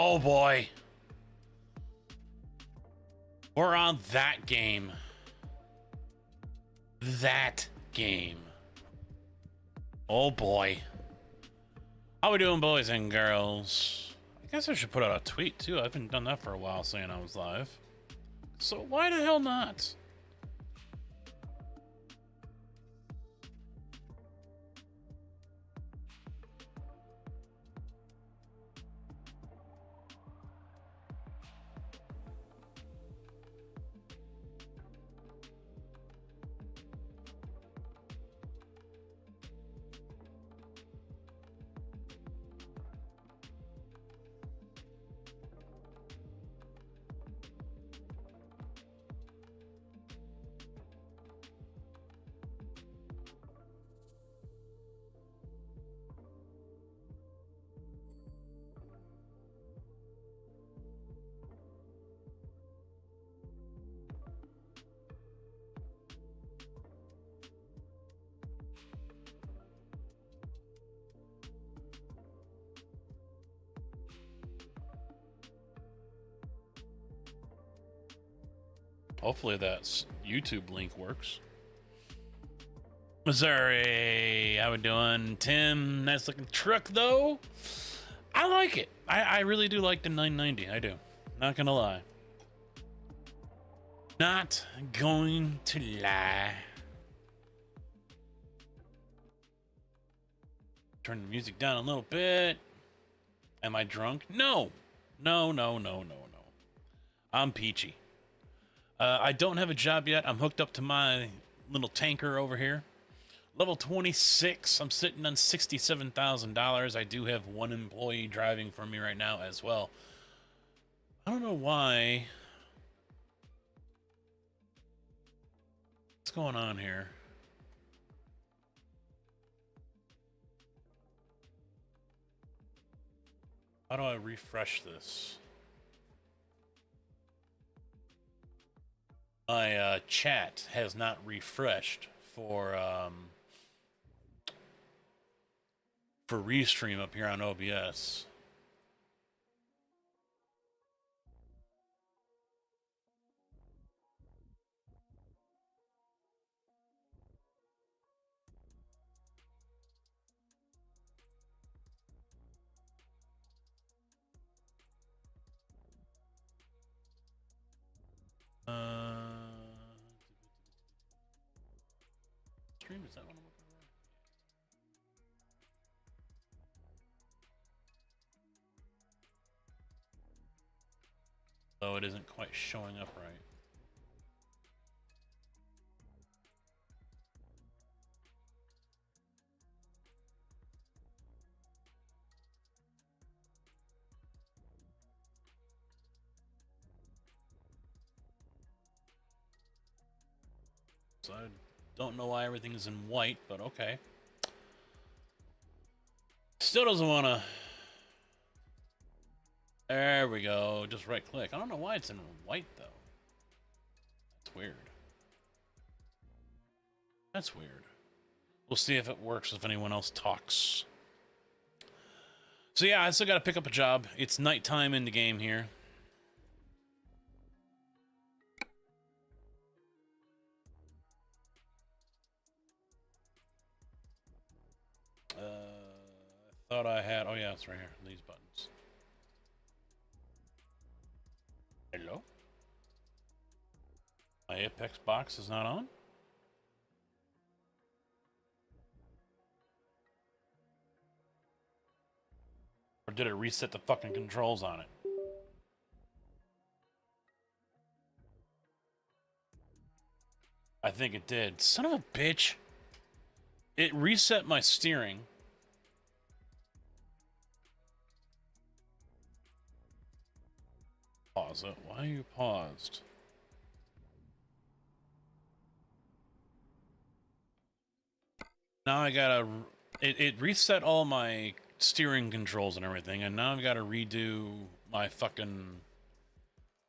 Oh boy. We're on that game. That game. Oh boy. How we doing, boys and girls? I guess I should put out a tweet too. I haven't done that for a while, saying I was live. So why the hell not? Hopefully that YouTube link works. Missouri, how we doing? Tim, nice looking truck though. I like it. I really do like the 990. I do. Not gonna lie. Not going to lie. Turn the music down a little bit. Am I drunk? No. No. I'm peachy. I don't have a job yet. I'm hooked up to my little tanker over here. Level 26. I'm sitting on $67,000. I do have one employee driving for me right now as well. I don't know why. What's going on here? How do I refresh this? My chat has not refreshed for Restream up here on OBS. Stream, is that one I'm looking for? Oh, it isn't quite showing up right. So I don't know why everything is in white, but okay. Still doesn't want to. There we go. Just right click. I don't know why it's in white though. That's weird. That's weird. We'll see if it works if anyone else talks. So yeah, I still got to pick up a job. It's nighttime in the game here. I thought I had. Oh yeah, it's right here. These buttons. Hello? My Apex box is not on? Or did it reset the fucking controls on it? I think it did. Son of a bitch. It reset my steering. Pause it. Why are you paused? Now I gotta... It reset all my steering controls and everything, and now I've got to redo my fucking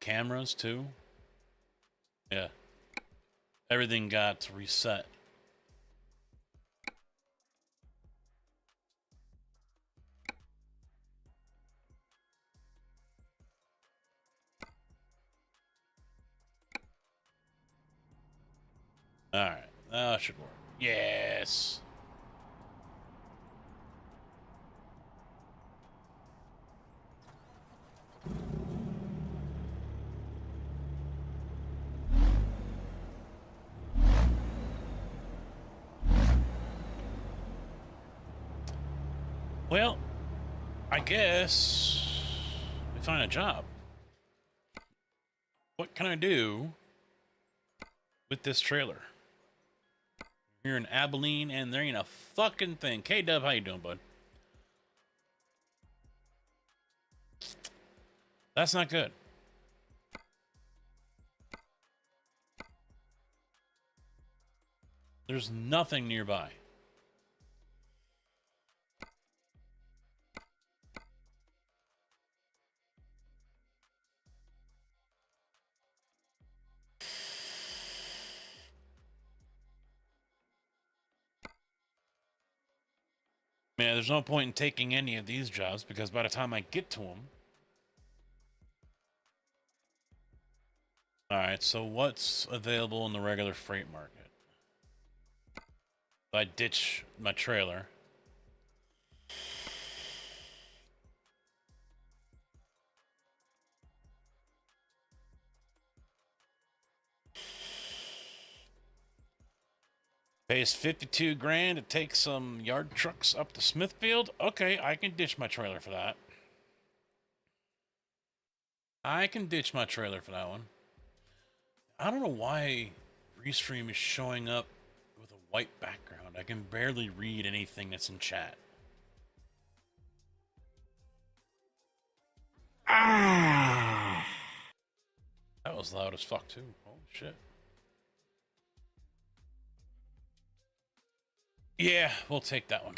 cameras too. Yeah. Everything got reset. Alright, that should work. Yes! Well, I guess we find a job. What can I do with this trailer? You're in Abilene, and there ain't a fucking thing. K-Dub, how you doing, bud? That's not good. There's nothing nearby. Man, there's no point in taking any of these jobs because by the time I get to them... Alright, so what's available in the regular freight market? If I ditch my trailer... Pays 52 grand to take some yard trucks up to Smithfield? Okay, I can ditch my trailer for that. I can ditch my trailer for that one. I don't know why Restream is showing up with a white background. I can barely read anything that's in chat. Ah! That was loud as fuck too. Holy shit. Yeah, we'll take that one.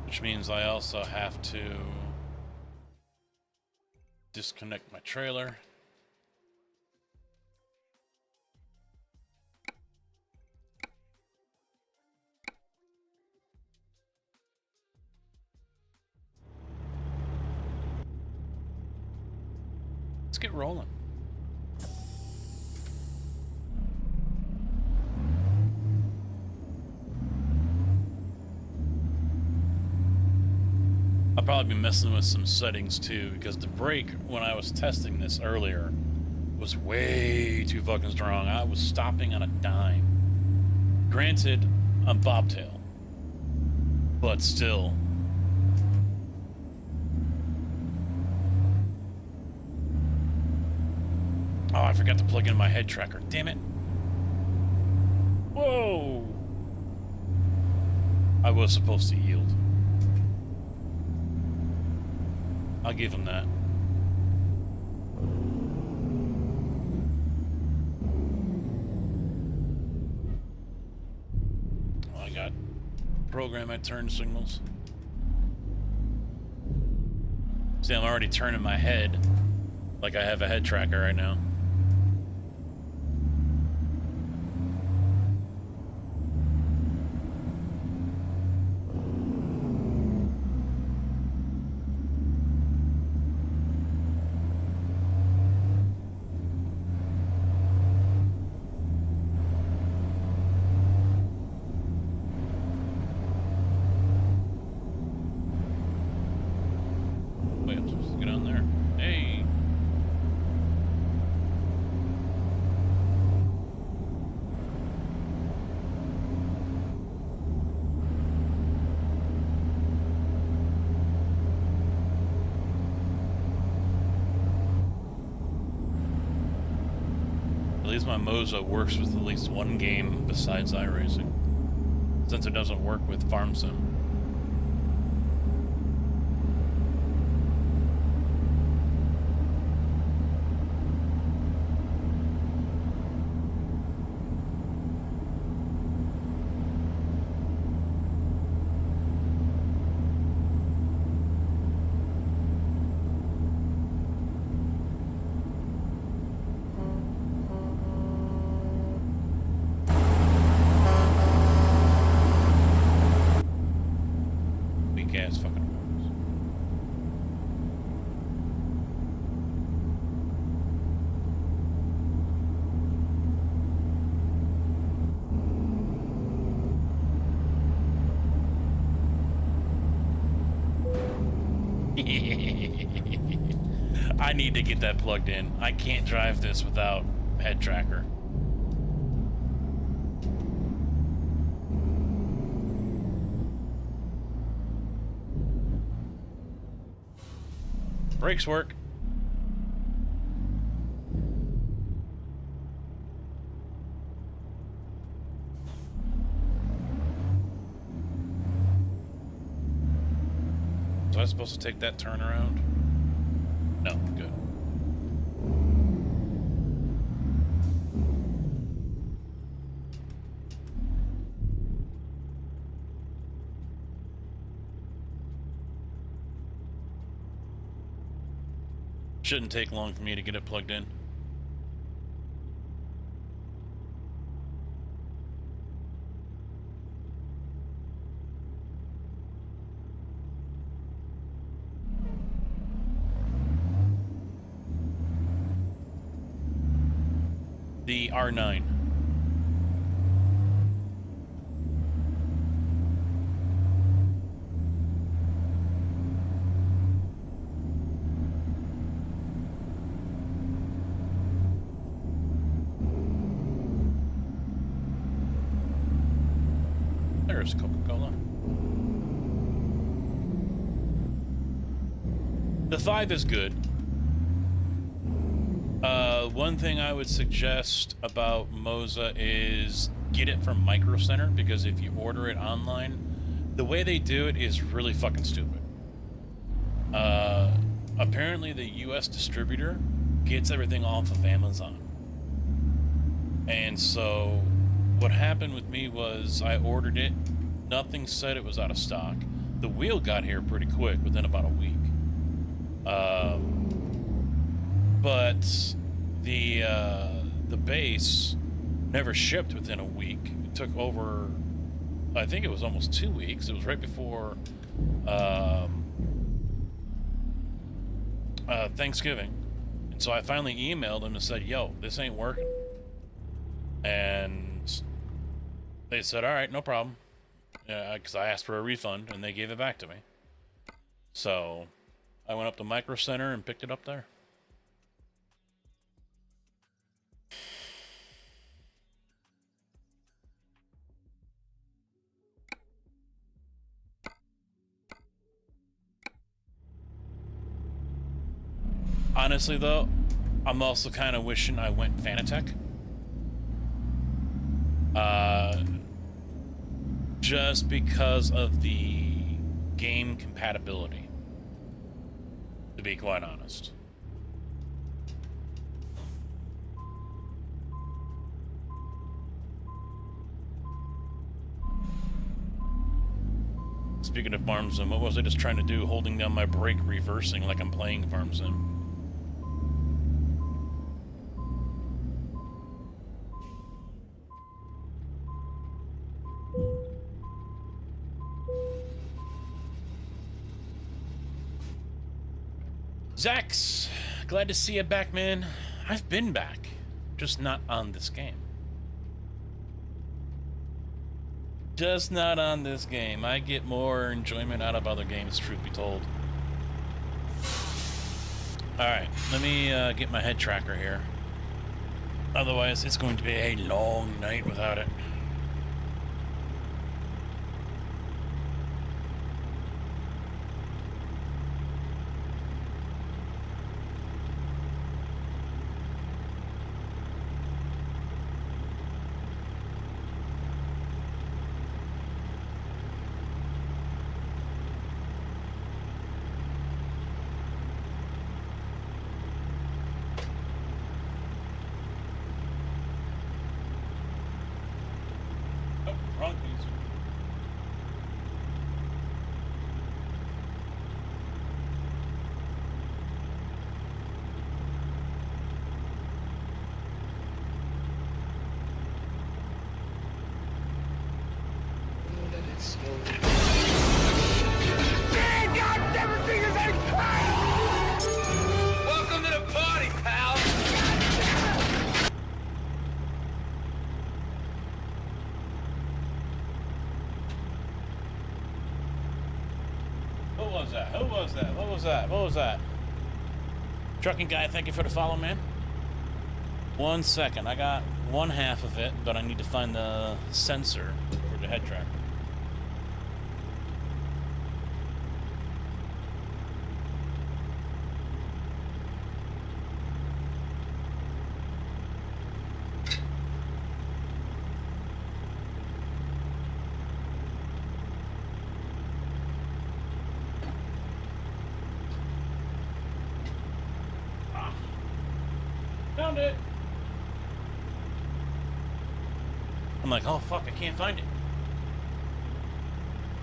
Which means I also have to disconnect my trailer. Let's get rolling. I'll probably be messing with some settings too, because the brake, when I was testing this earlier, was way too fucking strong. I was stopping on a dime. Granted, I'm bobtail, but still. Oh, I forgot to plug in my head tracker. Damn it. Whoa! I was supposed to yield. I'll give him that. Oh, I got program my turn signals. See, I'm already turning my head like I have a head tracker right now. My Moza works with at least one game besides iRacing, since it doesn't work with Farm Sim. I need to get that plugged in. I can't drive this without head tracker. Brakes work. Was I supposed to take that turnaround? No, good. Shouldn't take long for me to get it plugged in. The R9. There's Coca-Cola. The 5 is good. One thing I would suggest about Moza is get it from Micro Center, because if you order it online, the way they do it is really fucking stupid. Apparently the US distributor gets everything off of Amazon. And so what happened with me was I ordered it, nothing said it was out of stock. The wheel got here pretty quick, within about a week. But the base never shipped within a week. It took over, I think it was almost 2 weeks. It was right before Thanksgiving. And so I finally emailed them and said, yo, this ain't working. And they said, all right, no problem. Because I asked for a refund and they gave it back to me. So I went up to Micro Center and picked it up there. Honestly, though, I'm also kind of wishing I went Fanatec. Just because of the game compatibility, to be quite honest. Speaking of Farm Sim, what was I just trying to do? Holding down my brake, reversing like I'm playing Farm Sim. Zax, glad to see you back, man. I've been back, just not on this game. Just not on this game. I get more enjoyment out of other games, truth be told. Alright, let me get my head tracker here. Otherwise, it's going to be a long night without it. was that? What was that? What was that? Trucking guy, thank you for the follow, man. 1 second. I got one half of it, but I need to find the sensor for the head tracker. Found it. I'm like, oh fuck, I can't find it.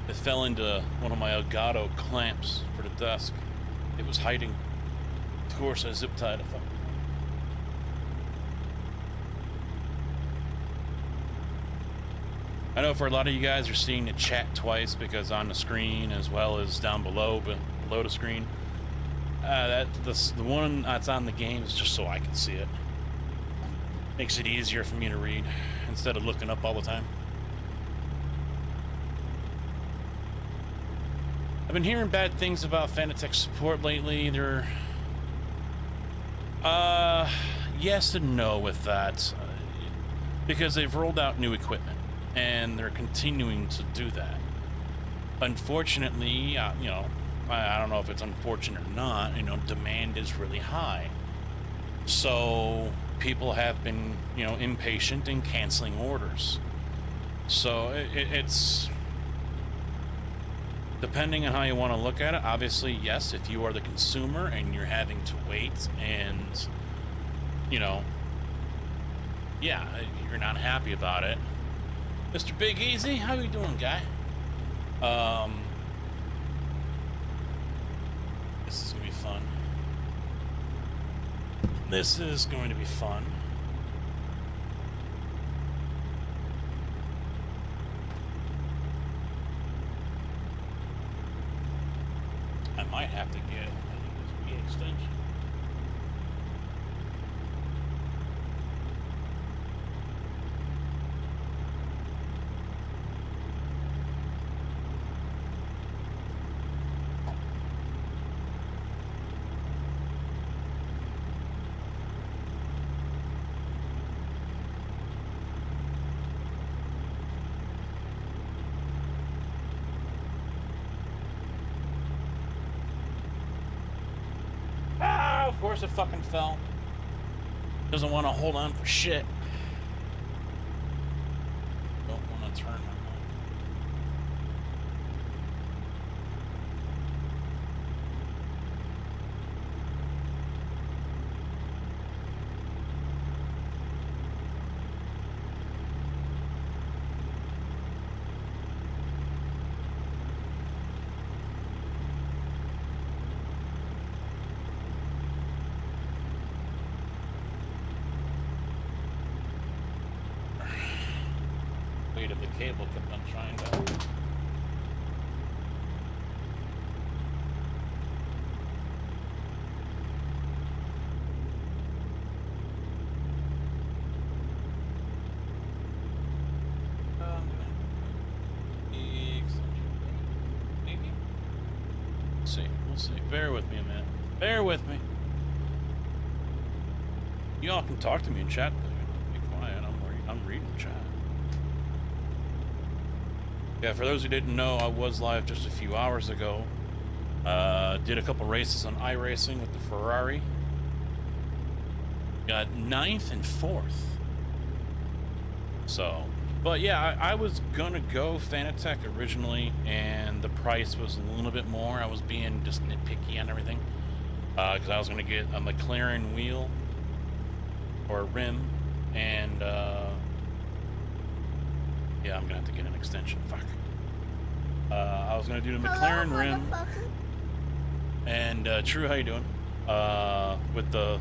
It fell into one of my Elgato clamps for the desk. It was hiding. Of course, I zip tied it. I know for a lot of you guys are seeing the chat twice because on the screen as well as down below, but below the screen. The one that's on the game is just so I can see it. Makes it easier for me to read instead of looking up all the time. I've been hearing bad things about Fanatec support lately. They're yes and no with that, because they've rolled out new equipment and they're continuing to do that. Unfortunately, you know, I don't know if it's unfortunate or not, you know, demand is really high. So people have been, you know, impatient in canceling orders. So it's depending on how you want to look at it. Obviously, yes, if you are the consumer and you're having to wait and, you know, yeah, you're not happy about it. Mr. Big Easy, how you doing, guy? This is going to be fun. This is going to be fun. I might have to get a USB extension. Of course it fucking fell. Doesn't want to hold on for shit. Don't want to turn my mic. Of the cable kept on trying to. Maybe. We'll see. Bear with me a minute. Bear with me. Y'all can talk to me in chat. Be quiet. I'm reading chat. Yeah, for those who didn't know, I was live just a few hours ago. Did a couple races on iRacing with the Ferrari. Got 9th and 4th. So, but yeah, I was gonna go Fanatec originally, and the price was a little bit more. I was being just nitpicky on everything. Because I was gonna get a McLaren wheel or a rim, and yeah, I'm gonna have to get an extension. Fuck. I was gonna do the McLaren rim. And True, how you doing? With the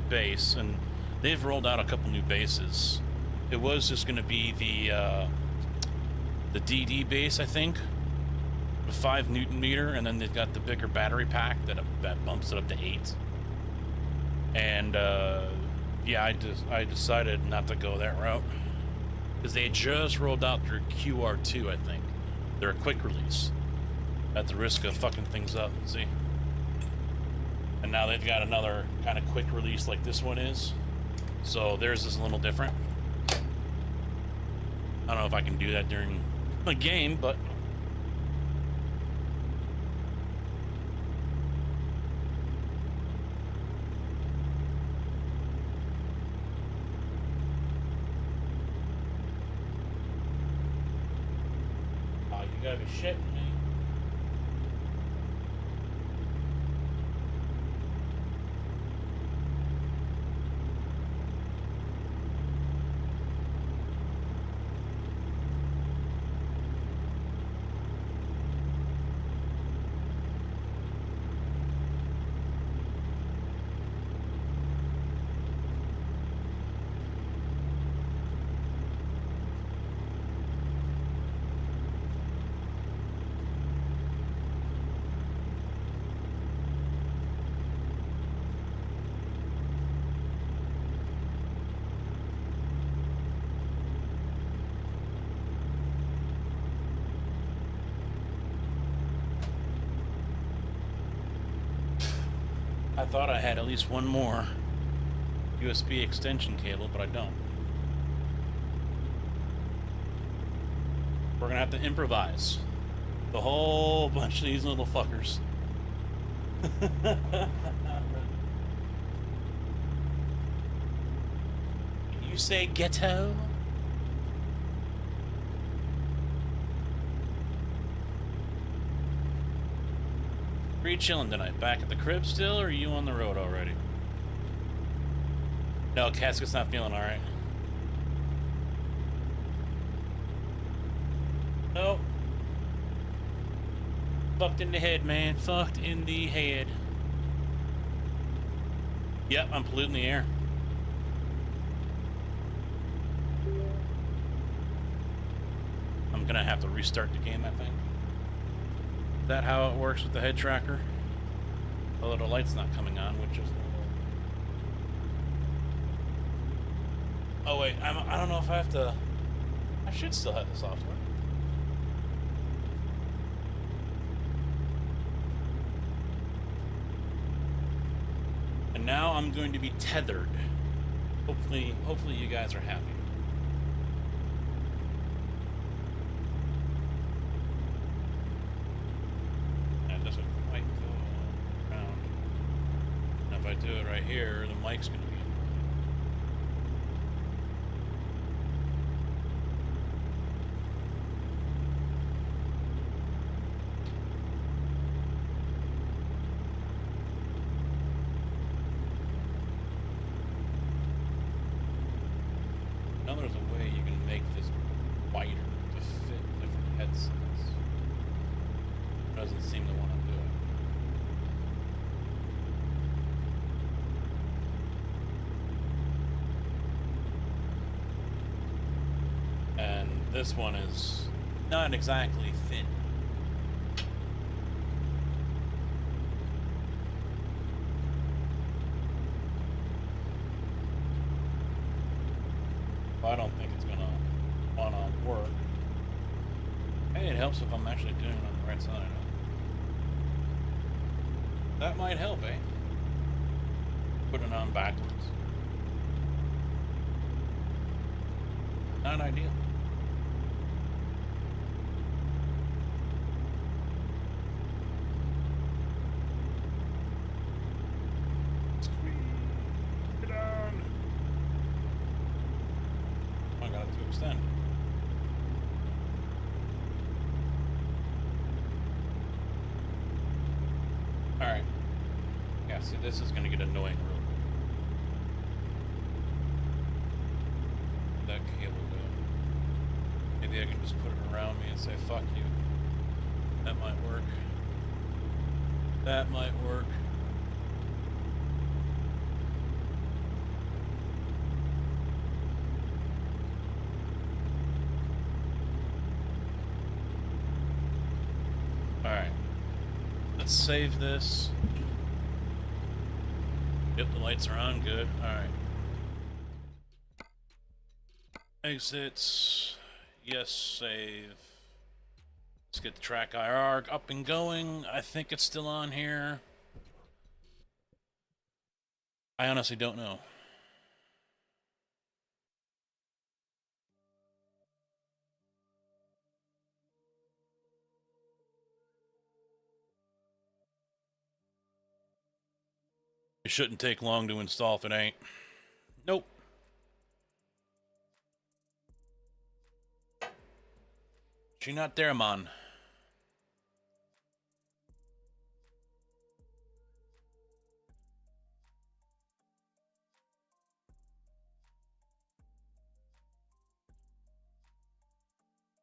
base, and they've rolled out a couple new bases. It was just gonna be the DD base, I think, the 5 Newton meter, and then they've got the bigger battery pack that bumps it up to 8. And yeah, I decided not to go that route. Because they had just rolled out their QR2, I think. They're a quick release. at the risk of fucking things up. See? And now they've got another kind of quick release like this one is. So theirs is a little different. I don't know if I can do that during the game, but... Oh, you gotta be shitting me. I thought I had at least one more USB extension cable, but I don't. We're gonna have to improvise the whole bunch of these little fuckers. You say ghetto? Where are you chilling tonight? Back at the crib still, or are you on the road already? No, Casket's not feeling alright. Nope. Fucked in the head, man. Fucked in the head. Yep, I'm polluting the air. I'm gonna have to restart the game, I think. Is that how it works with the head tracker? Although the light's not coming on, which is... Oh wait, I don't know if I have to... I should still have the software. And now I'm going to be tethered. Hopefully you guys are happy. Do it right here, the mic's gonna be now there's a way you can make this wider to fit different headsets. Doesn't seem to want to do it. This one is not exactly thin. I don't think it's gonna wanna work. Hey, it helps if I'm actually doing it on the right side. That might help, eh? Put it on backwards. Not ideal. Extend. Alright. Yeah, see, this is gonna get annoying real quick. That cable go. Maybe I can just put it around me and say, fuck you. That might work. That might work. Alright. Let's save this. Yep, the lights are on. Good. Alright. Exits. Yes, save. Let's get the track IR up and going. I think it's still on here. I honestly don't know. It shouldn't take long to install if it ain't. Nope. She not there, man.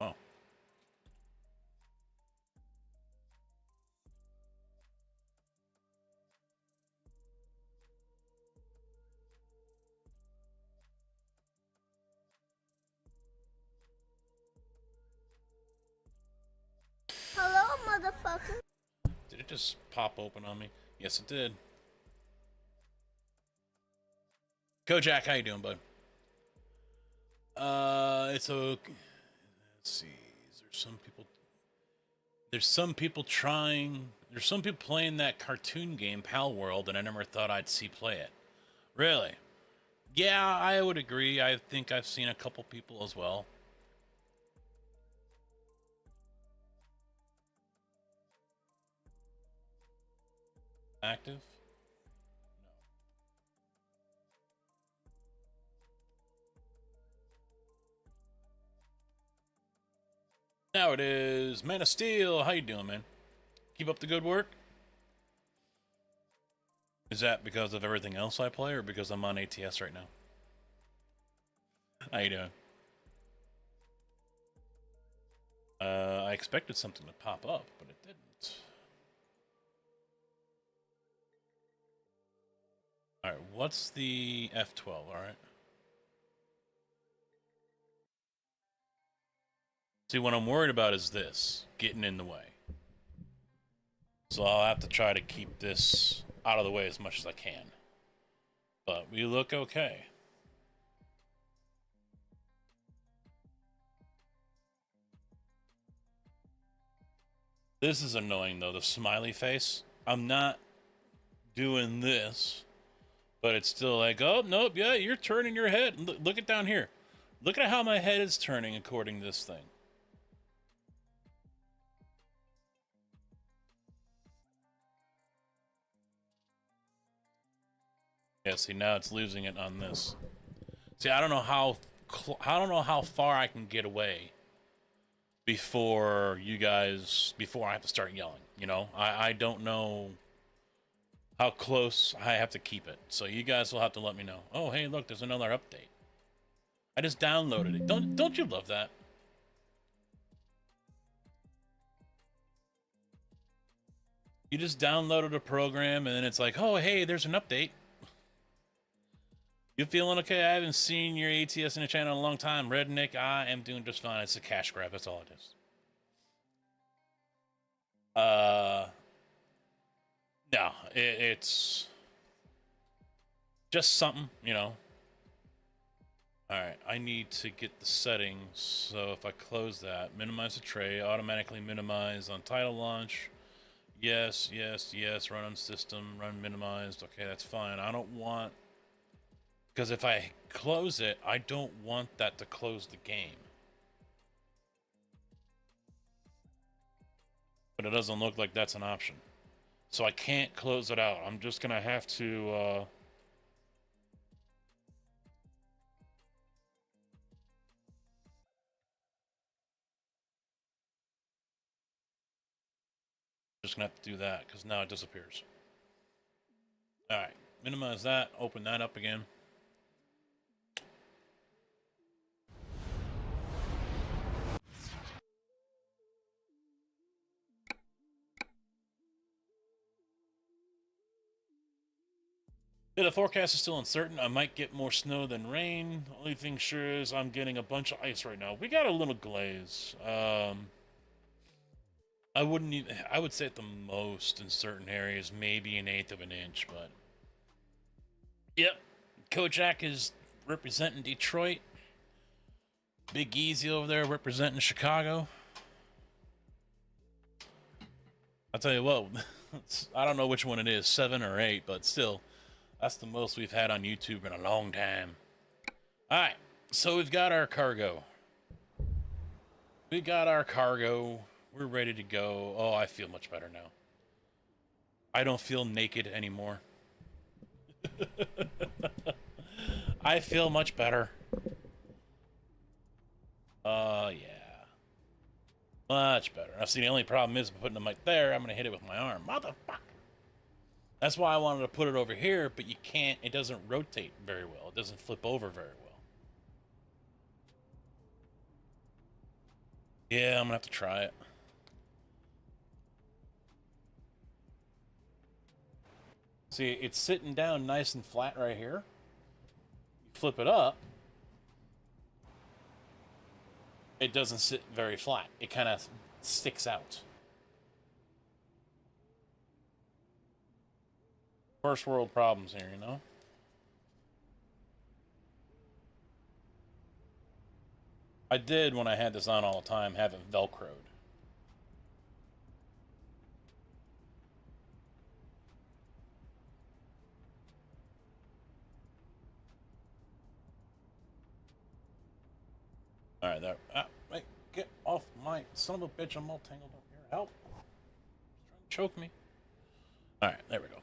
Oh. Hello, motherfucker. Did it just pop open on me? Yes, it did. Kojak, how you doing, bud? It's okay. Let's see. There's some people trying. There's some people playing that cartoon game, Pal World, and I never thought I'd see play it. Really? Yeah, I would agree. I think I've seen a couple people as well. Active? No. Now it is Man of Steel. How you doing, man? Keep up the good work? Is that because of everything else I play or because I'm on ATS right now? How you doing? I expected something to pop up, but it didn't. Alright, what's the F12, alright? See, what I'm worried about is this, getting in the way. So I'll have to try to keep this out of the way as much as I can. But we look okay. This is annoying, though, the smiley face. I'm not doing this, but it's still like, oh, nope, yeah, you're turning your head. Look it down here. Look at how my head is turning according to this thing. Yeah, see, now it's losing it on this. See, I don't know how far I can get away before I have to start yelling, you know? I don't know how close I have to keep it. So you guys will have to let me know. Oh, hey, look, there's another update. I just downloaded it. Don't you love that? You just downloaded a program and then it's like, oh, hey, there's an update. You feeling okay? I haven't seen your ATS in the channel in a long time. Redneck, I am doing just fine. It's a cash grab. That's all it is. No, it's just something, you know. Alright, I need to get the settings. So if I close that, minimize the tray, automatically minimize on title launch. Yes, yes, yes, run on system, run minimized. Okay, that's fine. I don't want... Because if I close it, I don't want that to close the game. But it doesn't look like that's an option. So I can't close it out. I'm just going to have to... Just going to have to do that, because now it disappears. Alright, minimize that, open that up again. Yeah, the forecast is still uncertain. I might get more snow than rain. Only thing sure is I'm getting a bunch of ice right now. We got a little glaze. I would say at the most in certain areas, maybe an eighth of an inch, but... Yep, Kojak is representing Detroit. Big Easy over there representing Chicago. I'll tell you what, I don't know which one it is, 7 or 8, but still, that's the most we've had on YouTube in a long time. Alright, so we've got our cargo. We got our cargo. We're ready to go. Oh, I feel much better now. I don't feel naked anymore. I feel much better. Yeah. Much better. Now, see, the only problem is putting the mic there, I'm going to hit it with my arm. Motherfucker. That's why I wanted to put it over here, but you can't. It doesn't rotate very well. It doesn't flip over very well. Yeah, I'm going to have to try it. See, it's sitting down nice and flat right here. You flip it up, it doesn't sit very flat. It kind of sticks out. First world problems here, you know? I did, when I had this on all the time, have it Velcroed. Alright, there. Wait, get off my son of a bitch. I'm all tangled up here. Help. He's trying to choke me. Alright, there we go.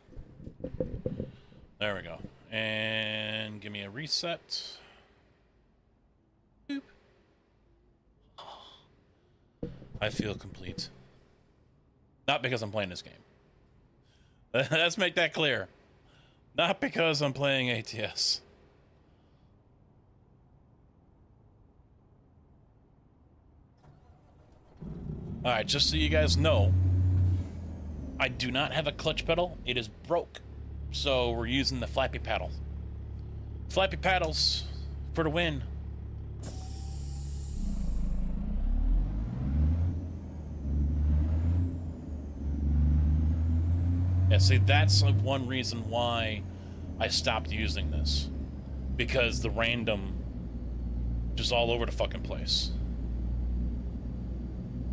There we go. And give me a reset. Boop. I feel complete. Not because I'm playing this game. Let's make that clear. Not because I'm playing ATS. Alright, just so you guys know, I do not have a clutch pedal. It is broke. So we're using the flappy paddle. Flappy paddles for the win. Yeah, see, that's one reason why I stopped using this. Because the random just all over the fucking place.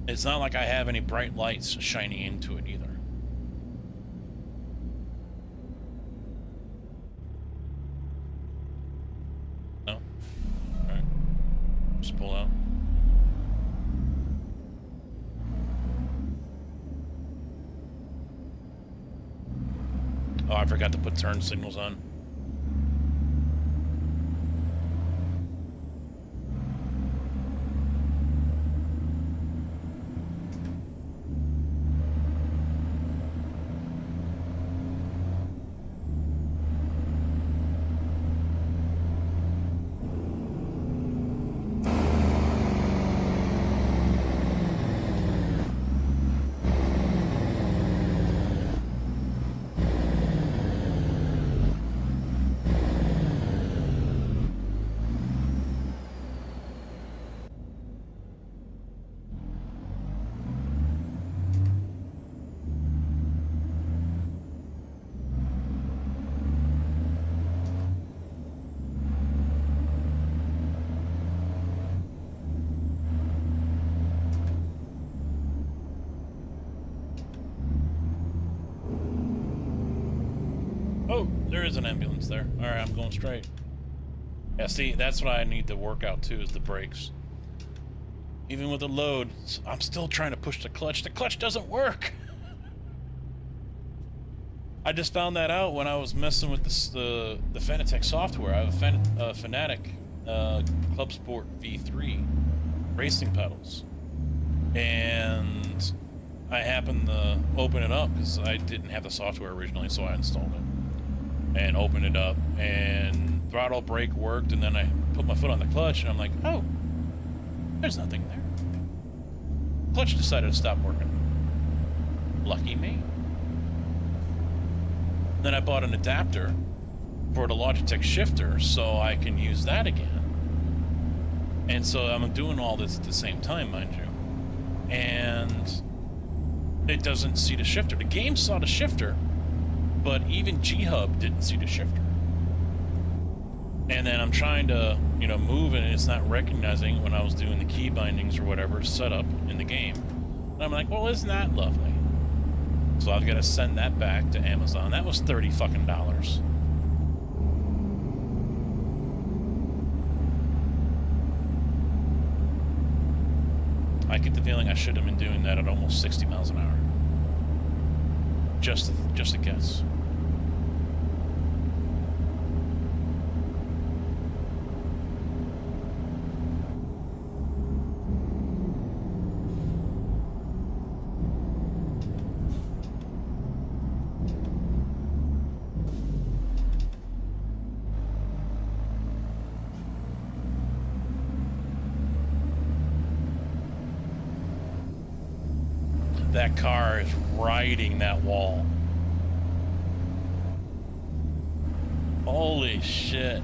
It's not like I have any bright lights shining into it either. No? Alright. Just pull out. Oh, I forgot to put turn signals on. There is an ambulance there. Alright, I'm going straight. Yeah, see, that's what I need to work out too, is the brakes. Even with the load, I'm still trying to push the clutch. The clutch doesn't work! I just found that out when I was messing with the Fanatec software. I have a Fanatic Club Sport V3 racing pedals. And I happened to open it up because I didn't have the software originally, so I installed it. And opened it up, and throttle brake worked, and then I put my foot on the clutch, and I'm like, oh, there's nothing there. Clutch decided to stop working. Lucky me. Then I bought an adapter for the Logitech shifter, so I can use that again. And so I'm doing all this at the same time, mind you. And it doesn't see the shifter. The game saw the shifter, but even G-Hub didn't see the shifter. And then I'm trying to, you know, move and it's not recognizing when I was doing the key bindings or whatever setup in the game. And I'm like, well, isn't that lovely? So I've got to send that back to Amazon. That was $30 fucking dollars. I get the feeling I should have been doing that at almost 60 miles an hour. Just a guess. That car is riding that wall. Holy shit.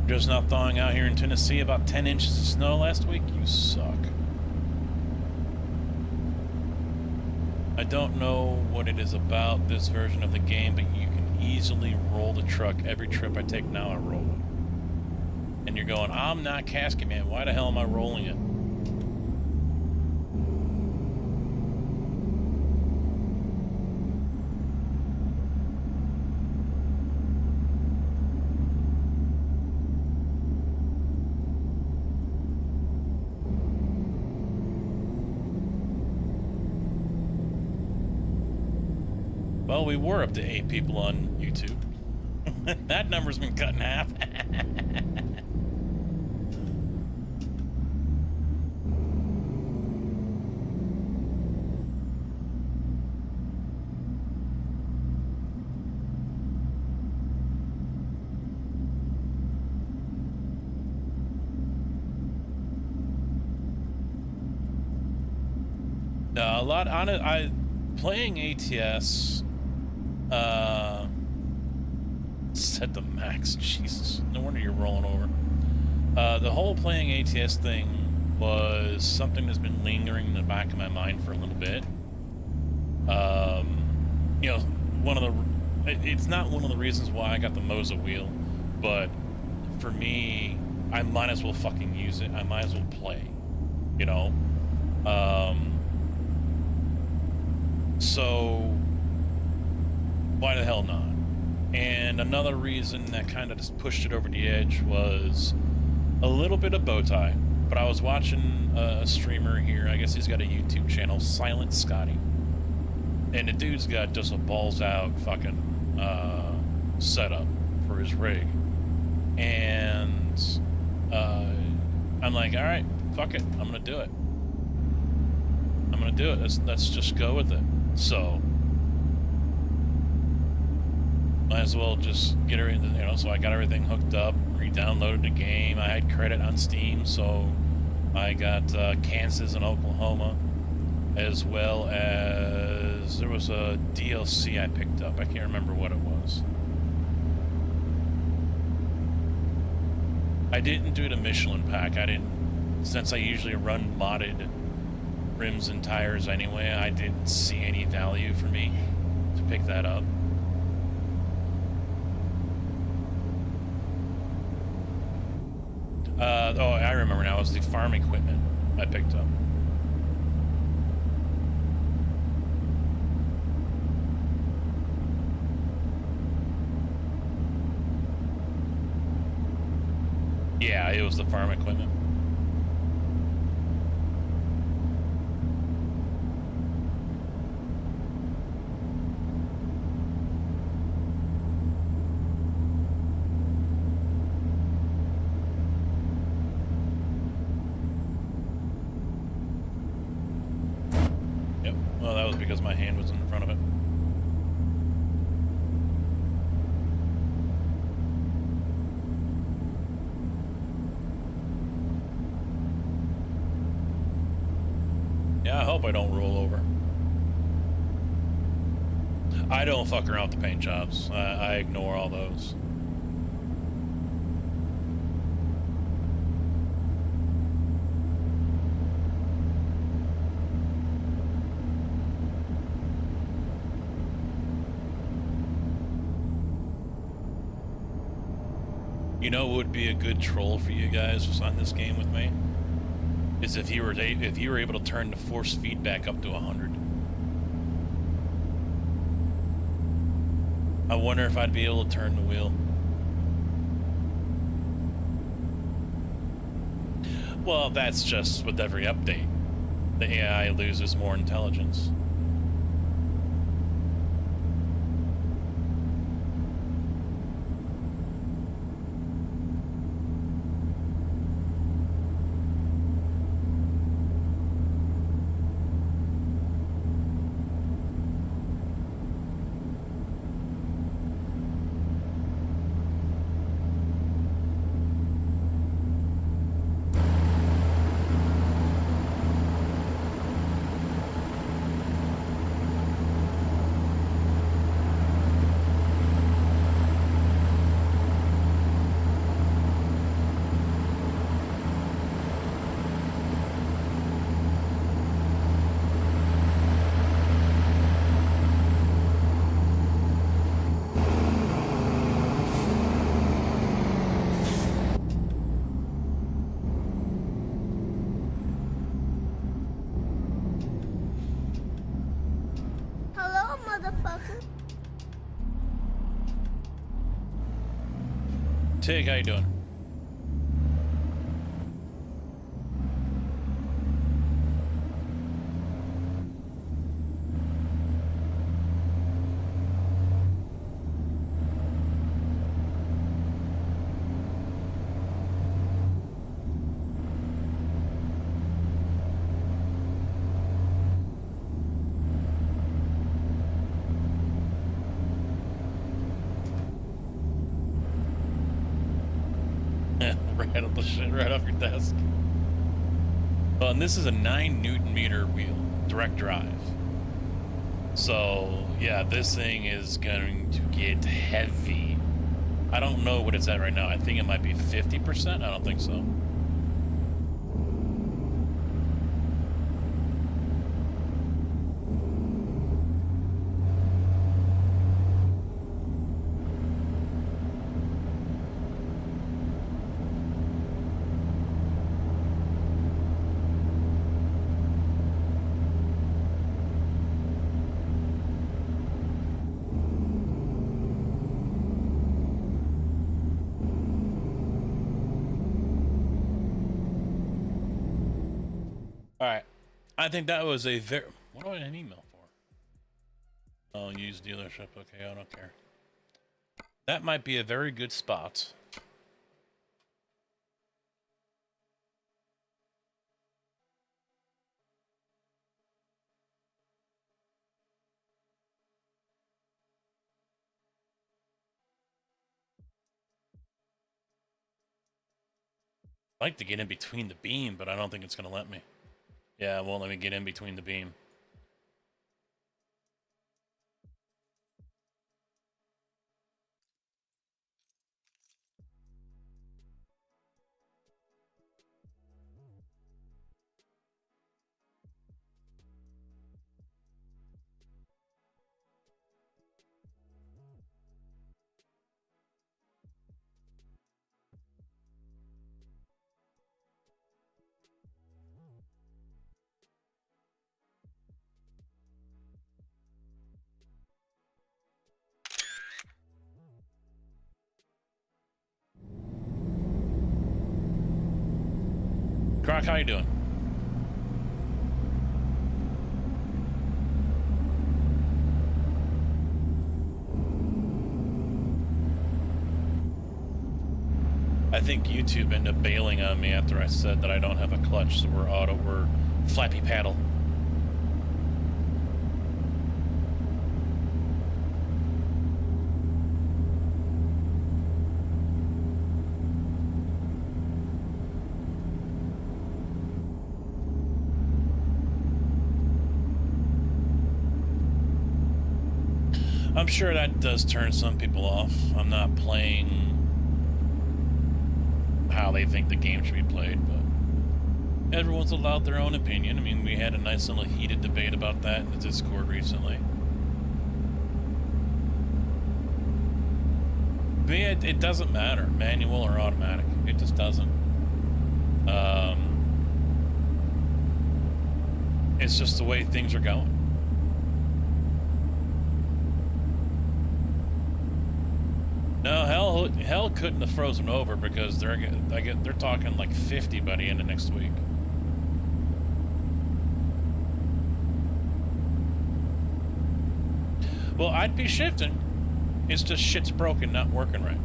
Just not thawing out here in Tennessee, about 10 inches of snow last week? You suck. I don't know what it is about this version of the game, but you can easily roll the truck. Every trip I take now, I roll it. And you're going, I'm not casket man. Why the hell am I rolling it? Well, we were up to 8 people on YouTube. That number's been cut in half. No, a lot on it. Playing ATS. Set the max. Jesus, no wonder you're rolling over. The whole playing ATS thing was something that's been lingering in the back of my mind for a little bit. You know, it's not one of the reasons why I got the Moza wheel, but for me, I might as well fucking use it. I might as well play, you know? So why the hell not? And another reason that kind of just pushed it over the edge was a little bit of bow tie. But I was watching a streamer here. I guess he's got a YouTube channel, Silent Scotty. And the dude's got just a balls out fucking setup for his rig. And I'm like, all right, fuck it. I'm going to do it. I'm going to do it. Let's just go with it. So might as well just get everything, you know, so I got everything hooked up, re-downloaded the game. I had credit on Steam, so I got Kansas and Oklahoma, as well as there was a DLC I picked up. I can't remember what it was. I didn't do the Michelin pack. I didn't, since I usually run modded rims and tires anyway, I didn't see any value for me to pick that up. Oh, I remember now. It was the farm equipment I picked up. Yeah, it was the farm equipment. Well, that was because my hand was in front of it. Yeah, I hope I don't roll over. I don't fuck around with the paint jobs. I ignore all those. You know what would be a good troll for you guys on this game with me? Is if you were able to turn the force feedback up to 100. I wonder if I'd be able to turn the wheel. Well, that's just with every update. The AI loses more intelligence. Tig, how you doing? Rattle the shit right off your desk. Well, and this is a 9 Newton meter wheel, direct drive. So, yeah, this thing is going to get heavy. I don't know what it's at right now. I think it might be 50%. I don't think so. Alright. I think that was a very... What do I have an email for? Oh, use dealership. Okay, I don't care. That might be a very good spot. I'd like to get in between the beam, but I don't think it's going to let me. Yeah, it won't let me get in between the beam. Croc, how you doing? I think YouTube ended up bailing on me after I said that I don't have a clutch, so we're flappy paddle. I'm sure that does turn some people off. I'm not playing how they think the game should be played, but everyone's allowed their own opinion. I mean, we had a nice little heated debate about that in the Discord recently. me, it doesn't matter, manual or automatic. It just doesn't. It's just the way things are going. No, hell couldn't have frozen over because they're talking like 50 by the end of next week. Well, I'd be shifting. It's just shit's broken, not working right.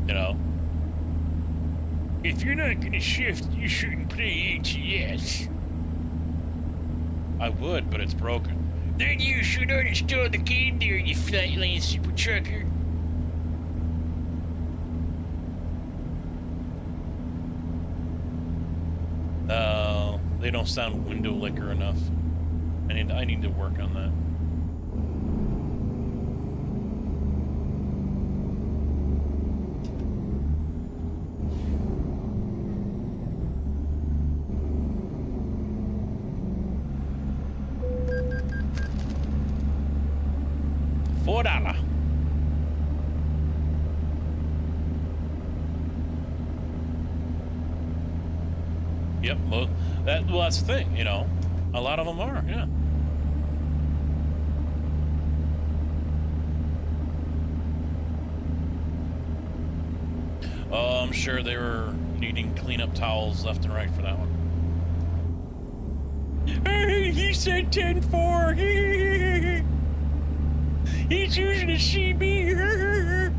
You know? If you're not gonna shift, you shouldn't play ATS. I would, but it's broken. Then you should uninstall the game there, you flatline super trucker. They don't sound window licker enough. I need to work on that. $4. Yep, well, that's the thing, you know. A lot of them are, yeah. Oh, I'm sure they were needing cleanup towels left and right for that one. He said 10-4. He's using a CB.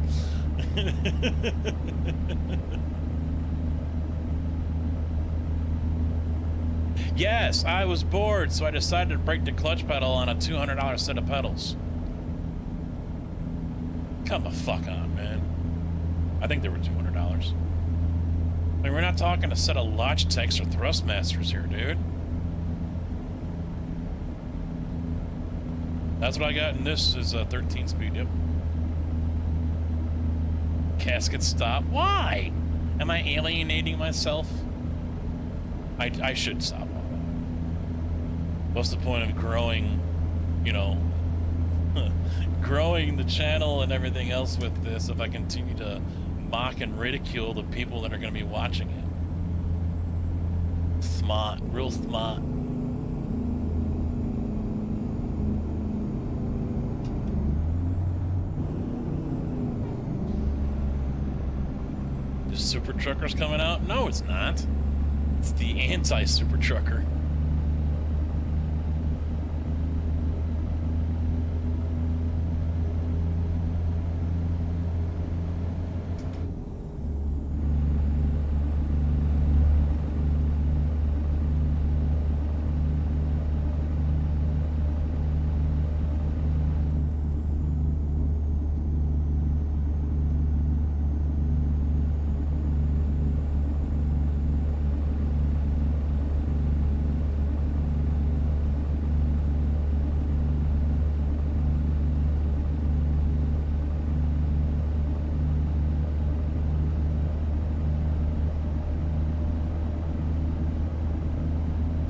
Yes, I was bored, so I decided to break the clutch pedal on a $200 set of pedals. Come the fuck on, man. I think they were $200. I mean, we're not talking a set of Logitechs or Thrustmasters here, dude. That's what I got, and this is a 13-speed, yep. Casket stop. Why? Am I alienating myself? I should stop all that. What's the point of growing, you know, growing the channel and everything else with this if I continue to mock and ridicule the people that are going to be watching it? Smart, real smart. The Super Trucker's coming out? No, it's not. It's the anti-Super Trucker.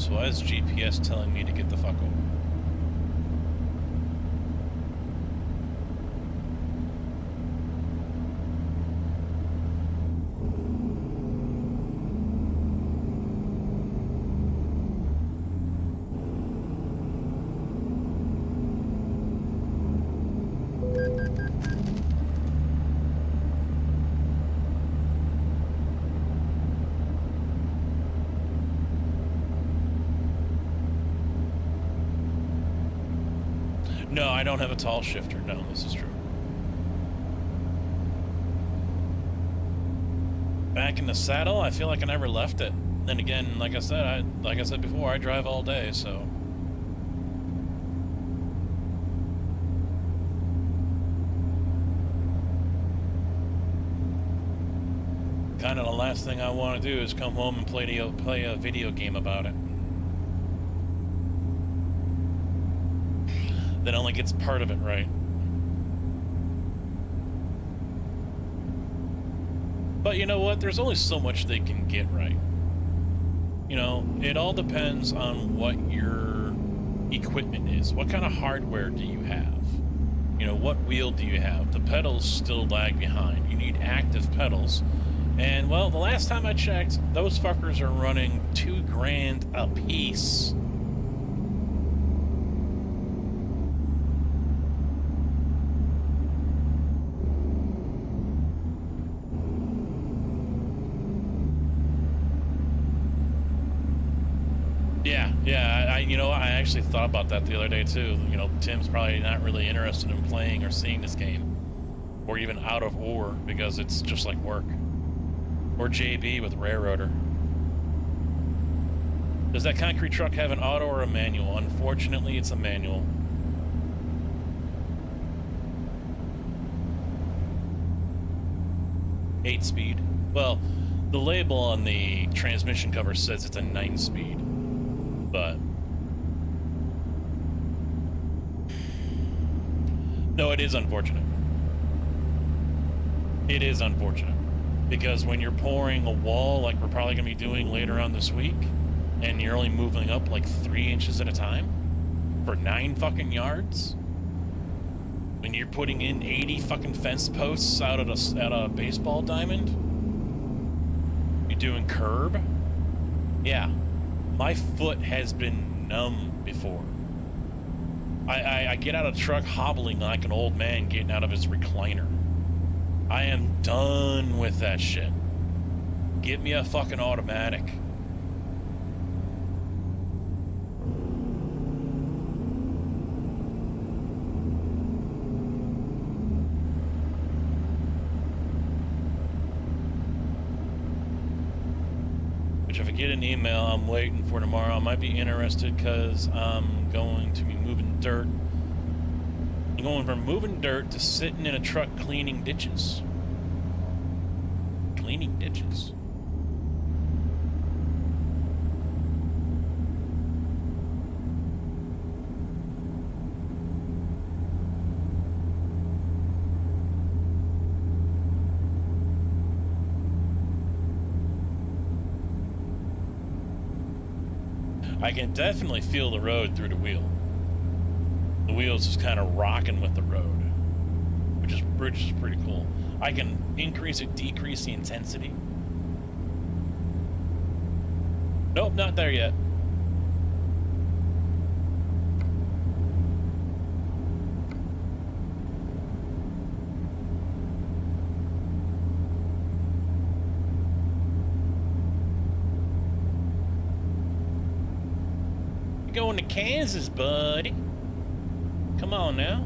Why is GPS telling me to get the fuck over? No, I don't have a tall shifter. No, this is true. Back in the saddle, I feel like I never left it. Then again, like I said before, I drive all day, so. Kind of the last thing I want to do is come home and play a video game about it. That only gets part of it right. But you know what? There's only so much they can get right. You know, it all depends on what your equipment is. What kind of hardware do you have? You know, what wheel do you have? The pedals still lag behind. You need active pedals. And, well, the last time I checked, those fuckers are running $2,000 a piece. Yeah, you know, I actually thought about that the other day, too. You know, Tim's probably not really interested in playing or seeing this game. Or even out of ore, because it's just like work. Or JB with Railroader. Does that concrete truck have an auto or a manual? Unfortunately, it's a manual. Eight speed. Well, the label on the transmission cover says it's a 9-speed. But no, it is unfortunate. It is unfortunate. Because when you're pouring a wall like we're probably going to be doing later on this week, and you're only moving up like 3 inches at a time for 9 fucking yards, when you're putting in 80 fucking fence posts out at a baseball diamond, you're doing curb, yeah, my foot has been numb before. I get out of the truck hobbling like an old man getting out of his recliner. I am done with that shit. Give me a fucking automatic. Which if I get an email I'm waiting for tomorrow, I might be interested because I'm going to be moving dirt. I'm going from moving dirt to sitting in a truck cleaning ditches. Cleaning ditches. I can definitely feel the road through the wheel. The wheel's just kind of rocking with the road, which is pretty cool. I can increase or decrease the intensity. Nope, not there yet. You're going to Kansas, buddy. Come on now.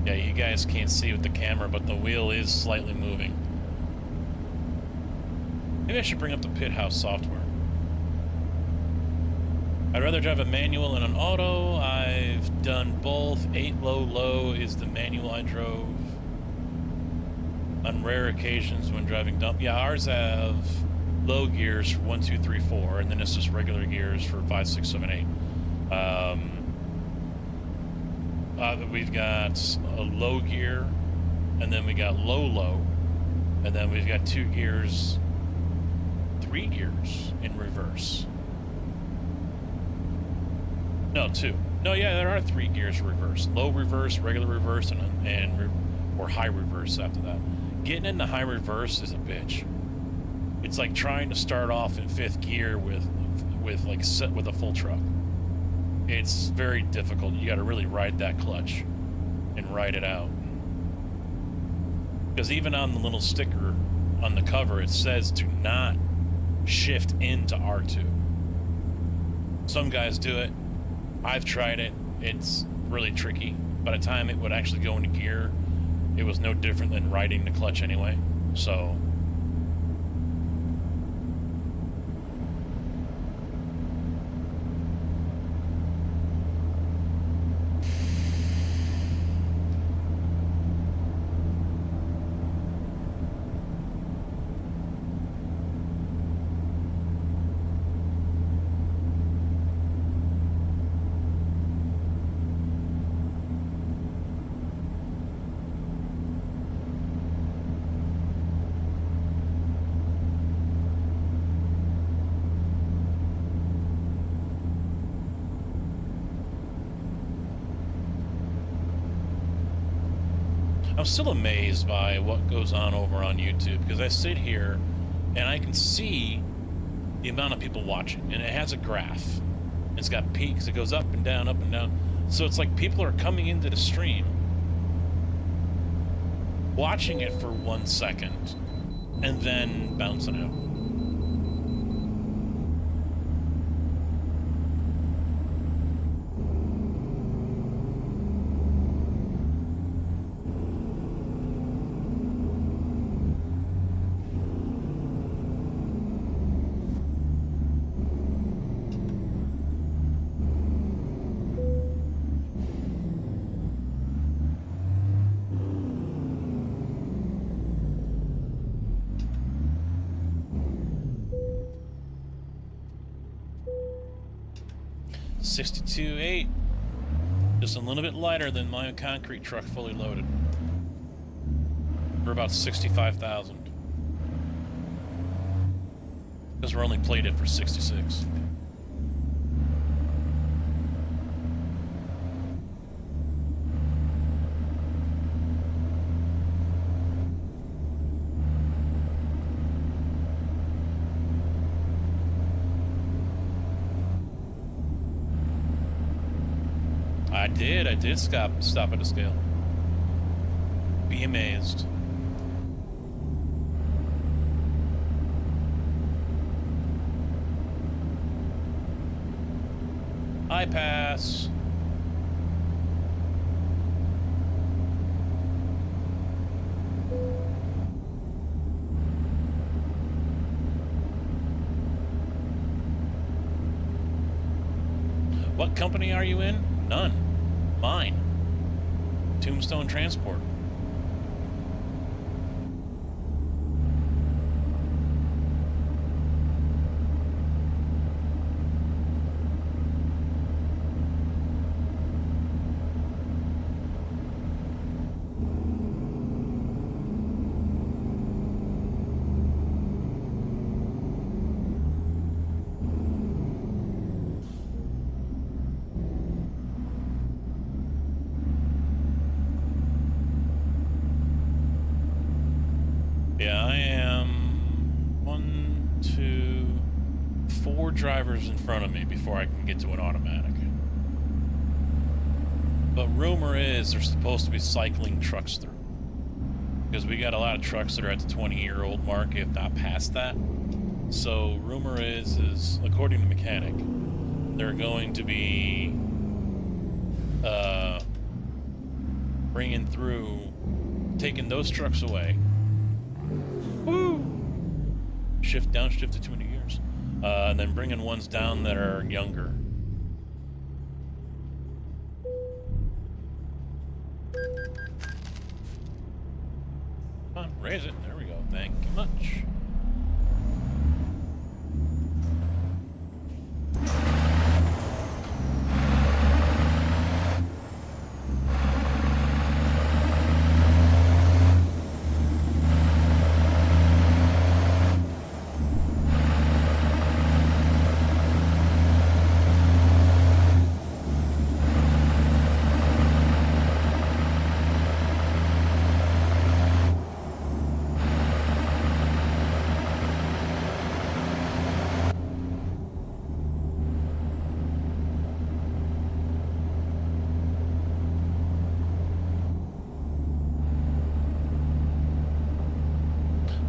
You guys can't see with the camera, but the wheel is slightly moving. Maybe I should bring up the pit house software. I'd rather drive a manual than an auto. I've done both. 8 low is the manual I drove. On rare occasions when driving dump. Yeah, ours have low gears for 1, 2, 3, 4, and then it's just regular gears for 5, 6, 7, 8. We've got a low gear, and then we got low, and then we've got 2 gears, 3 gears in reverse. No, 2. No, yeah, there are 3 gears reverse. Low reverse, regular reverse, or high reverse after that. Getting into high reverse is a bitch. It's like trying to start off in 5th gear with a full truck. It's very difficult. You got to really ride that clutch and ride it out. Because even on the little sticker on the cover, it says to not shift into R2. Some guys do it. I've tried it. It's really tricky. By the time it would actually go into gear, it was no different than riding the clutch anyway. So I'm still amazed by what goes on over on YouTube, because I sit here and I can see the amount of people watching, and it has a graph. It's got peaks. It goes up and down, up and down. So it's like people are coming into the stream, watching it for 1 second, and then bouncing out. $62,800. Just a little bit lighter than my concrete truck fully loaded. For about $65,000. Because we're only plated for 66. I did stop at a scale. Be amazed. I pass. What company are you in? None. Mine. Tombstone Transport. Yeah, I am 4 drivers in front of me before I can get to an automatic. But rumor is they're supposed to be cycling trucks through. Because we got a lot of trucks that are at the 20-year-old mark, if not past that. So rumor is according to mechanic, they're going to be bringing through, taking those trucks away. Woo! Downshift to 2 years. And then bringing ones down that are younger. Come on, raise it. There we go. Thank you much.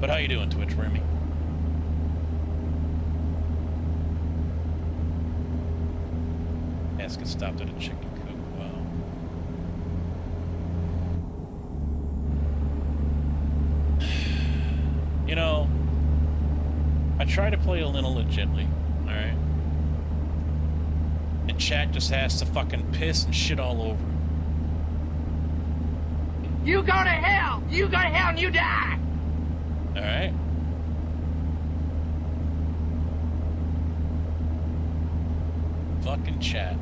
But how you doing, Twitch, Remy? Basket stopped at a chicken coop. Wow. You know, I try to play a little legitly, alright? And chat just has to fucking piss and shit all over it. You go to hell! You go to hell and you die! Alright. Fucking chat.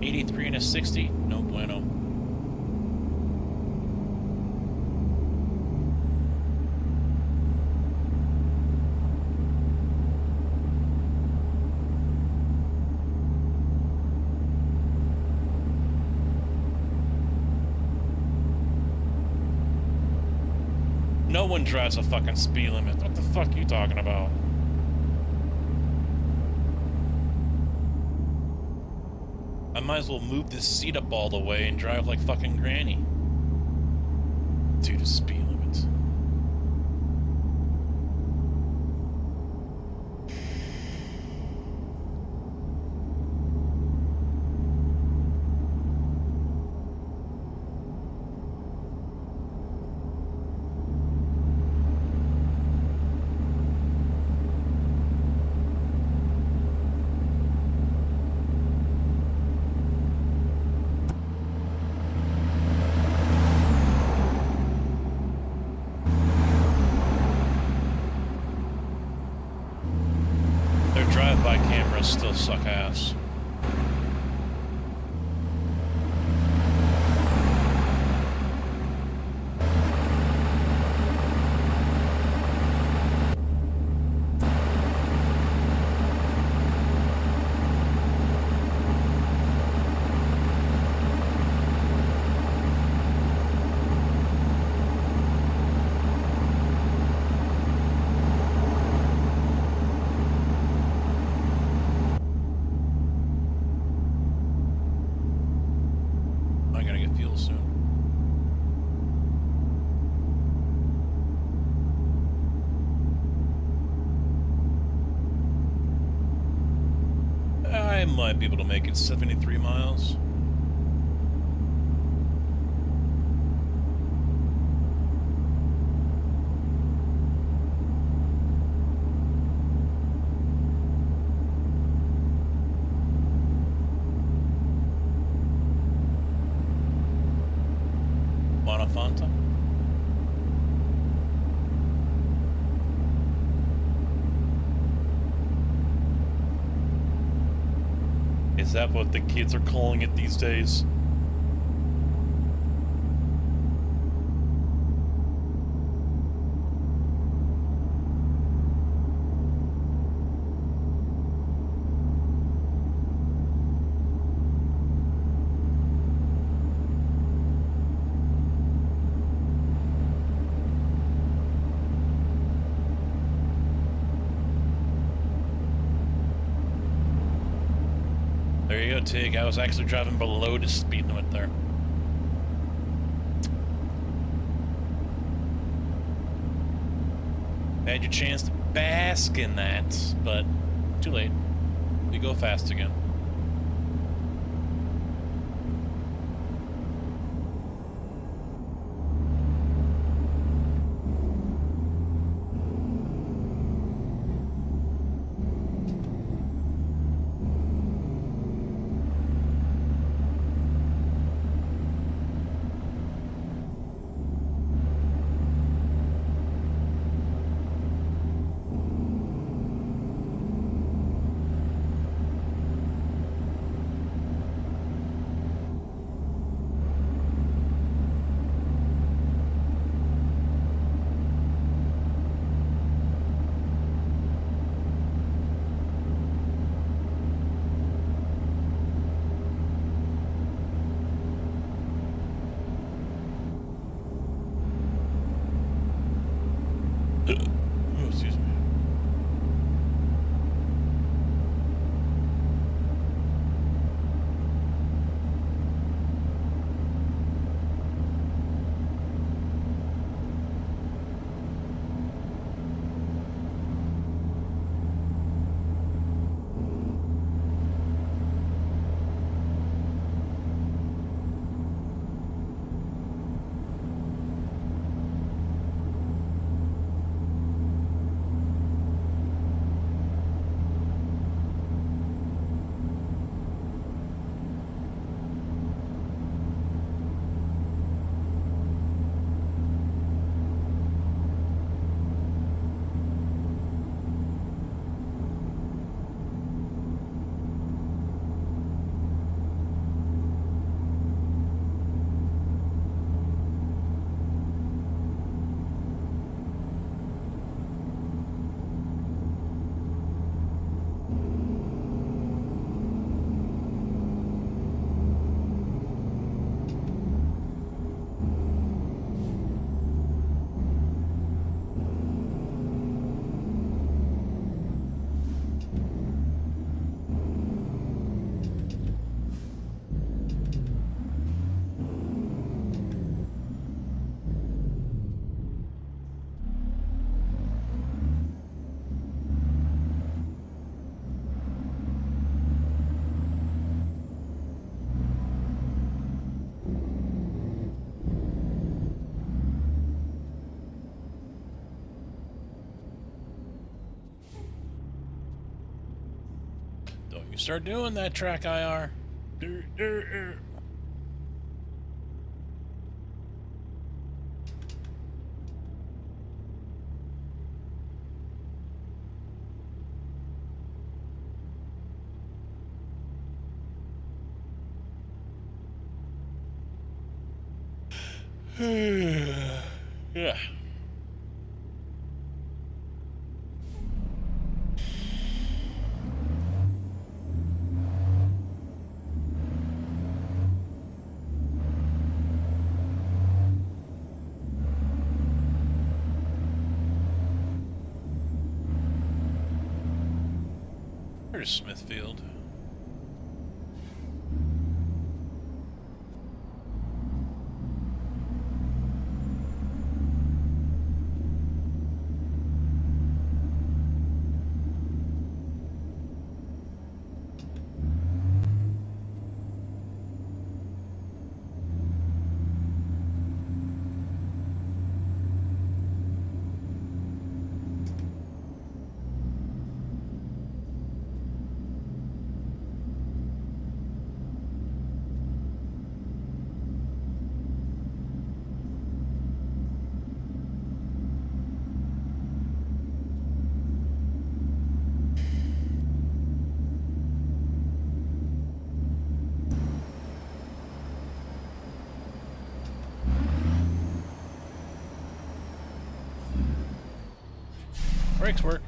83 and a 60? No bueno. No one drives a fucking speed limit. What the fuck are you talking about? I might as well move this seat up all the way and drive like fucking Granny. Due to speed limits. Drive-by cameras still suck ass. I might be able to make it 73 miles. Bonafanta? Is that what the kids are calling it these days? There you go, Tig. I was actually driving below the speed limit there. Had your chance to bask in that, but too late. You go fast again. Start doing that track IR. Yeah. Where's Smithfield? Brakes work.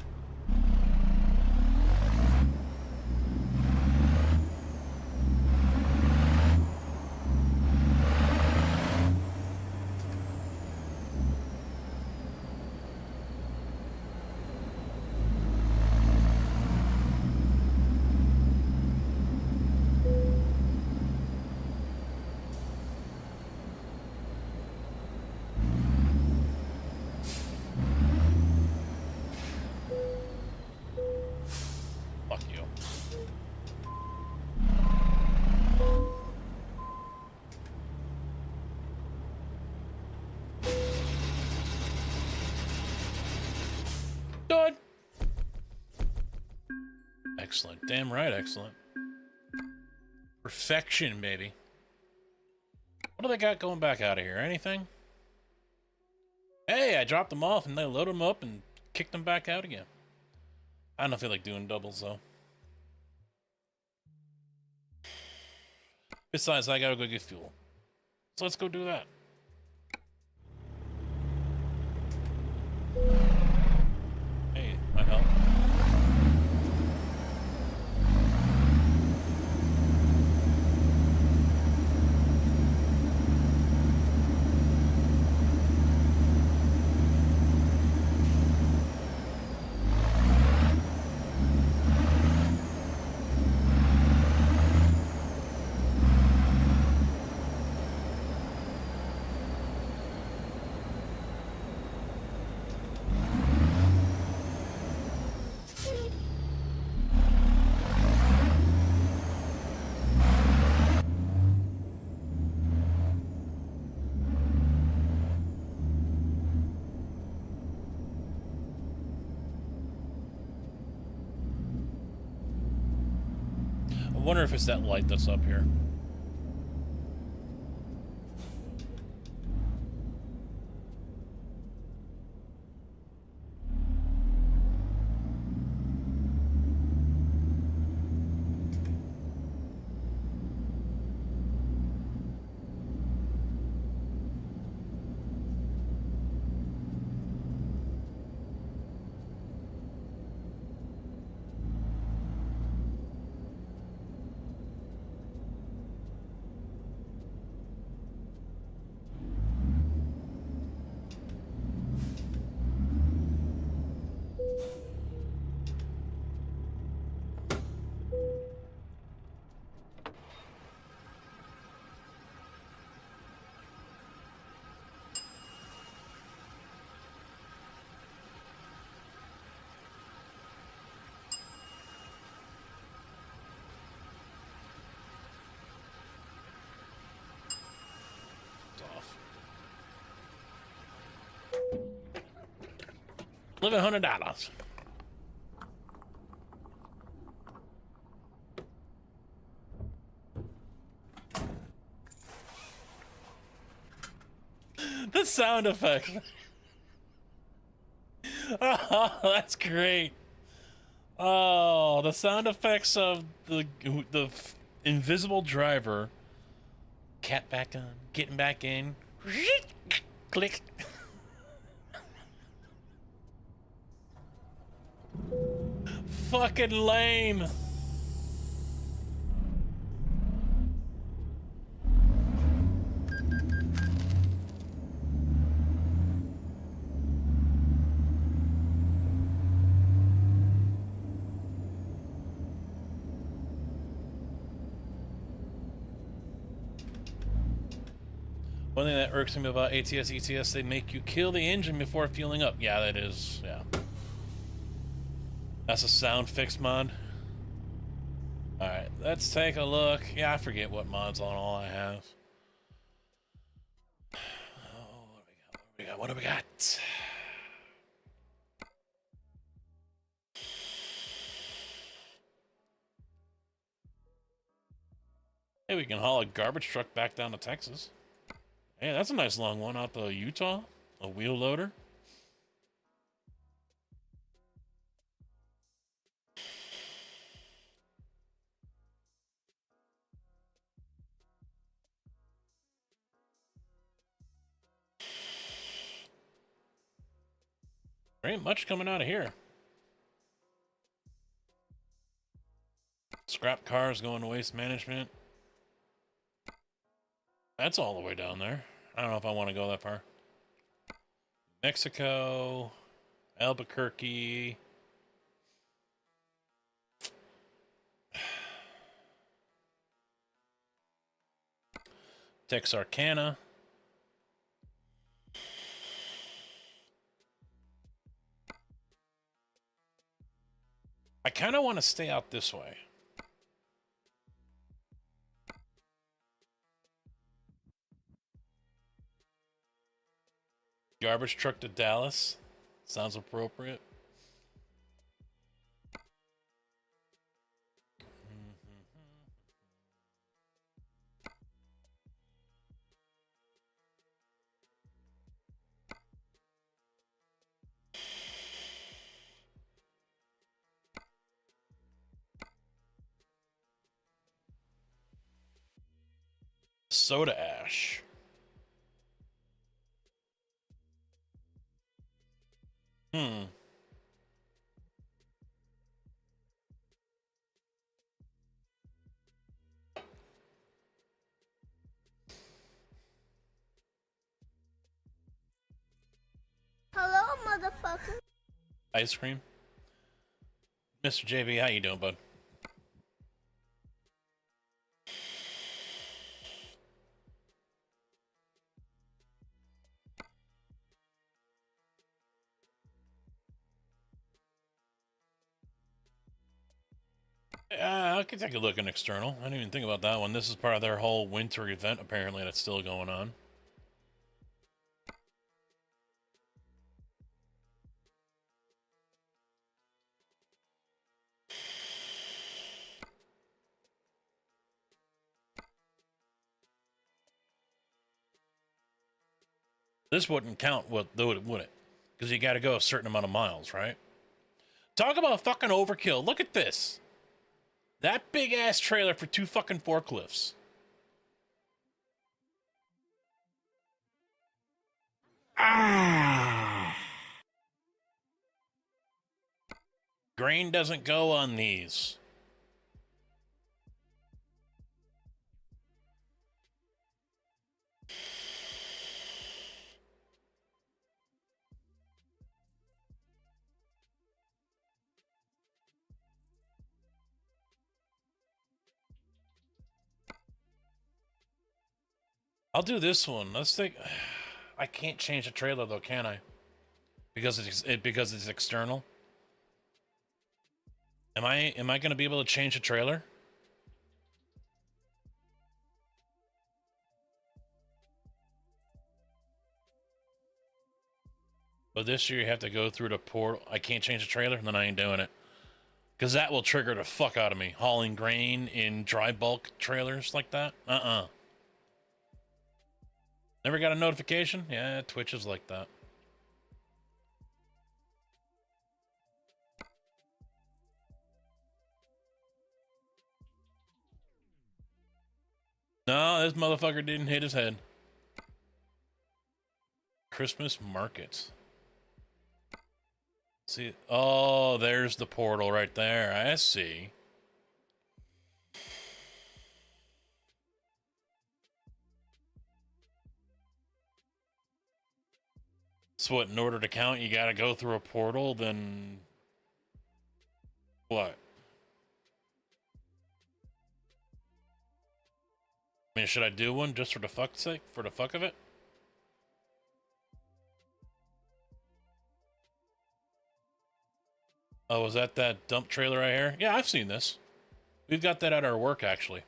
Fuck you. Good. Excellent. Damn right, excellent. Perfection, baby. What do they got going back out of here? Anything? Hey, I dropped them off and they loaded them up and kicked them back out again. I don't feel like doing doubles, though. Besides, I gotta go get fuel. So let's go do that. Hey, might help. I wonder if it's that light that's up here. $1,100. The sound effects. Oh, that's great. Oh, the sound effects of the invisible driver. Cat back on, getting back in. Click. Fucking lame. One thing that irks me about ATS, ETS, they make you kill the engine before fueling up. Yeah, that is, yeah. That's a sound fix mod. Alright, let's take a look. Yeah, I forget what mods on all I have. Oh, what do we got? What do we got? What do we got? Hey, we can haul a garbage truck back down to Texas. Hey, that's a nice long one out to Utah. A wheel loader. There ain't much coming out of here. Scrap cars going to waste management. That's all the way down there. I don't know if I want to go that far. Mexico, Albuquerque. Texarkana. I kind of want to stay out this way. Garbage truck to Dallas. Sounds appropriate. Soda ash. Hmm. Hello, motherfucker. Ice cream. Mr. JB, how you doing, bud? I could take a look at external. I didn't even think about that one. This is part of their whole winter event, apparently, that's still going on. This wouldn't count, would it? Because you got to go a certain amount of miles, right? Talk about fucking overkill. Look at this. That big ass trailer for 2 fucking forklifts. Grain doesn't go on these. I'll do this one. Let's think. I can't change the trailer though, can I? Because it's external. Am I going to be able to change the trailer? But this year you have to go through the portal. I can't change the trailer, then I ain't doing it. Because that will trigger the fuck out of me. Hauling grain in dry bulk trailers like that? Uh-uh. Never got a notification? Yeah, Twitch is like that. No, this motherfucker didn't hit his head. Christmas markets. See, oh, there's the portal right there. I see. So what, in order to count, you gotta go through a portal, then what? I mean, should I do one just for the fuck's sake? For the fuck of it? Oh, was that dump trailer right here? Yeah, I've seen this. We've got that at our work, actually.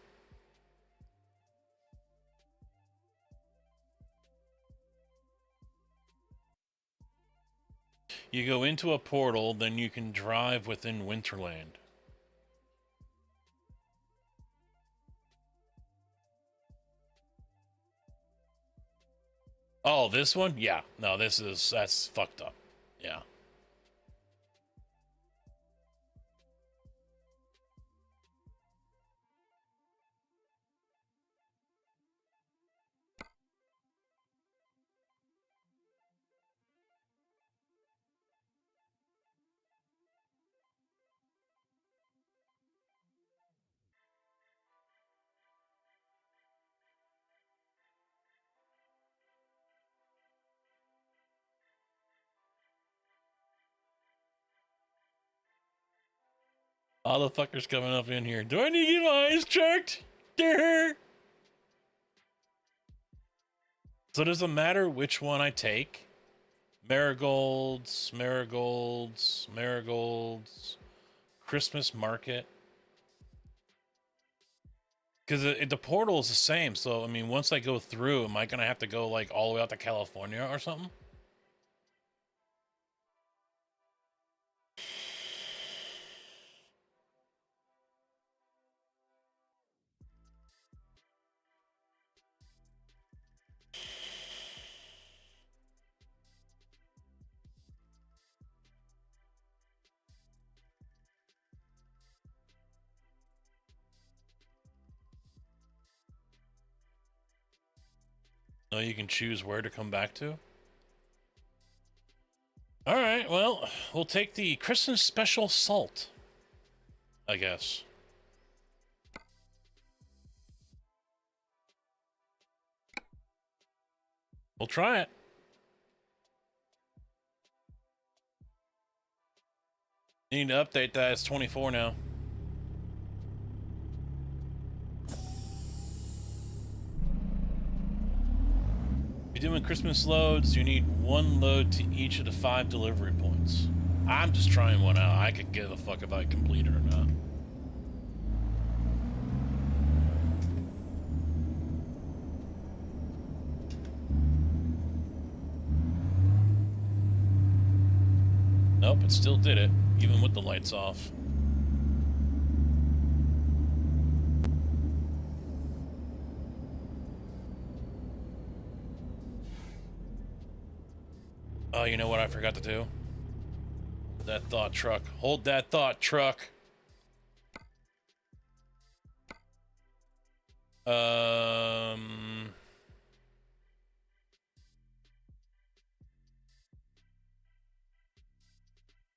You go into a portal, then you can drive within Winterland. Oh, this one? Yeah. No, that's fucked up. Yeah. All the fuckers coming up in here. Do I need to get my eyes checked? So does it matter which one I take? Marigolds, marigolds, marigolds, Christmas market. Because the portal is the same. So, I mean, once I go through, am I going to have to go, like, all the way out to California or something? No, you can choose where to come back to? All right, well, we'll take the Christmas special salt, I guess. We'll try it. Need to update that. It's 24 now. If you're doing Christmas loads, you need one load to each of the 5 delivery points. I'm just trying one out. I could give a fuck if I complete it or not. Nope, it still did it, even with the lights off. Oh, you know what I forgot to do? That thought truck. Hold that thought truck.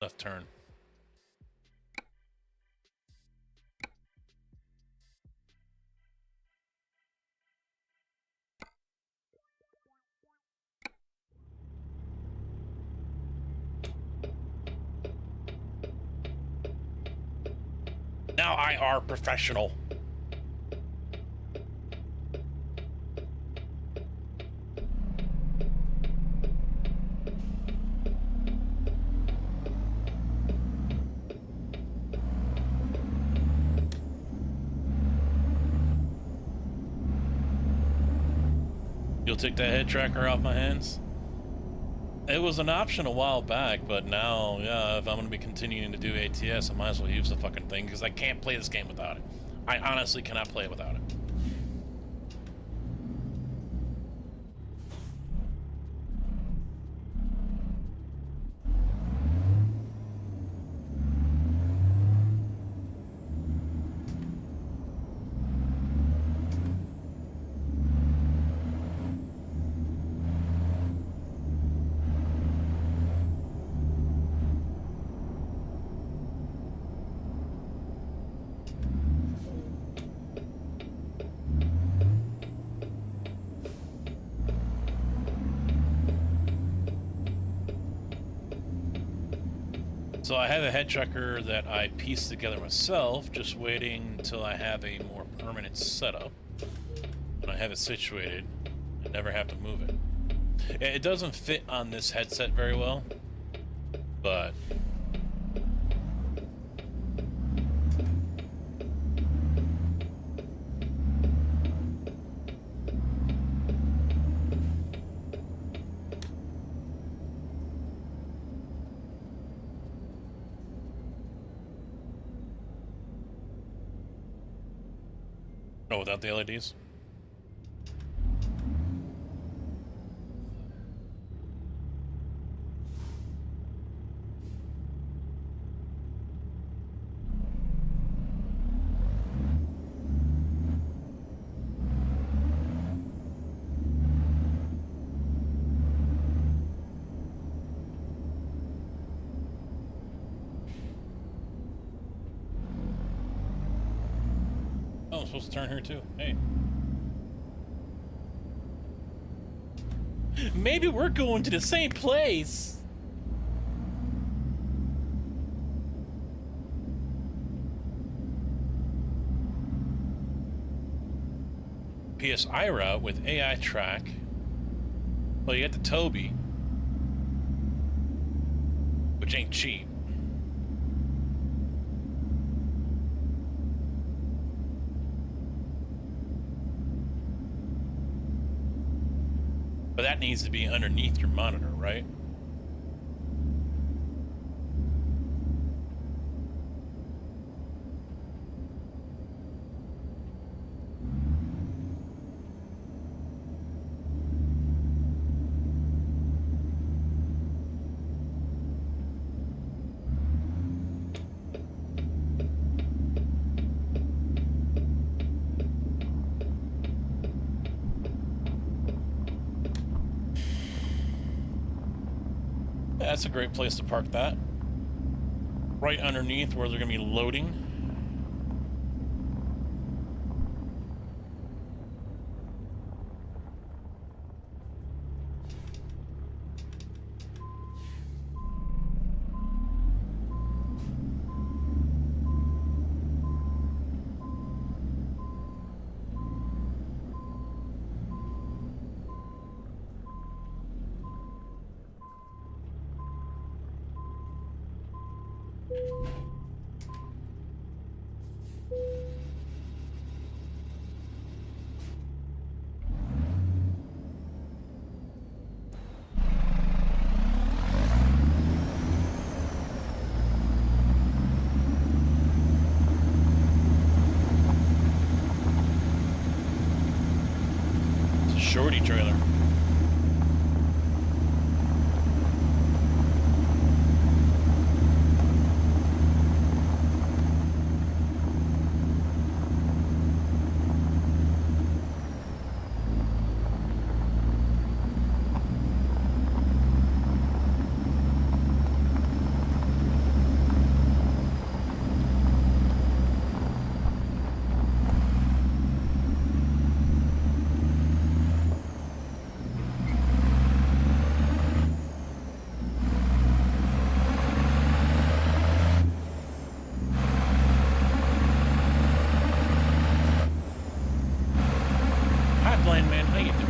Left turn. Now I are professional. You'll take that head tracker off my hands? It was an option a while back, but now, yeah, if I'm going to be continuing to do ATS, I might as well use the fucking thing, because I can't play this game without it. I honestly cannot play it without it. So I have a head tracker that I pieced together myself, just waiting until I have a more permanent setup. When I have it situated, I never have to move it. It doesn't fit on this headset very well, but oh, without the LEDs? Oh, I'm supposed to turn here too. Hey. Maybe we're going to the same place. PS Ira with AI track. Well, you got the Toby, which ain't cheap. But that needs to be underneath your monitor, right? That's a great place to park that. Right underneath where they're going to be loading. Shorty trailer. Blind man, how you doing?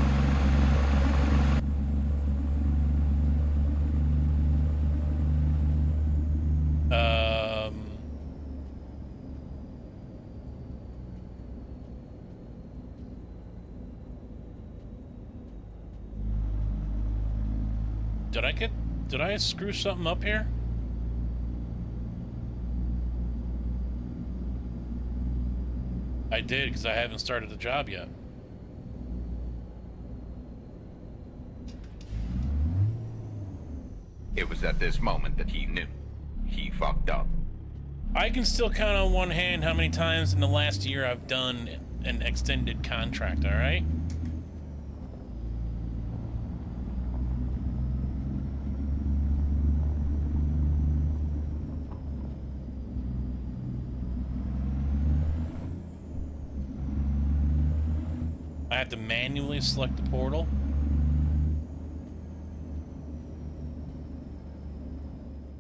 Did I screw something up here? I did, because I haven't started the job yet. It was at this moment that he knew. He fucked up. I can still count on one hand how many times in the last year I've done an extended contract, alright? I have to manually select the portal.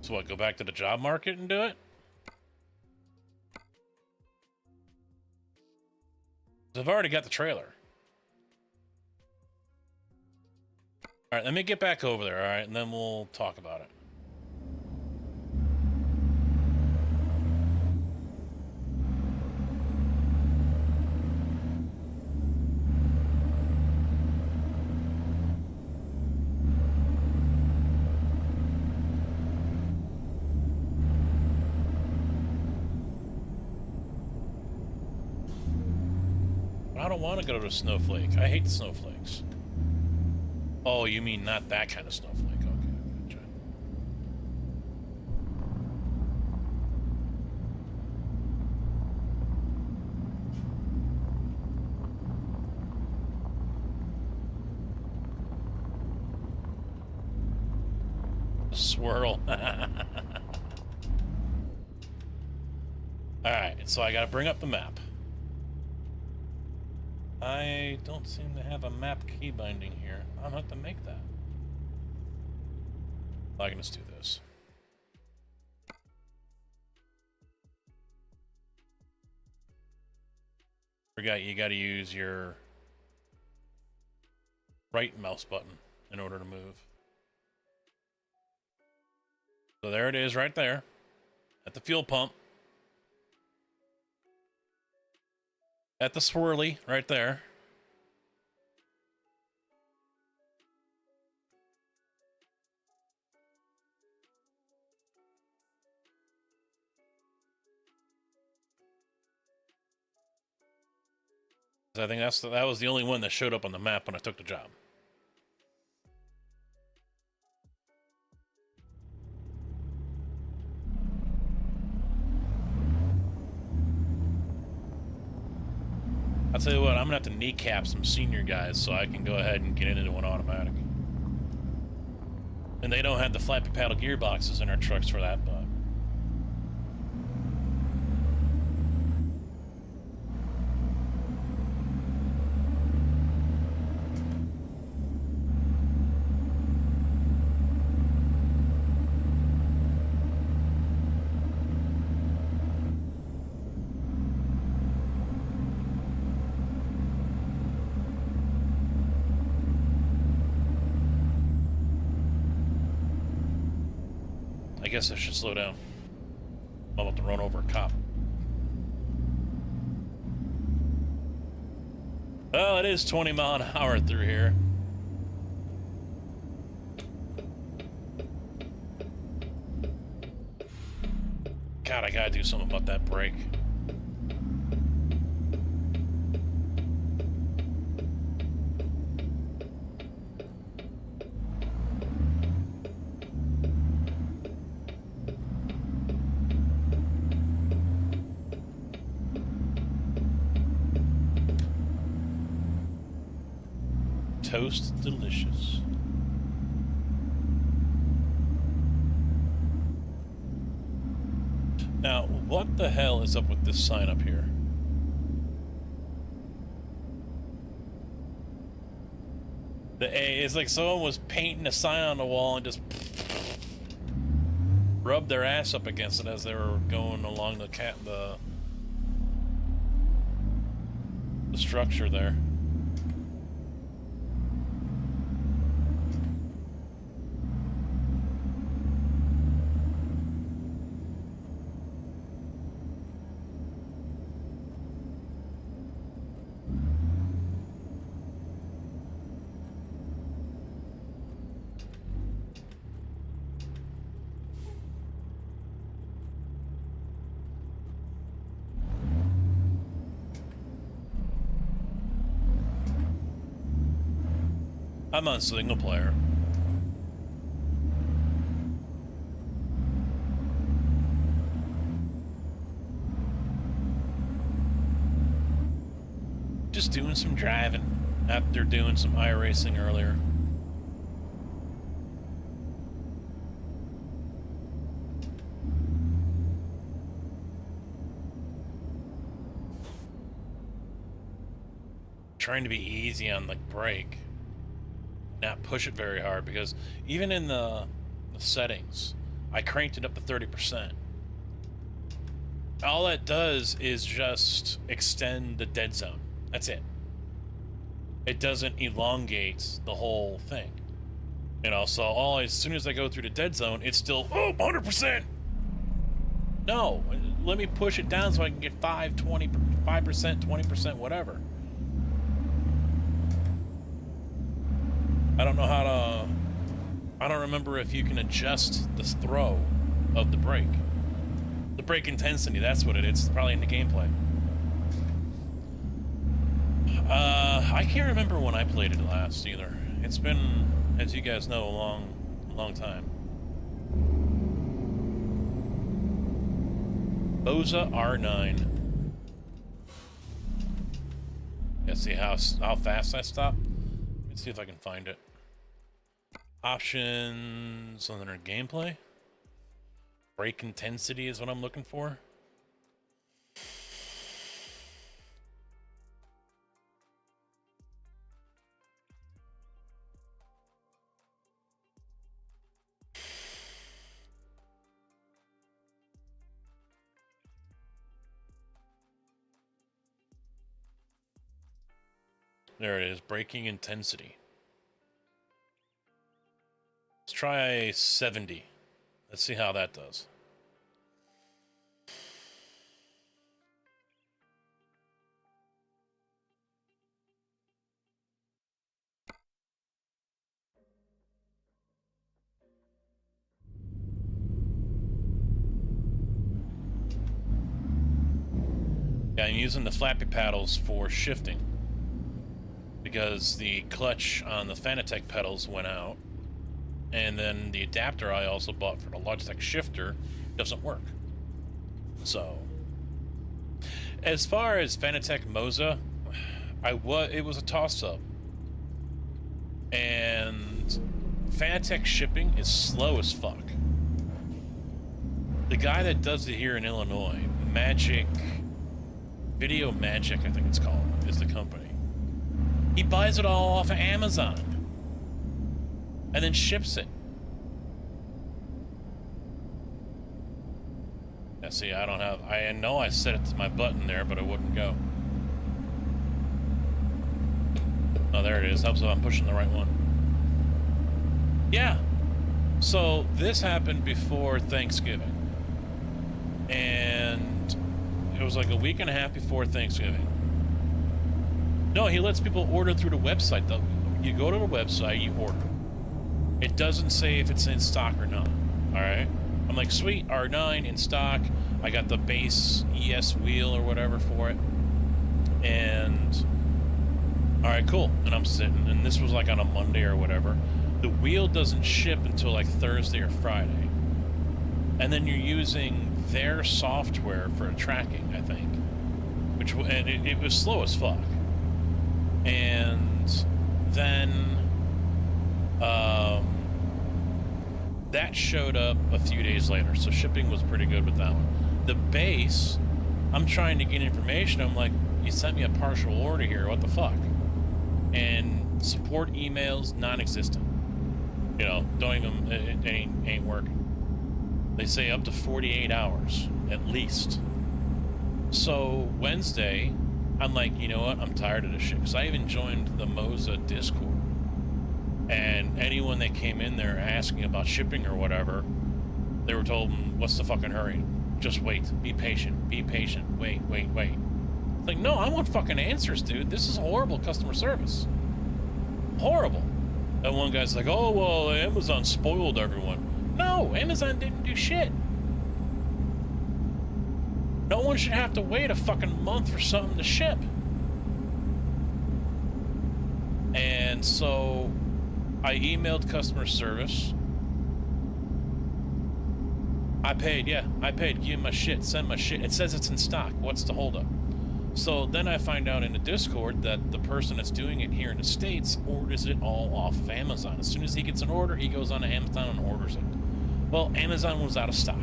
So what, go back to the job market and do it? I've already got the trailer. Alright, let me get back over there, alright? And then we'll talk about it. I don't want to go to the snowflake. I hate the snowflakes. Oh, you mean not that kind of snowflake. Okay, gotcha. Swirl. Alright, so I gotta bring up the map. I don't seem to have a map key binding here. I'm gonna have to make that. I can just do this. Forgot you gotta use your right mouse button in order to move. So there it is right there at the fuel pump. At the swirly right there. I think that was the only one that showed up on the map when I took the job. I'll tell you what, I'm gonna have to kneecap some senior guys so I can go ahead and get into an automatic. And they don't have the flappy paddle gearboxes in our trucks for that, but I guess I should slow down. I'm about to run over a cop. Well, it is 20 mile an hour through here. God, I gotta do something about that brake. Toast delicious. Now, what the hell is up with this sign up here? The A is like someone was painting a sign on the wall and just rubbed their ass up against it as they were going along the structure there. I'm on single player. Just doing some driving after doing some iRacing earlier. Trying to be easy on the brake. Not push it very hard, because even in the settings, I cranked it up to 30%. All that does is just extend the dead zone. That's it. It doesn't elongate the whole thing. You know, so as soon as I go through the dead zone, it's still, 100%. No, let me push it down so I can get 5, 20, 5%, 20%, whatever. I don't know how to... I don't remember if you can adjust the throw of the brake. The brake intensity, that's what it is. It's probably in the gameplay. I can't remember when I played it last either. It's been, as you guys know, a long time. Boza R9. Let's see how fast I stop. Let's see if I can find it. Options under gameplay. Brake intensity is what I'm looking for. There it is, braking intensity. Let's try 70. Let's see how that does. Yeah, I'm using the flappy paddles for shifting because the clutch on the Fanatec pedals went out. And then the adapter I also bought for the Logitech shifter doesn't work. So, as far as Fanatec Moza, it was a toss-up. And Fanatec shipping is slow as fuck. The guy that does it here in Illinois, Video Magic, I think it's called, is the company. He buys it all off of Amazon. And then ships it. Yeah, see, I know I set it to my button there, but it wouldn't go. Oh, there it is. Helps if I'm pushing the right one. Yeah. So, this happened before Thanksgiving. And it was like a week and a half before Thanksgiving. No, he lets people order through the website, though. You go to the website, you order. It doesn't say if it's in stock or not. Alright? I'm like, sweet, R9 in stock. I got the base ES wheel or whatever for it. And... alright, cool. And I'm sitting, and this was like on a Monday or whatever. The wheel doesn't ship until like Thursday or Friday. And then you're using their software for tracking, I think. And it was slow as fuck. And then... that showed up a few days later, so shipping was pretty good with that one. The base, I'm trying to get information. I'm like, you sent me a partial order here, what the fuck? And support emails, non-existent. You know, don't even, it ain't working. They say up to 48 hours, at least. So Wednesday, I'm like, you know what, I'm tired of this shit, because I even joined the Moza Discord. And anyone that came in there asking about shipping or whatever, they were told, what's the fucking hurry? Just wait. Be patient. Be patient. Wait. It's like, no, I want fucking answers, dude. This is horrible customer service. Horrible. And one guy's like, oh, well, Amazon spoiled everyone. No, Amazon didn't do shit. No one should have to wait a fucking month for something to ship. And so... I emailed customer service. I paid. Give me my shit. Send my shit. It says it's in stock. What's the holdup? So then I find out in the Discord that the person that's doing it here in the States orders it all off of Amazon. As soon as he gets an order, he goes on to Amazon and orders it. Well, Amazon was out of stock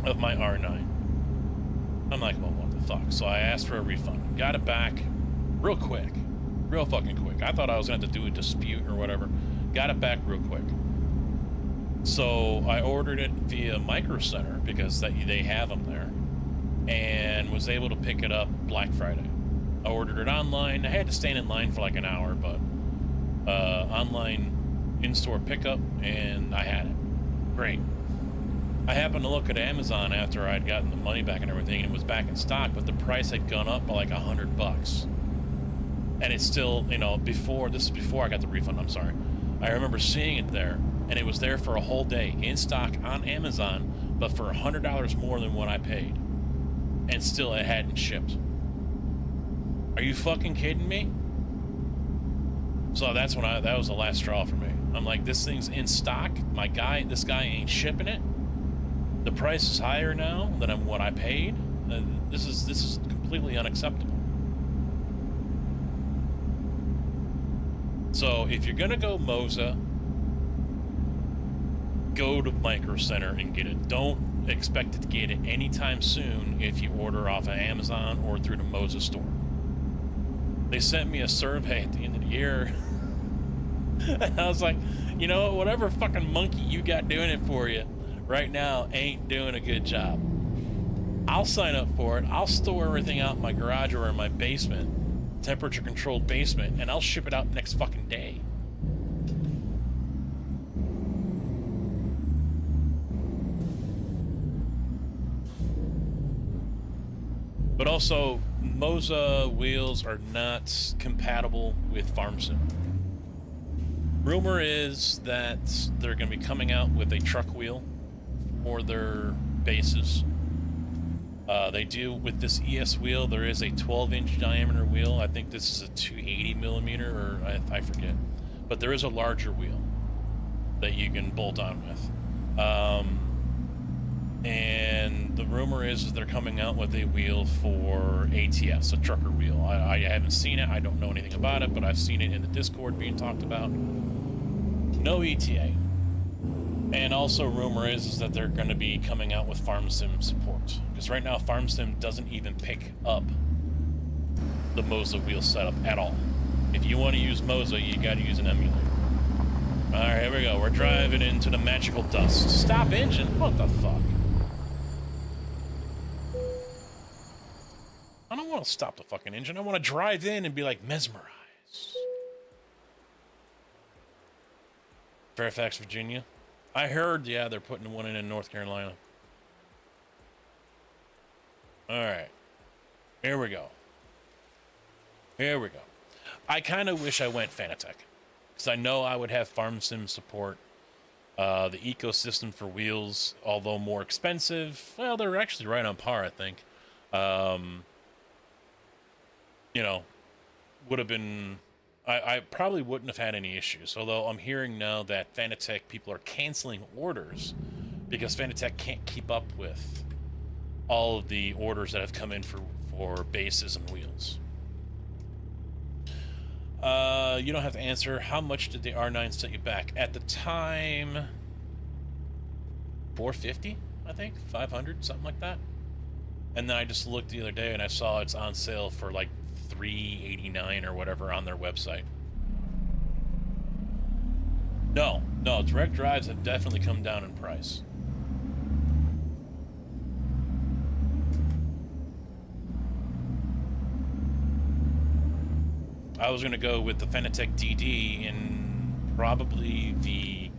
of my R9. I'm like, well, what the fuck? So I asked for a refund. Got it back real quick. Real fucking quick. I thought I was going to have to do a dispute or whatever. Got it back real quick. So I ordered it via Micro Center because they have them there, and was able to pick it up Black Friday. I ordered it online. I had to stand in line for like an hour, but online in-store pickup, and I had it. Great. I happened to look at Amazon after I'd gotten the money back and everything, and it was back in stock, but the price had gone up by like $100. And it's still, you know, this is before I got the refund, I'm sorry. I remember seeing it there, and it was there for a whole day, in stock on Amazon, but for $100 more than what I paid. And still it hadn't shipped. Are you fucking kidding me? So that's when that was the last straw for me. I'm like, this thing's in stock. This guy ain't shipping it. The price is higher now than what I paid. This is completely unacceptable. So if you're gonna go Moza, go to Micro Center and get it. Don't expect to get it anytime soon if you order off of Amazon or through the Moza store. They sent me a survey at the end of the year. And I was like, you know, whatever fucking monkey you got doing it for you right now ain't doing a good job. I'll sign up for it. I'll store everything out in my garage or in my basement, temperature controlled basement, and I'll ship it out next fucking day. But also, Moza wheels are not compatible with FarmSim. Rumor is that they're going to be coming out with a truck wheel for their bases. They do with this ES wheel. There is a 12-inch diameter wheel. I think this is a 280 millimeter, or I forget. But there is a larger wheel that you can bolt on with. And the rumor is they're coming out with a wheel for ATS, a trucker wheel. I haven't seen it. I don't know anything about it, but I've seen it in the Discord being talked about. No ETA. And also rumor is that they're going to be coming out with FarmSim support. Because right now FarmSim doesn't even pick up the Moza wheel setup at all. If you want to use Moza, you got to use an emulator. Alright, here we go. We're driving into the magical dust. Stop engine? What the fuck? I don't want to stop the fucking engine. I want to drive in and be like mesmerized. Fairfax, Virginia. I heard, yeah, they're putting one in North Carolina. Alright. Here we go. Here we go. I kind of wish I went Fanatec. Because I know I would have FarmSim support. The ecosystem for wheels, although more expensive, well, they're actually right on par, I think. You know, would have been... I probably wouldn't have had any issues, although I'm hearing now that Fanatec people are canceling orders because Fanatec can't keep up with all of the orders that have come in for bases and wheels. You don't have to answer. How much did the R9 set you back? At the time, 450, I think, 500, something like that. And then I just looked the other day and I saw it's on sale for like $389 or whatever on their website. No, direct drives have definitely come down in price. I was going to go with the Fanatec DD and probably the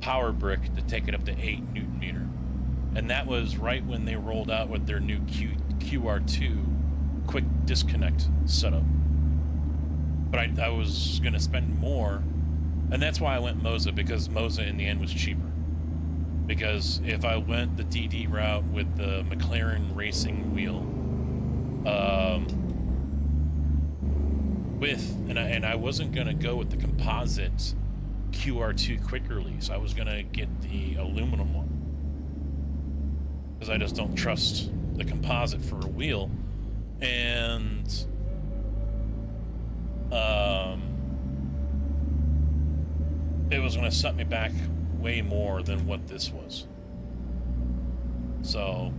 power brick to take it up to 8 Newton meter. And that was right when they rolled out with their new QR2 quick disconnect setup. But I was going to spend more, and that's why I went Moza, because Moza in the end was cheaper. Because if I went the DD route with the McLaren racing wheel, and I wasn't going to go with the composite QR2 quick release. I was going to get the aluminum one. Because I just don't trust the composite for a wheel. And it was going to set me back way more than what this was. So,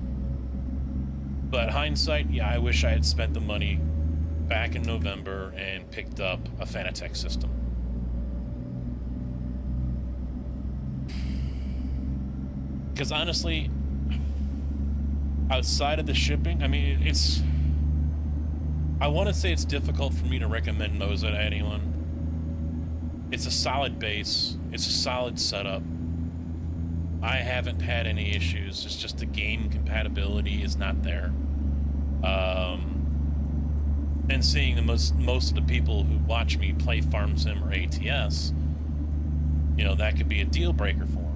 but hindsight, yeah, I wish I had spent the money back in November and picked up a Fanatec system. Because honestly, outside of the shipping, I mean, it's... I want to say it's difficult for me to recommend Moza to anyone. It's a solid base. It's a solid setup. I haven't had any issues. It's just the game compatibility is not there. And seeing the most of the people who watch me play Farm Sim or ATS, you know, that could be a deal breaker for them.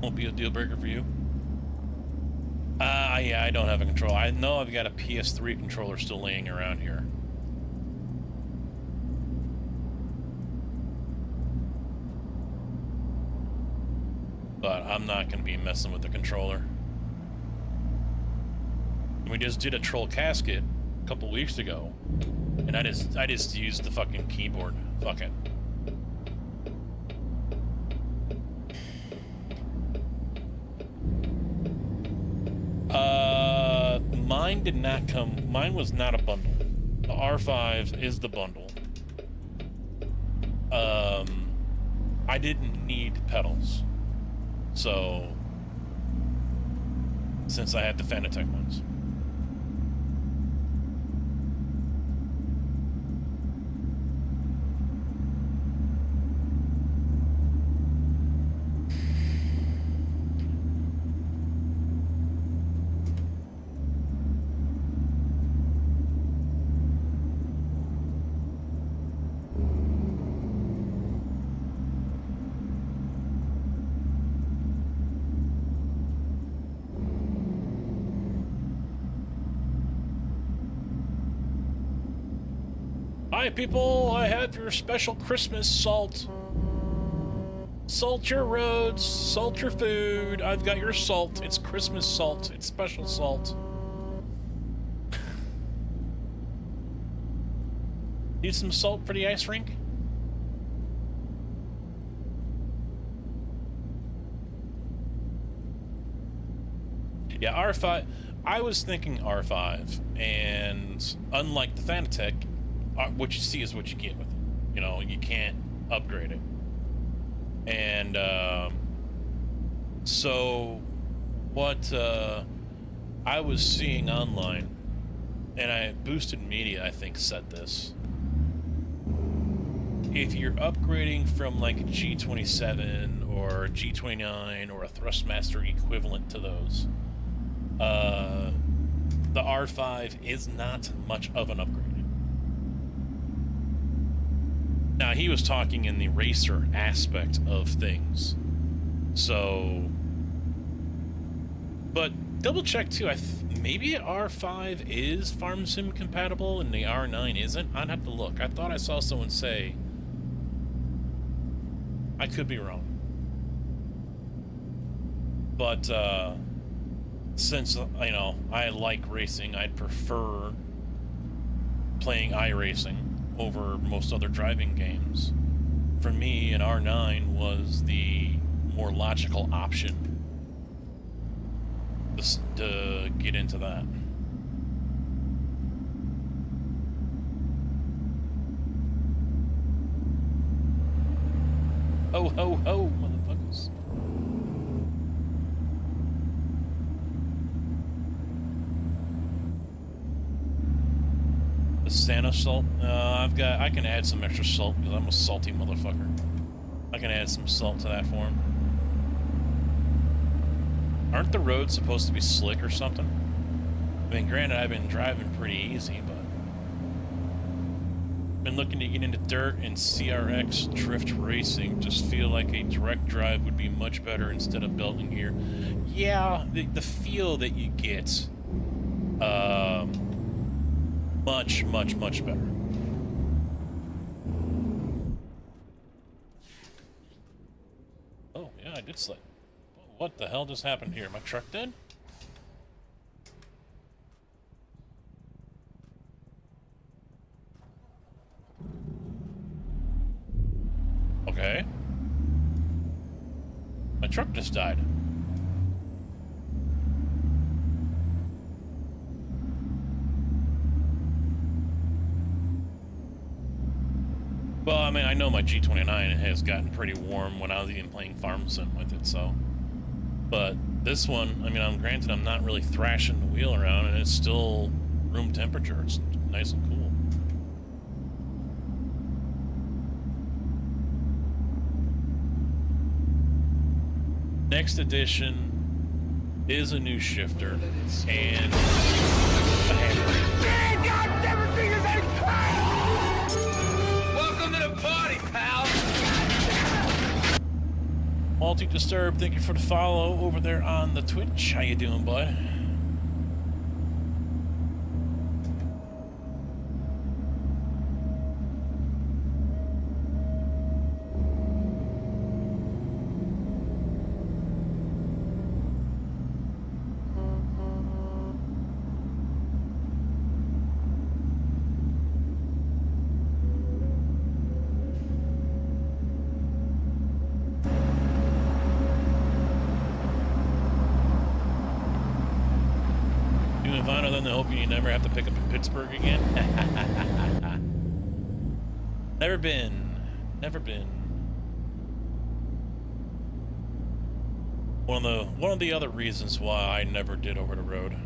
Won't be a deal breaker for you? Yeah, I don't have a controller. I know I've got a PS3 controller still laying around here. But I'm not going to be messing with the controller. We just did a troll casket a couple weeks ago, and I just used the fucking keyboard. Fuck it. Mine did not come. Mine was not a bundle. The R5 is the bundle. I didn't need pedals, so since I had the Fanatec ones. Hi people, I have your special Christmas salt. Salt your roads, salt your food. I've got your salt. It's Christmas salt. It's special salt. Need some salt for the ice rink? Yeah, R5. I was thinking R5, and unlike the Fanatec, what you see is what you get with it. You know, you can't upgrade it. And so what I was seeing online, and Boosted Media, I think, said this. If you're upgrading from like a G27 or a G29 or a Thrustmaster equivalent to those, the R5 is not much of an upgrade. Now, he was talking in the racer aspect of things. So, but double check too. Maybe R5 is Farm Sim compatible and the R9 isn't. I'd have to look. I thought I saw someone say. I could be wrong. But since, you know, I like racing, I'd prefer playing iRacing over most other driving games. For me, an R9 was the more logical option to get into that. Ho, ho, ho, motherfuckers. The Santa salt? I can add some extra salt because I'm a salty motherfucker. I can add some salt to that for him. Aren't the roads supposed to be slick or something? I mean, granted, I've been driving pretty easy, but been looking to get into dirt and CRX drift racing. Just feel like a direct drive would be much better instead of belt and gear. Yeah, the feel that you get, much, much, much better. Oh, yeah, I did slip. What the hell just happened here? My truck dead? My truck just died. Well, I mean, I know my G29 has gotten pretty warm when I was even playing Farm Sim with it, so. But this one, I mean, granted I'm not really thrashing the wheel around, and it's still room temperature. It's nice and cool. Next edition is a new shifter and a handbrake. Man, I've never seen his Welcome to the party, pal! Multi-Disturb, thank you for the follow over there on the Twitch. How you doing, bud? Never have to pick up in Pittsburgh again. Never been. Never been. One of the other reasons why I never did over the road.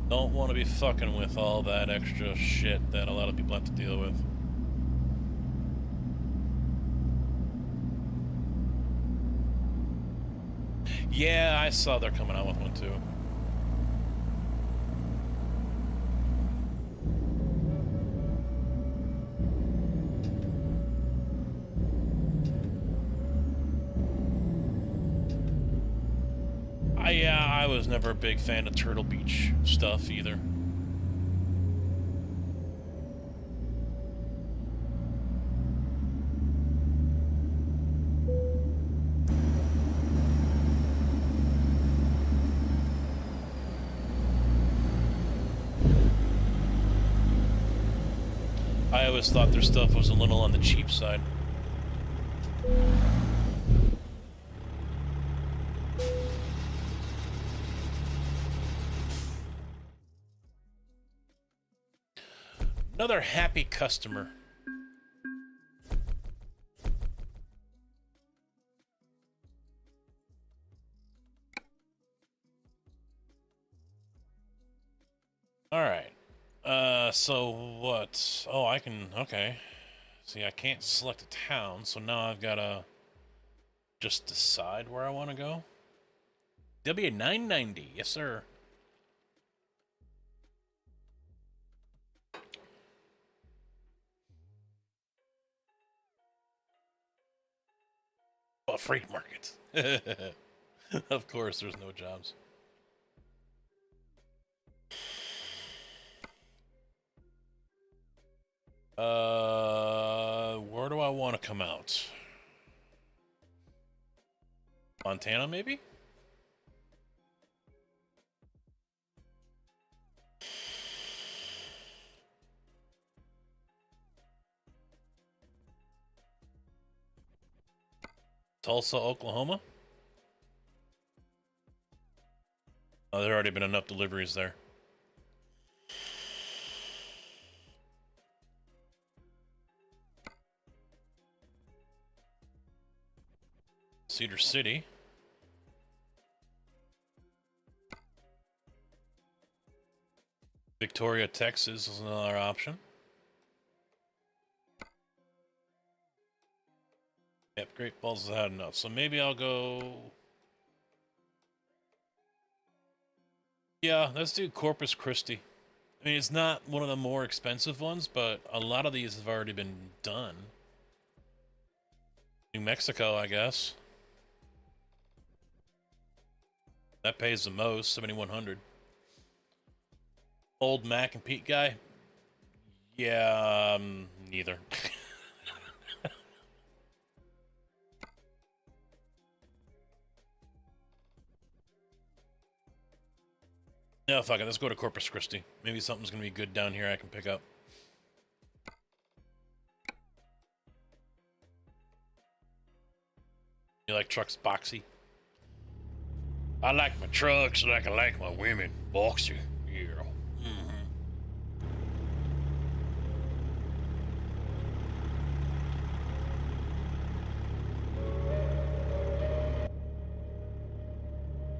Don't want to be fucking with all that extra shit that a lot of people have to deal with. Yeah, I saw they're coming out with one too. I was never a big fan of Turtle Beach stuff either. I always thought their stuff was a little on the cheap side. Another happy customer. All right. So what? Oh, I can, okay. See, I can't select a town, so now I've got to just decide where I want to go. W990, yes sir. Oh, freight market. Of course, there's no jobs. Where do I want to come out? Montana, maybe? Tulsa, Oklahoma? Oh, there already been enough deliveries there. Cedar City. Victoria, Texas is another option. Yep, Great Falls has had enough. So maybe I'll go... Yeah, let's do Corpus Christi. I mean, it's not one of the more expensive ones, but a lot of these have already been done. New Mexico, I guess. That pays the most, 7,100. Old Mac and Pete guy? Yeah, neither. No, fuck it. Let's go to Corpus Christi. Maybe something's gonna be good down here I can pick up. You like trucks boxy? I like my trucks like I like my women. Boxy. Yeah.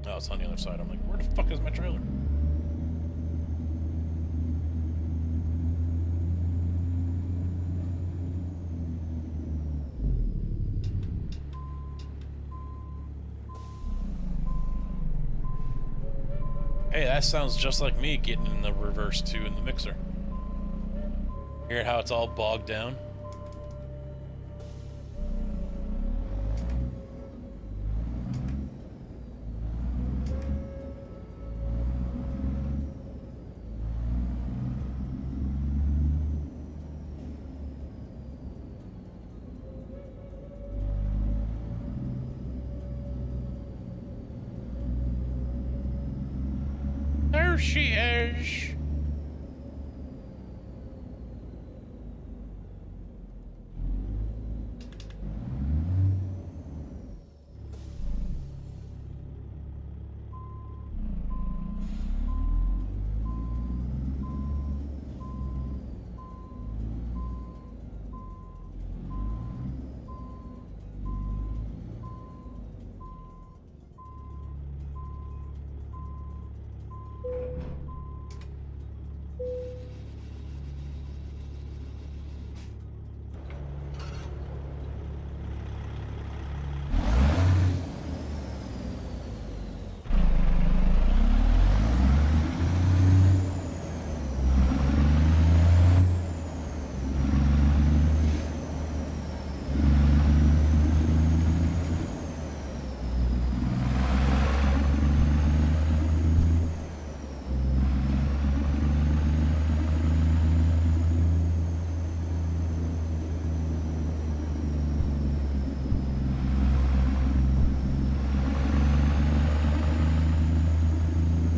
Oh, it's on the other side. I'm like, where the fuck is my trailer? Hey, that sounds just like me getting in the reverse 2 in the mixer. Hear how it's all bogged down? There she is.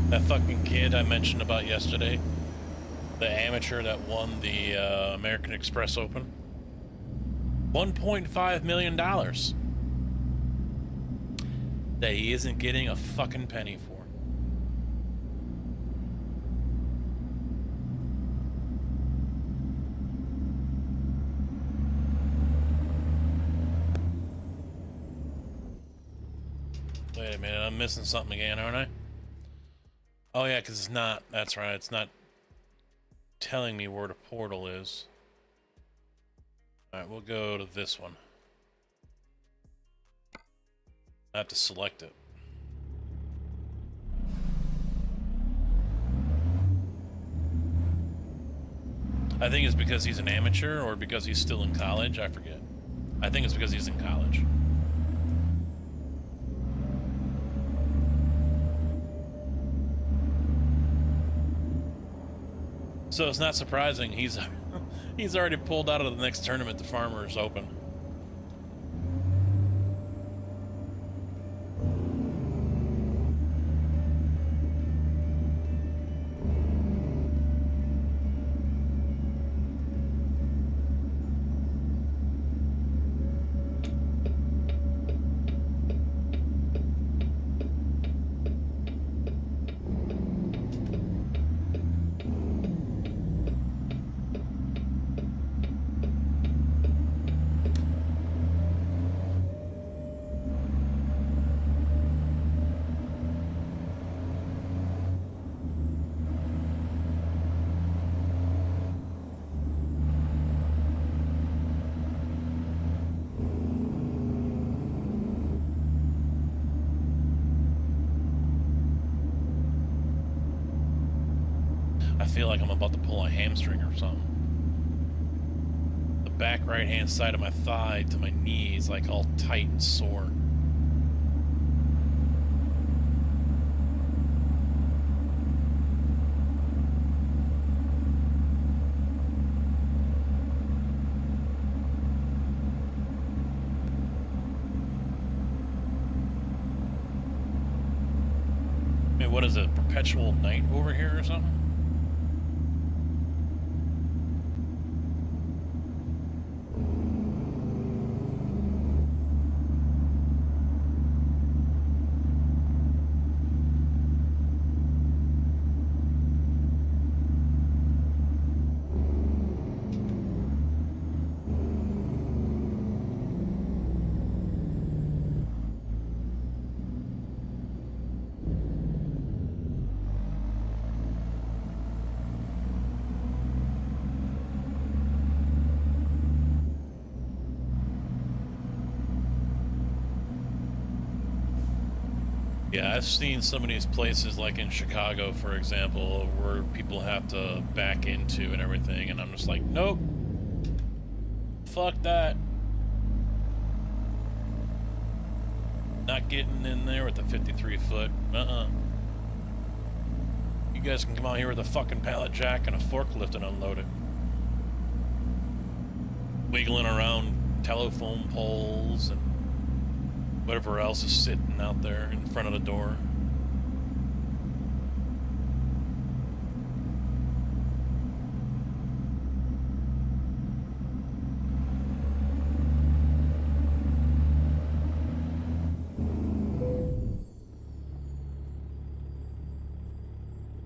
That fucking kid I mentioned about yesterday, the amateur that won the American Express Open, $1.5 million that he isn't getting a fucking penny for. Wait a minute, I'm missing something again, aren't I? Oh yeah, because it's not, that's right, it's not telling me where the portal is. Alright, we'll go to this one. I have to select it. I think it's because he's an amateur or because he's still in college, I forget. I think it's because he's in college. So it's not surprising he's already pulled out of the next tournament the Farmers Open. I feel like I'm about to pull a hamstring or something. The back right hand side of my thigh to my knee is like all tight and sore. what is it, perpetual night over here or something? Yeah, I've seen some of these places, like in Chicago, for example, where people have to back into and everything, and I'm just like, nope. Fuck that. Not getting in there with the 53 foot. You guys can come out here with a fucking pallet jack and a forklift and unload it. Wiggling around telephone poles and whatever else is sitting out there in front of the door.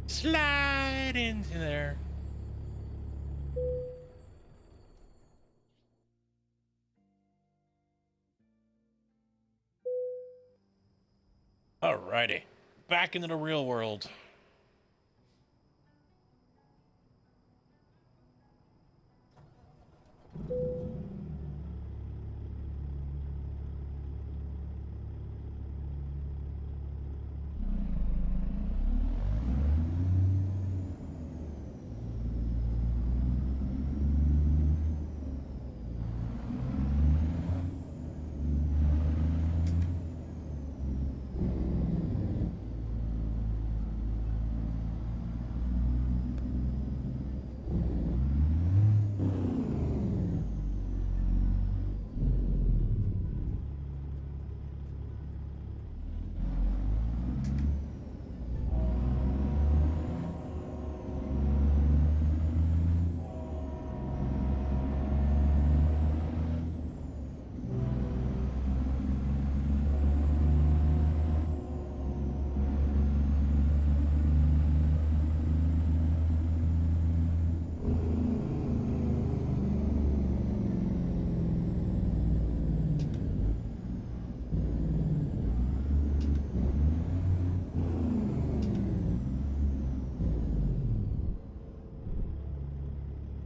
Slide into there. Alrighty, back into the real world.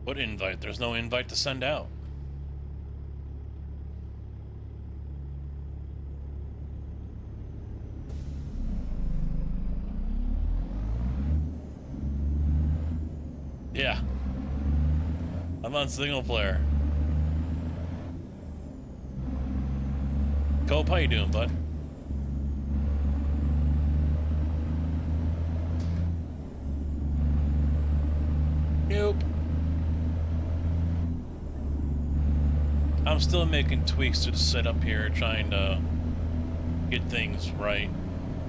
What invite? There's no invite to send out. Yeah. I'm on single player. Cope, how you doing, bud? Nope. I'm still making tweaks to the setup here, trying to get things right,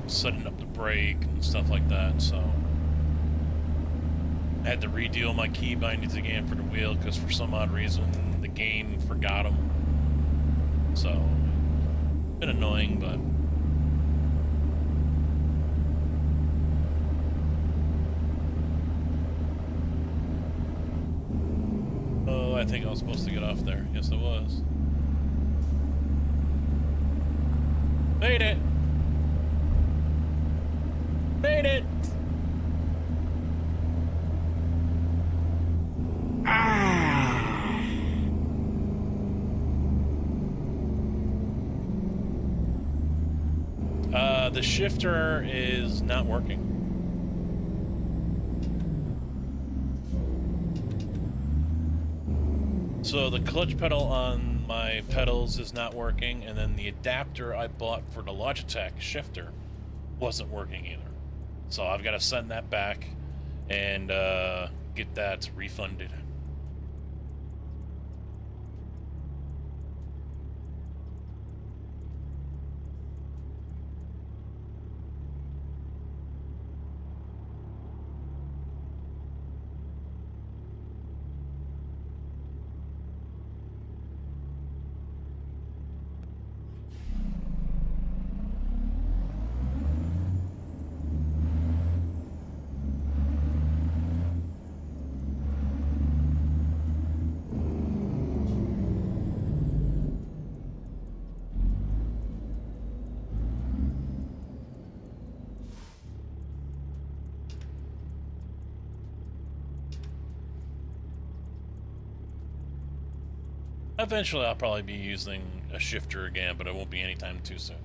setting up the brake and stuff like that, so I had to redo my key bindings again for the wheel because for some odd reason the game forgot them. So, been annoying, but oh, I think I was supposed to get off there. Yes, I was. Made it! Made it! The shifter is not working. So the clutch pedal on my pedals is not working, and then the adapter I bought for the Logitech shifter wasn't working either. So I've got to send that back and get that refunded. Eventually, I'll probably be using a shifter again, but it won't be anytime too soon.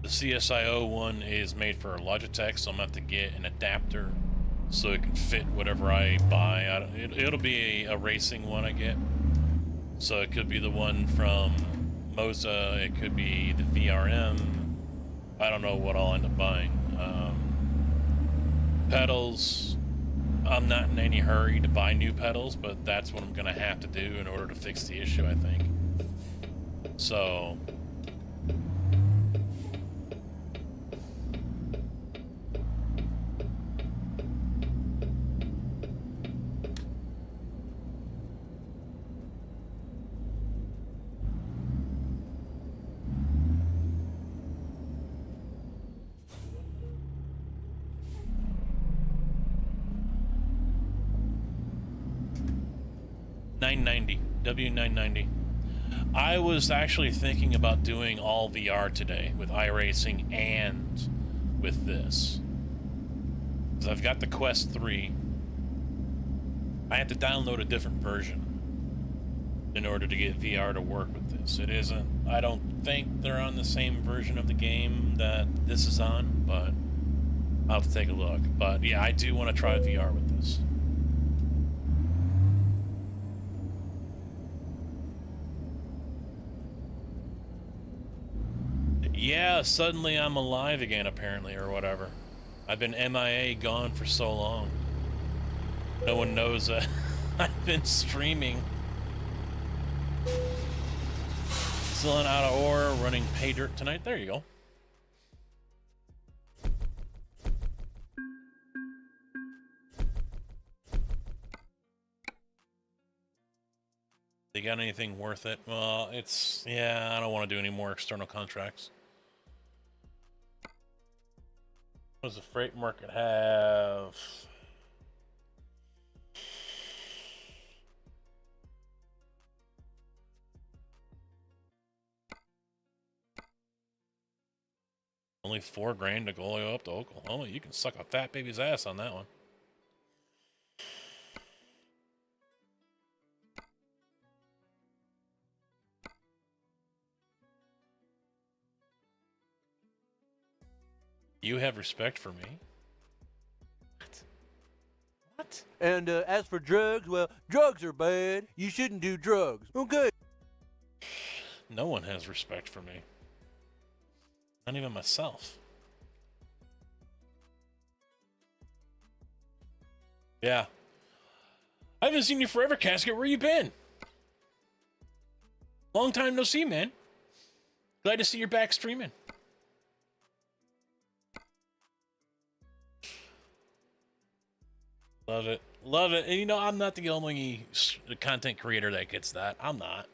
The CSIO one is made for Logitech, so I'm gonna have to get an adapter so it can fit whatever I buy. It'll be a racing one I get. So it could be the one from Moza, it could be the VRM. I don't know what I'll end up buying. Pedals, I'm not in any hurry to buy new pedals, but that's what I'm gonna have to do in order to fix the issue, I think. So... W990. I was actually thinking about doing all VR today with iRacing and with this. Because I've got the Quest 3. I have to download a different version in order to get VR to work with this. It isn't, I don't think they're on the same version of the game that this is on, but I'll have to take a look. But yeah, I do want to try VR with this. Yeah, suddenly I'm alive again, apparently, or whatever. I've been MIA, gone for so long. No one knows that I've been streaming. Still out of ore, running pay dirt tonight. There you go. They got anything worth it? Well, it's, yeah, I don't want to do any more external contracts. What does the freight market have? Only $4 grand to go up to Oklahoma. You can suck a fat baby's ass on that one. You have respect for me? What? What? And as for drugs, well, drugs are bad. You shouldn't do drugs. Okay. No one has respect for me. Not even myself. Yeah. I haven't seen you forever, Casket. Where you been? Long time no see, man. Glad to see you're back streaming. Love it. Love it. And you know, I'm not the only content creator that gets that. I'm not.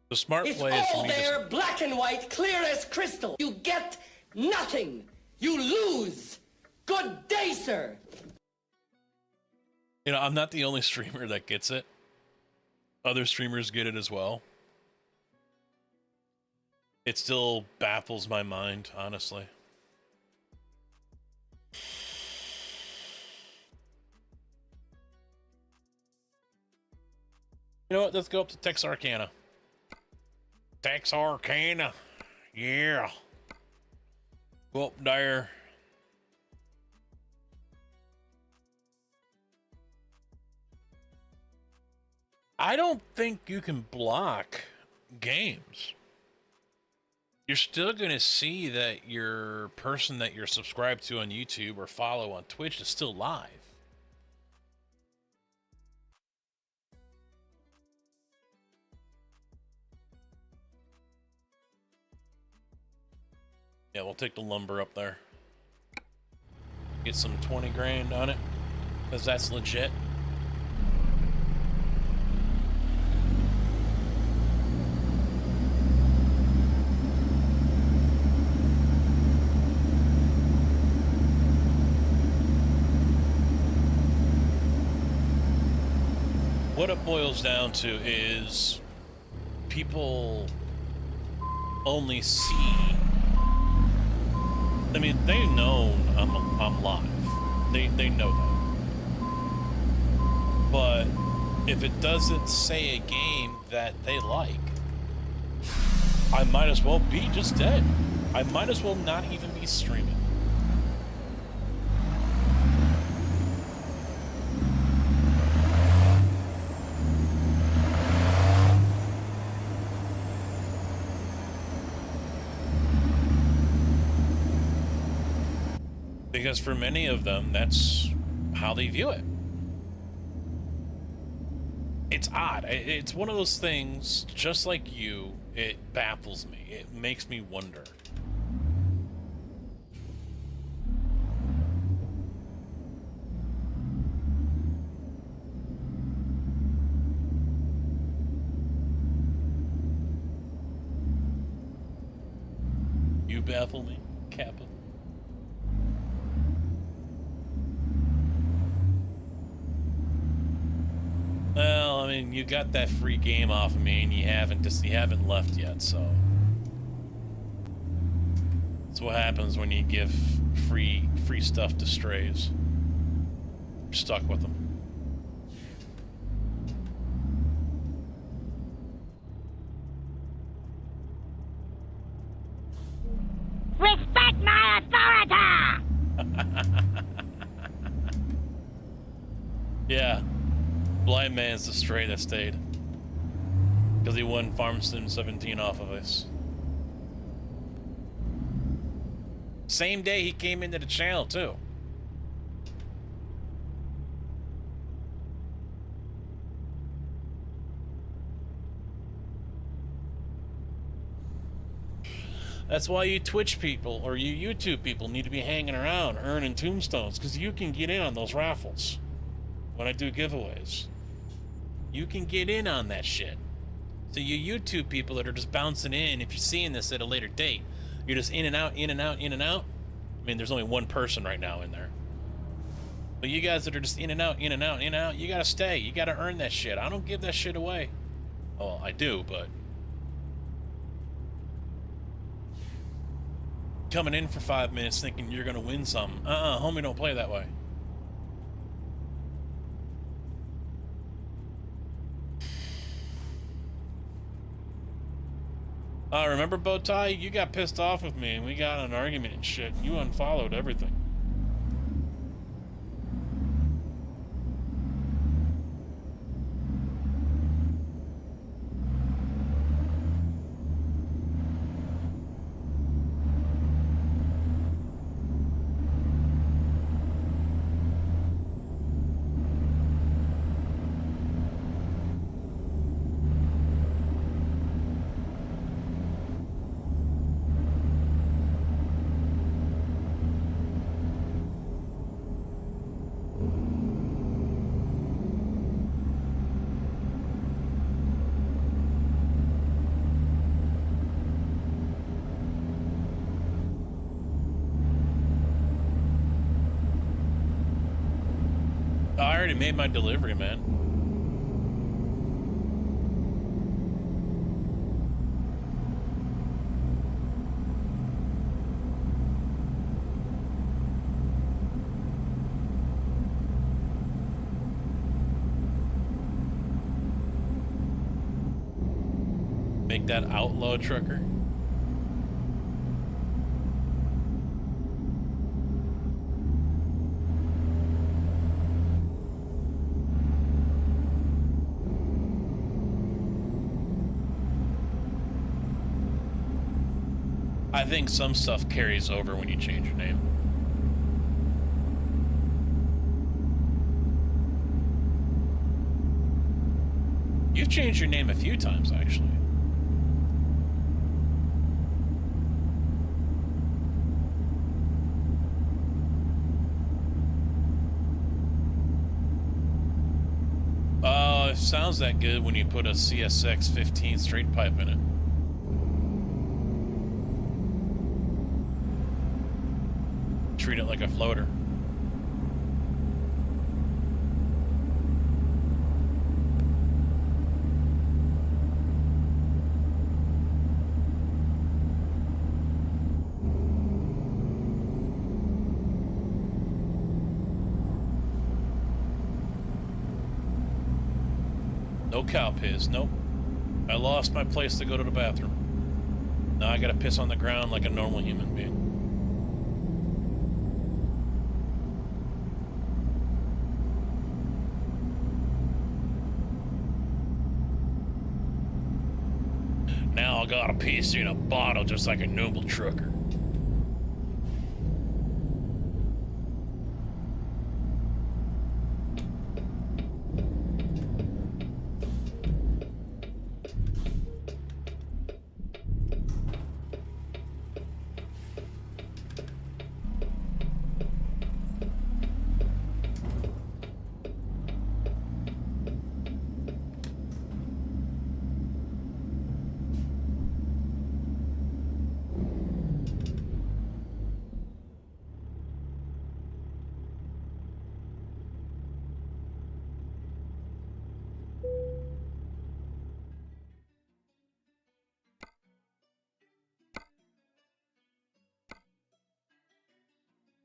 The smart It's play is for all me there, black and white, clear as crystal. You get nothing. You lose. Good day, sir. You know, I'm not the only streamer that gets it. Other streamers get it as well. It still baffles my mind, honestly. You know what? Let's go up to Texarkana. Texarkana. Yeah. Go up there. I don't think you can block games. You're still going to see that your person that you're subscribed to on YouTube or follow on Twitch is still live. Yeah, we'll take the lumber up there. Get some 20 grand on it, because that's legit. What it boils down to is people only see, I mean, they know I'm live. They know that. But if it doesn't say a game that they like, I might as well be just dead. I might as well not even be streaming. Because for many of them, that's how they view it. It's odd. It's one of those things, just like you, it baffles me. It makes me wonder. You baffle me, Kappa. Well, I mean, you got that free game off of me, and you haven't left yet. So that's what happens when you give free stuff to strays. You're stuck with them. Respect my authority! Yeah. Blind man's the stray that stayed. Because he won Farm Sim 17 off of us. Same day he came into the channel, too. That's why you Twitch people or you YouTube people need to be hanging around earning tombstones, because you can get in on those raffles when I do giveaways. You can get in on that shit. So you YouTube people that are just bouncing in, if you're seeing this at a later date, you're just in and out, in and out, in and out. I mean, there's only one person right now in there. But you guys that are just in and out, in and out, in and out, you gotta stay. You gotta earn that shit. I don't give that shit away. Well, I do, but... coming in for 5 minutes thinking you're gonna win something. Homie, don't play that way. Remember, Bowtie? You got pissed off with me and we got in an argument and shit. You unfollowed everything. I already made my delivery, man. Make that outlaw trucker. I think some stuff carries over when you change your name. You've changed your name a few times, actually. Oh, it sounds that good when you put a CSX 15 straight pipe in it. Treat it like a floater. No cow piss. Nope. I lost my place to go to the bathroom. Now I gotta piss on the ground like a normal human being. Now I gotta piss in a bottle just like a normal trucker.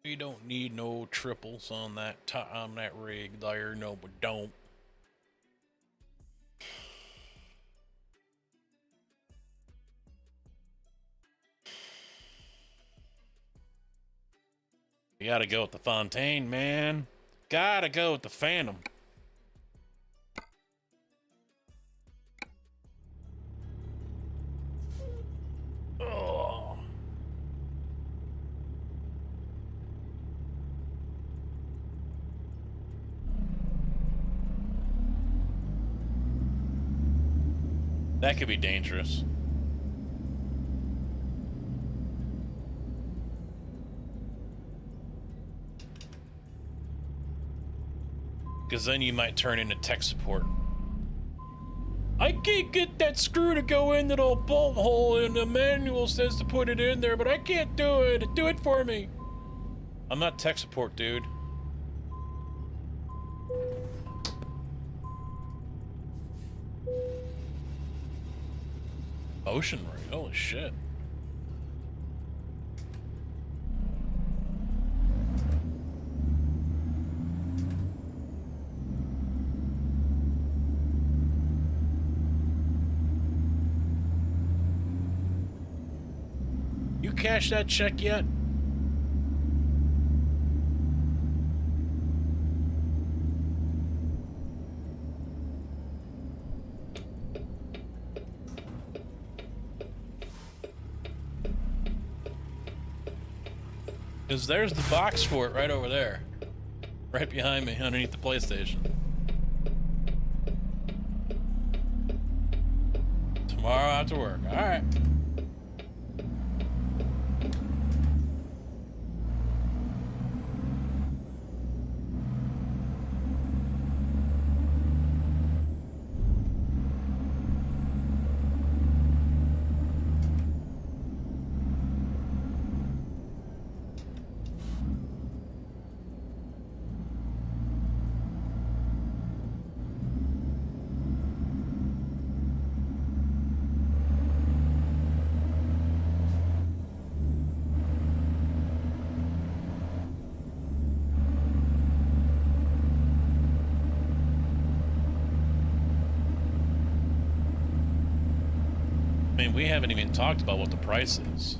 We don't need no triples on that rig there. No, we don't. You gotta go with the Fontaine, man. Gotta go with the Phantom. Oh. That could be dangerous. Because then you might turn into tech support. I can't get that screw to go in that old bolt hole, and the manual says to put it in there, but I can't do it. Do it for me. I'm not tech support, dude. Ocean ring, holy shit. You cashed that check yet? Because there's the box for it right over there. Right behind me, underneath the PlayStation. Tomorrow after work. Alright. I mean, we haven't even talked about what the price is.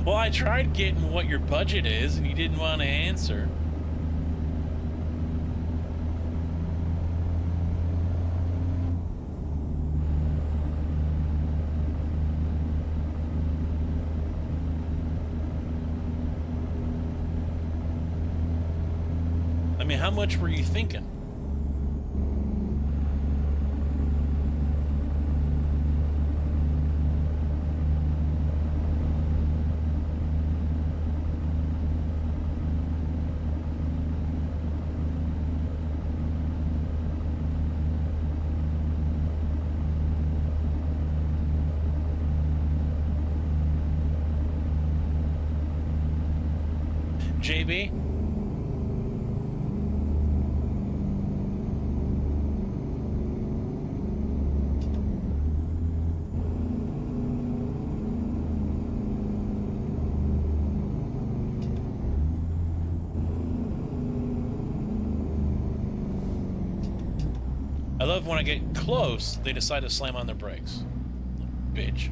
Well, I tried getting what your budget is, and you didn't want to answer. mean, how much were you thinking? JB? I love when I get close, they decide to slam on their brakes. Bitch.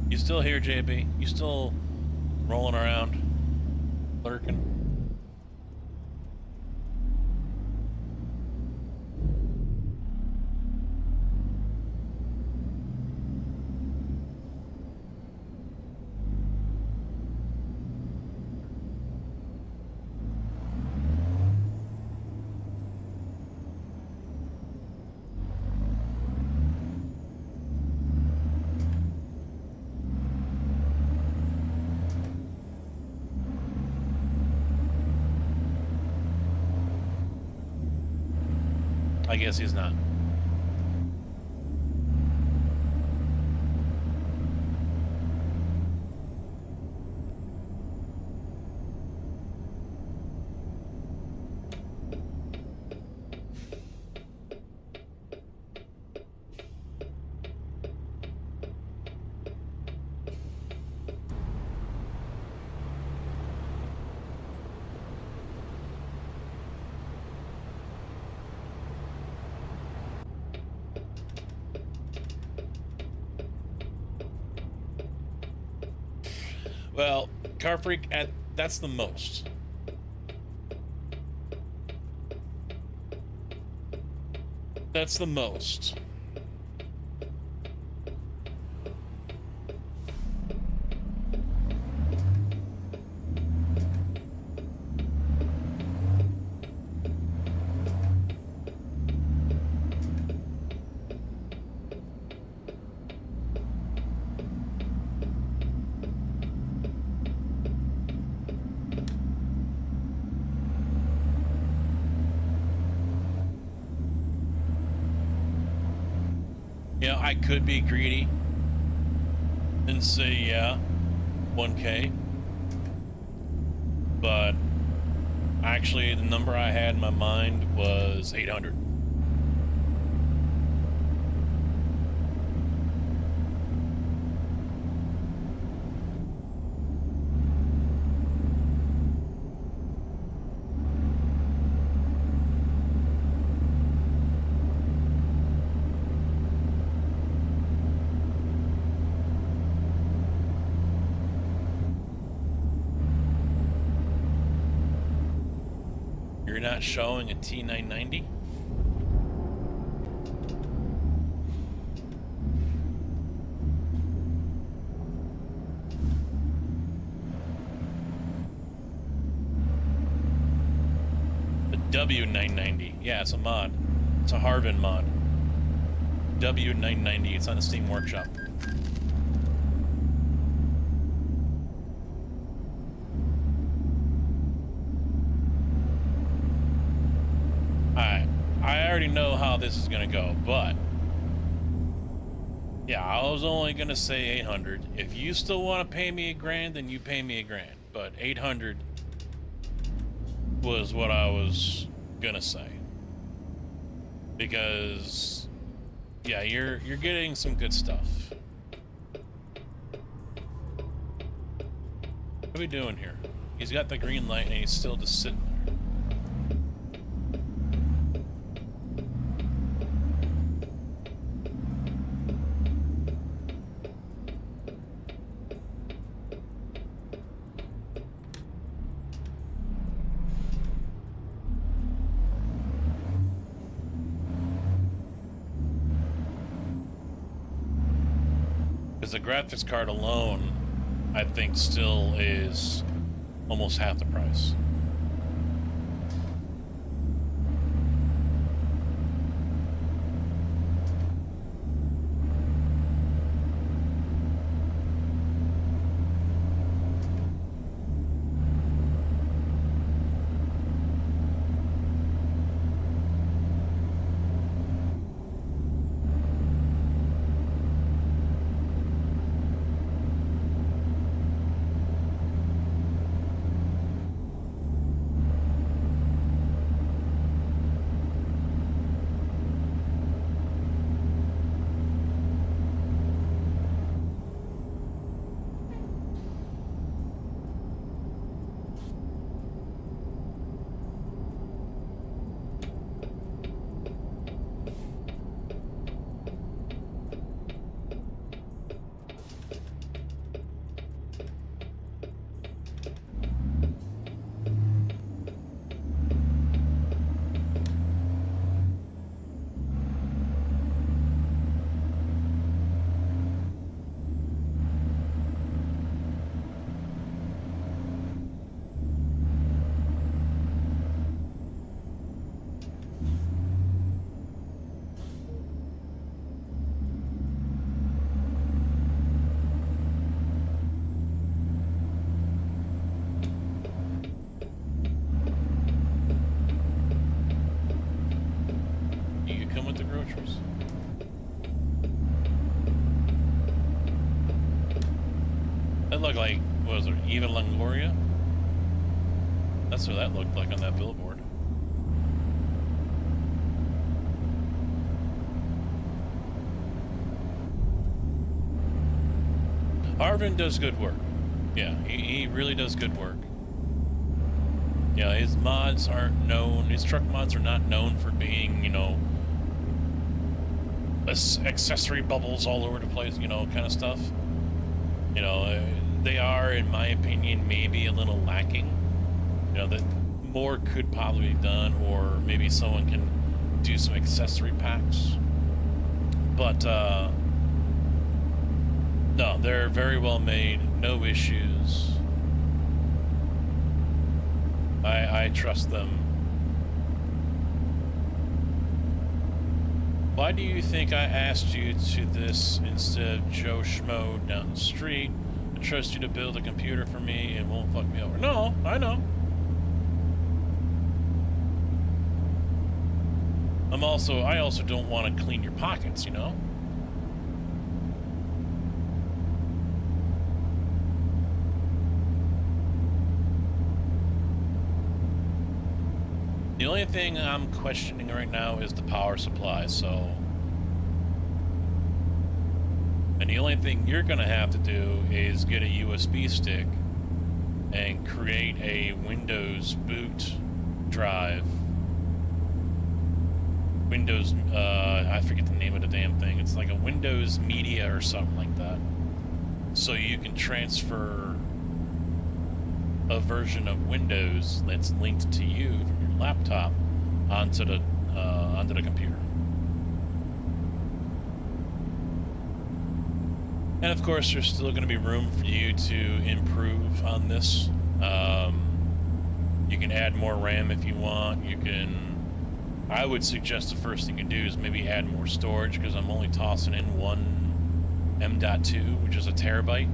You still here, JB? You still rolling around, lurking? I guess he's not. Well, Car Freak, that's the most. That's the most. You know, I could be greedy and say, yeah, 1K. But actually, the number I had in my mind was 800. You're not showing a T990? The W990. Yeah, it's a mod. It's a Harvin mod. W990. It's on the Steam Workshop. I already know how this is gonna go, but yeah, I was only gonna say 800. If you still want to pay me $1,000, then you pay me $1,000. But 800 was what I was gonna say, because yeah, you're getting some good stuff. What are we doing here? He's got the green light and he's still just sitting there. because the graphics card alone, I think, still is almost half the price. Look like, what was it, Eva Longoria? That's what that looked like on that billboard. Arvin does good work. Yeah, he really does good work. Yeah, his mods aren't known, his truck mods are not known for being, you know, accessory bubbles all over the place, you know, kind of stuff. You know, they are, in my opinion, maybe a little lacking. You know, that more could probably be done, or maybe someone can do some accessory packs. But, no, they're very well made, no issues. I trust them. Why do you think I asked you to this instead of Joe Schmo down the street? I trust you to build a computer for me and won't fuck me over. No, I know. I also don't want to clean your pockets, you know? The only thing I'm questioning right now is the power supply, so... And the only thing you're gonna have to do is get a USB stick and create a Windows boot drive. Windows, I forget the name of the damn thing. It's like a Windows Media or something like that. So you can transfer a version of Windows that's linked to you from your laptop onto the computer. And of course, there's still going to be room for you to improve on this. You can add more RAM if you want. You can. I would suggest the first thing you do is maybe add more storage, because I'm only tossing in one M.2, which is a terabyte.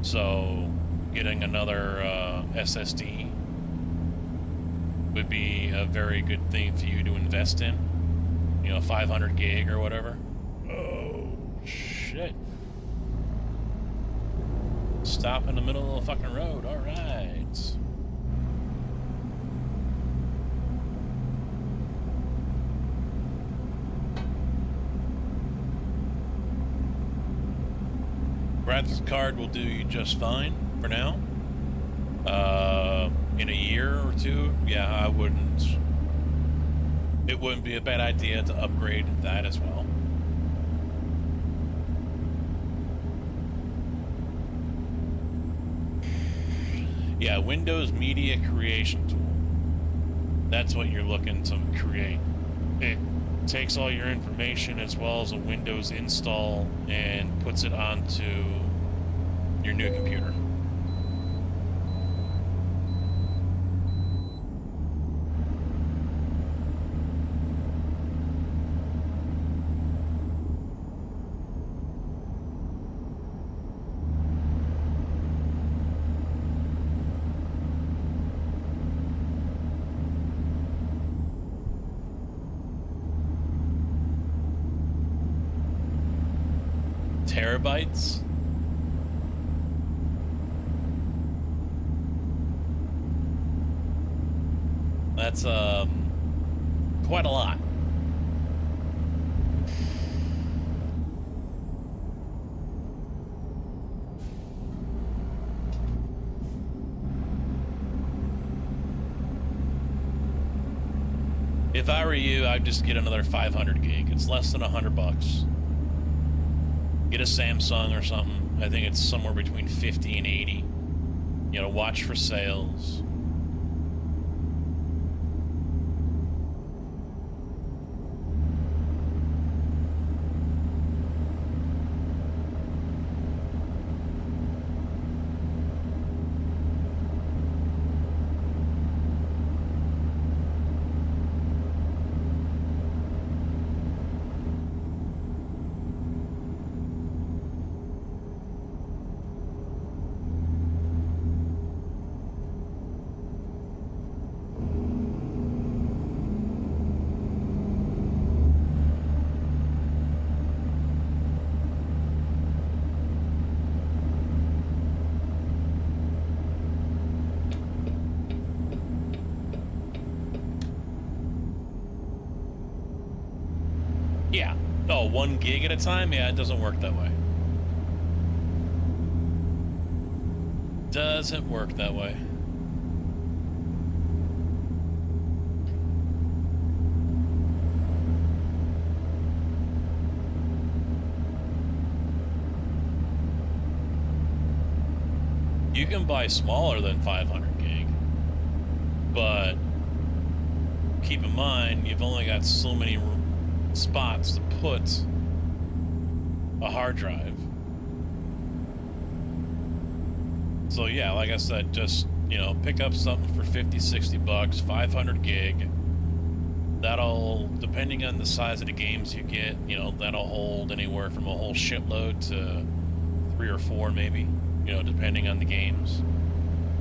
So getting another SSD would be a very good thing for you to invest in. You know, 500 gig or whatever. Oh, shit. Stop in the middle of the fucking road. All right. Graphics card will do you just fine for now. In a year or two, yeah, it wouldn't be a bad idea to upgrade that as well. Yeah, Windows Media Creation Tool. That's what you're looking to create. takes all your information as well as a Windows install and puts it onto your new computer. Terabytes? That's quite a lot. If I were you, I'd just get another 500 gig. It's less than $100. Get a Samsung or something. I think it's somewhere between 50 and 80. You know, watch for sales. Yeah. Oh, 1 gig at a time? Yeah, it doesn't work that way. Doesn't work that way. You can buy smaller than 500 gig, but keep in mind, you've only got so many spots to put a hard drive. So yeah, like I said, just, you know, pick up something for 50, 60 bucks, 500 gig. That'll, depending on the size of the games you get, you know, that'll hold anywhere from a whole shitload to 3 or 4 maybe, you know, depending on the games.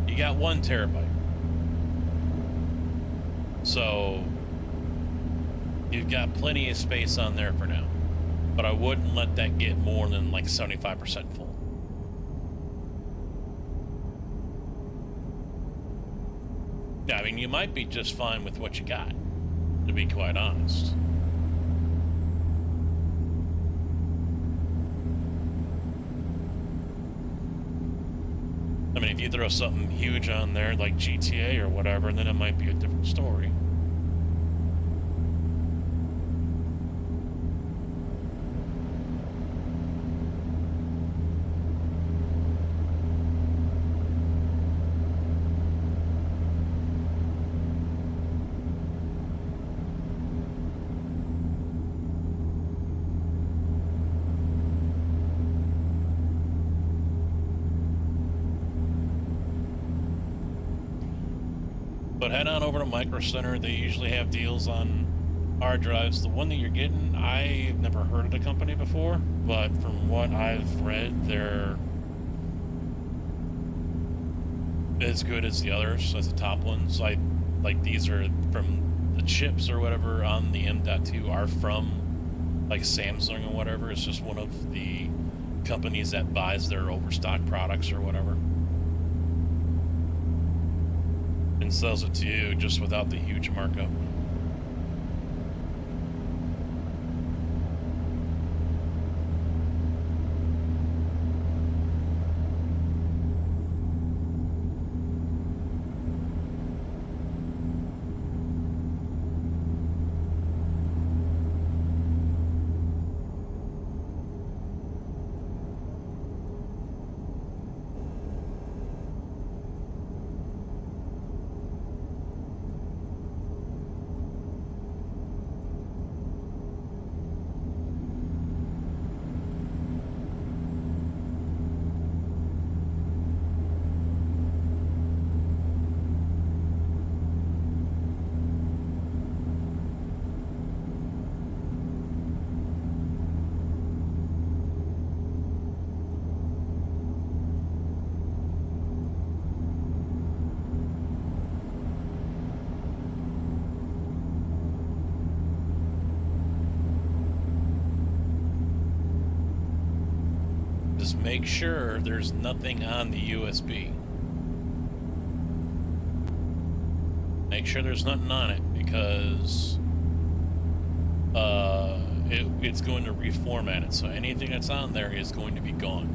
You got 1 terabyte. So you've got plenty of space on there for now, but I wouldn't let that get more than like 75% full. Yeah, I mean, you might be just fine with what you got, to be quite honest. I mean, if you throw something huge on there like GTA or whatever, then it might be a different story. But head on over to Micro Center. They usually have deals on hard drives. The one that you're getting, I've never heard of the company before, but from what I've read, they're as good as the others, as the top ones. Like these are from the chips or whatever on the M.2 are from like Samsung or whatever. It's just one of the companies that buys their overstock products or whatever and sells it to you just without the huge markup. is make sure there's nothing on the USB. Make sure there's nothing on it, because it's going to reformat it. So anything that's on there is going to be gone.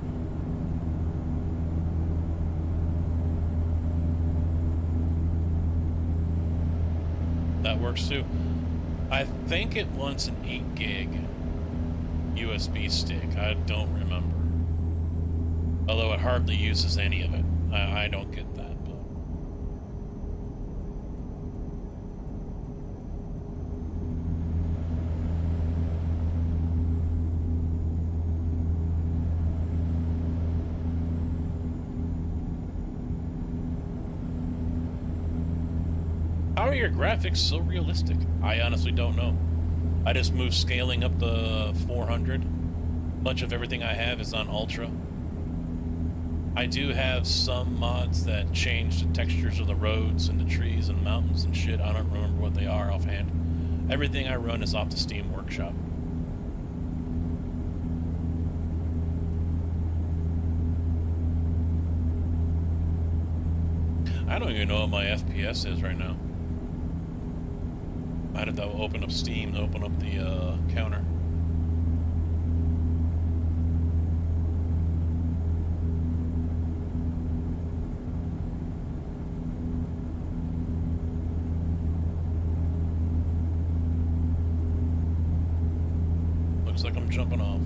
That works too. I think it wants an 8 gig USB stick. I don't remember. Although it hardly uses any of it. I don't get that. But how are your graphics so realistic? I honestly don't know. I just moved scaling up the 400. Much of everything I have is on Ultra. I do have some mods that change the textures of the roads and the trees and mountains and shit. I don't remember what they are offhand. Everything I run is off the Steam Workshop. I don't even know what my FPS is right now. I had to open up Steam to open up the counter. Looks like I'm jumping off.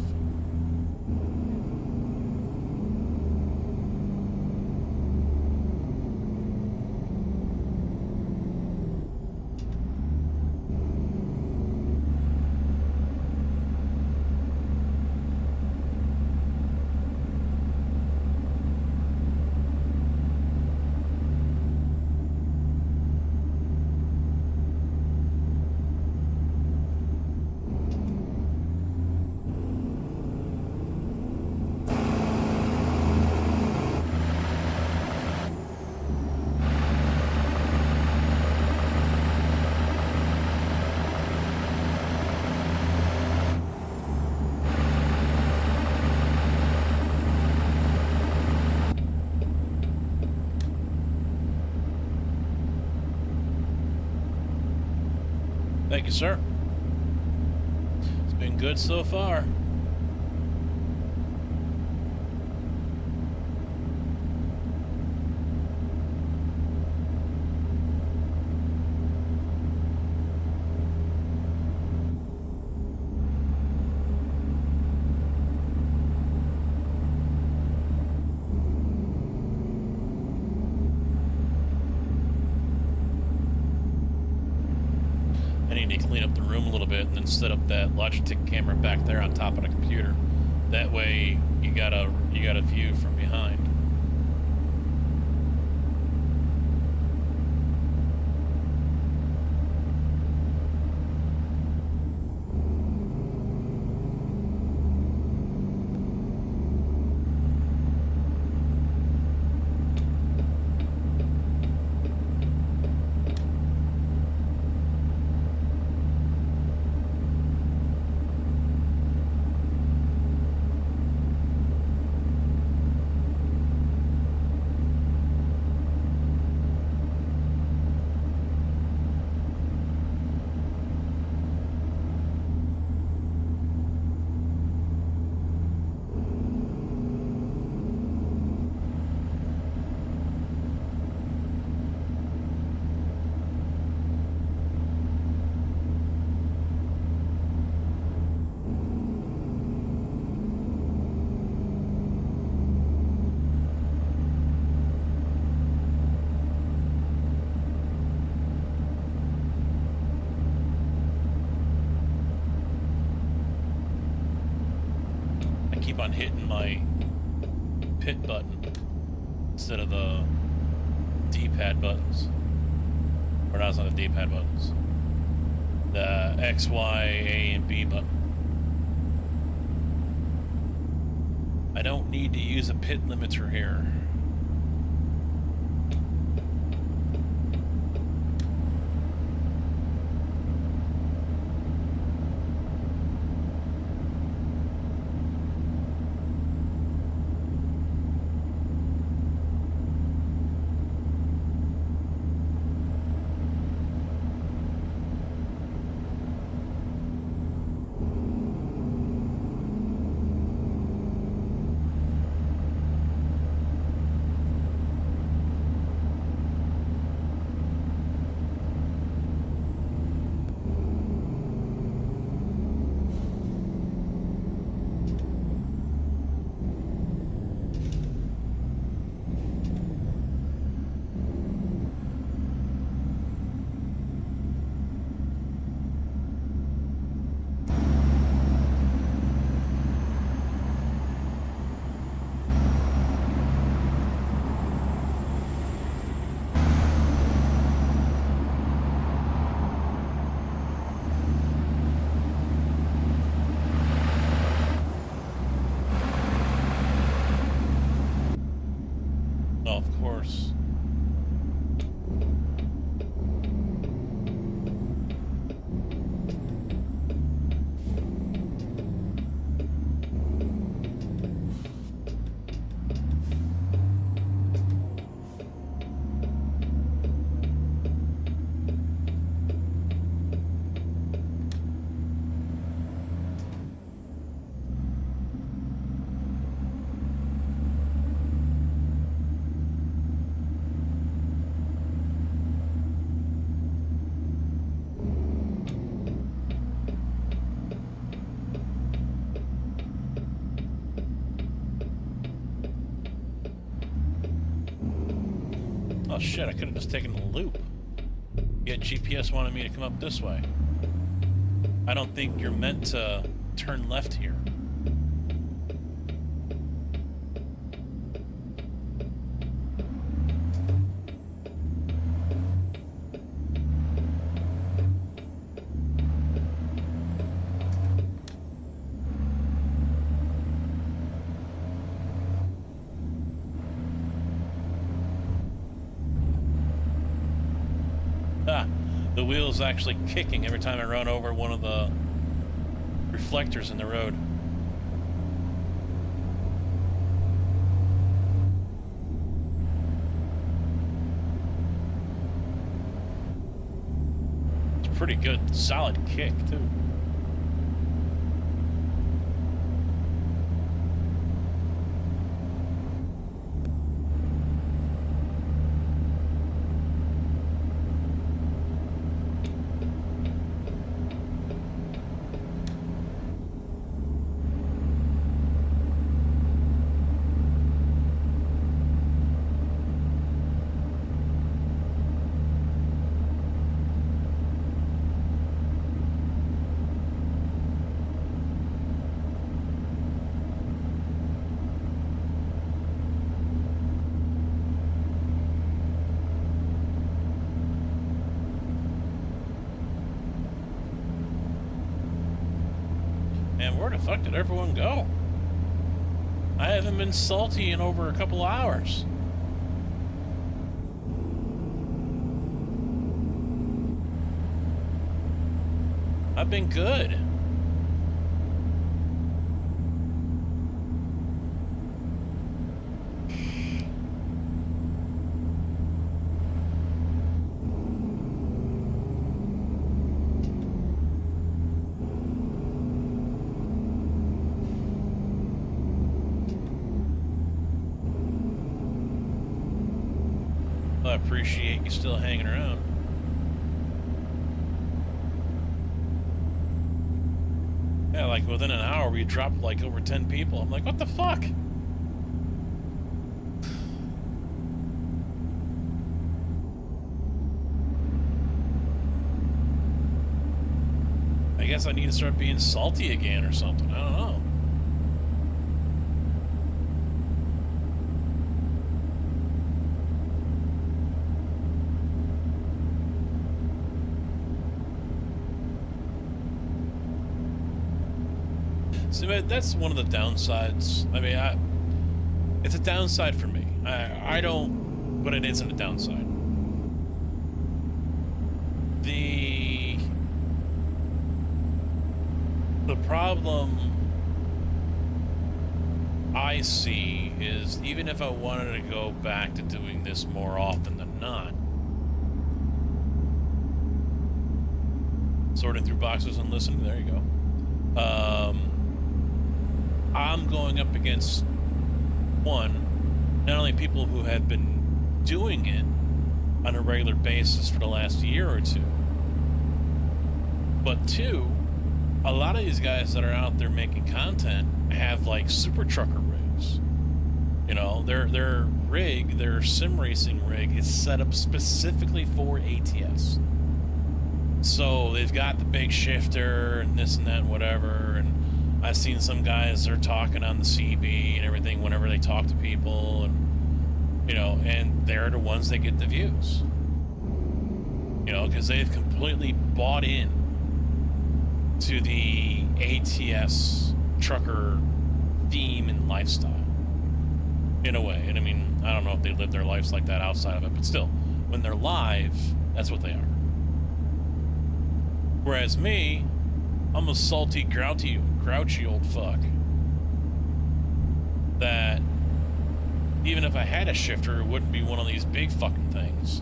Thank you, sir. It's been good so far. Clean up the room a little bit and then set up that Logitech camera back there on top of the computer. That way you got a view from behind. Keep on hitting my pit button instead of the D-pad buttons. Or no, it's not the D-pad buttons. The X, Y, A, and B button. I don't need to use a pit limiter here. course. Oh shit, I could have just taken the loop. Yet GPS wanted me to come up this way. I don't think you're meant to turn left here. The wheel's actually kicking every time I run over one of the reflectors in the road. It's a pretty good, solid kick, too. Man, where the fuck did everyone go? I haven't been salty in over a couple hours. I've been good. I appreciate you still hanging around. Yeah, like within an hour we dropped like over 10 people. I'm like, what the fuck? I guess I need to start being salty again or something. I don't know. So that's one of the downsides. I mean, it's a downside for me. I don't, but it isn't a downside. The problem I see is even if I wanted to go back to doing this more often than not, sorting through boxes and listening, there you go. I'm going up against, one, not only people who have been doing it on a regular basis for the last year or two, but two, a lot of these guys that are out there making content have like super trucker rigs. You know, their rig, their sim racing rig is set up specifically for ATS. So they've got the big shifter and this and that and whatever, and I've seen some guys that are talking on the CB and everything whenever they talk to people, and you know, and they're the ones that get the views. You know, because they've completely bought in to the ATS trucker theme and lifestyle. in a way. And I mean, I don't know if they live their lives like that outside of it, but still, when they're live, that's what they are. Whereas me, I'm a salty, grouchy old fuck that even if I had a shifter, it wouldn't be one of these big fucking things.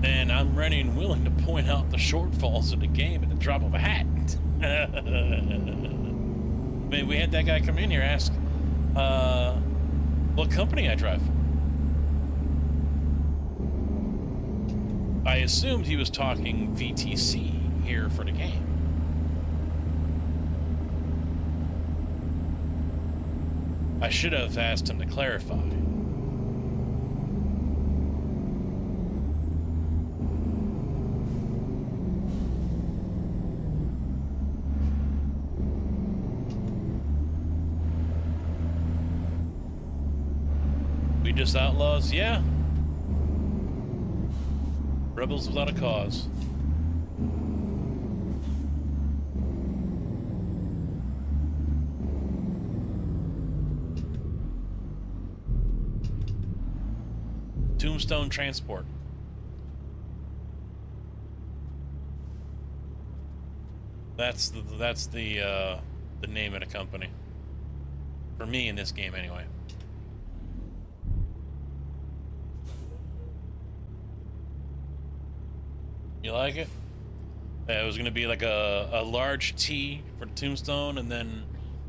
And I'm ready and willing to point out the shortfalls of the game at the drop of a hat. I mean, we had that guy come in here ask what company I drive for. I assumed he was talking VTC here for the game. I should have asked him to clarify. We just outlaws? Yeah. Rebels without a cause. Tombstone Transport. That's the name of the company. For me in this game anyway. You like it? Yeah, it was gonna be like a large T for the tombstone, and then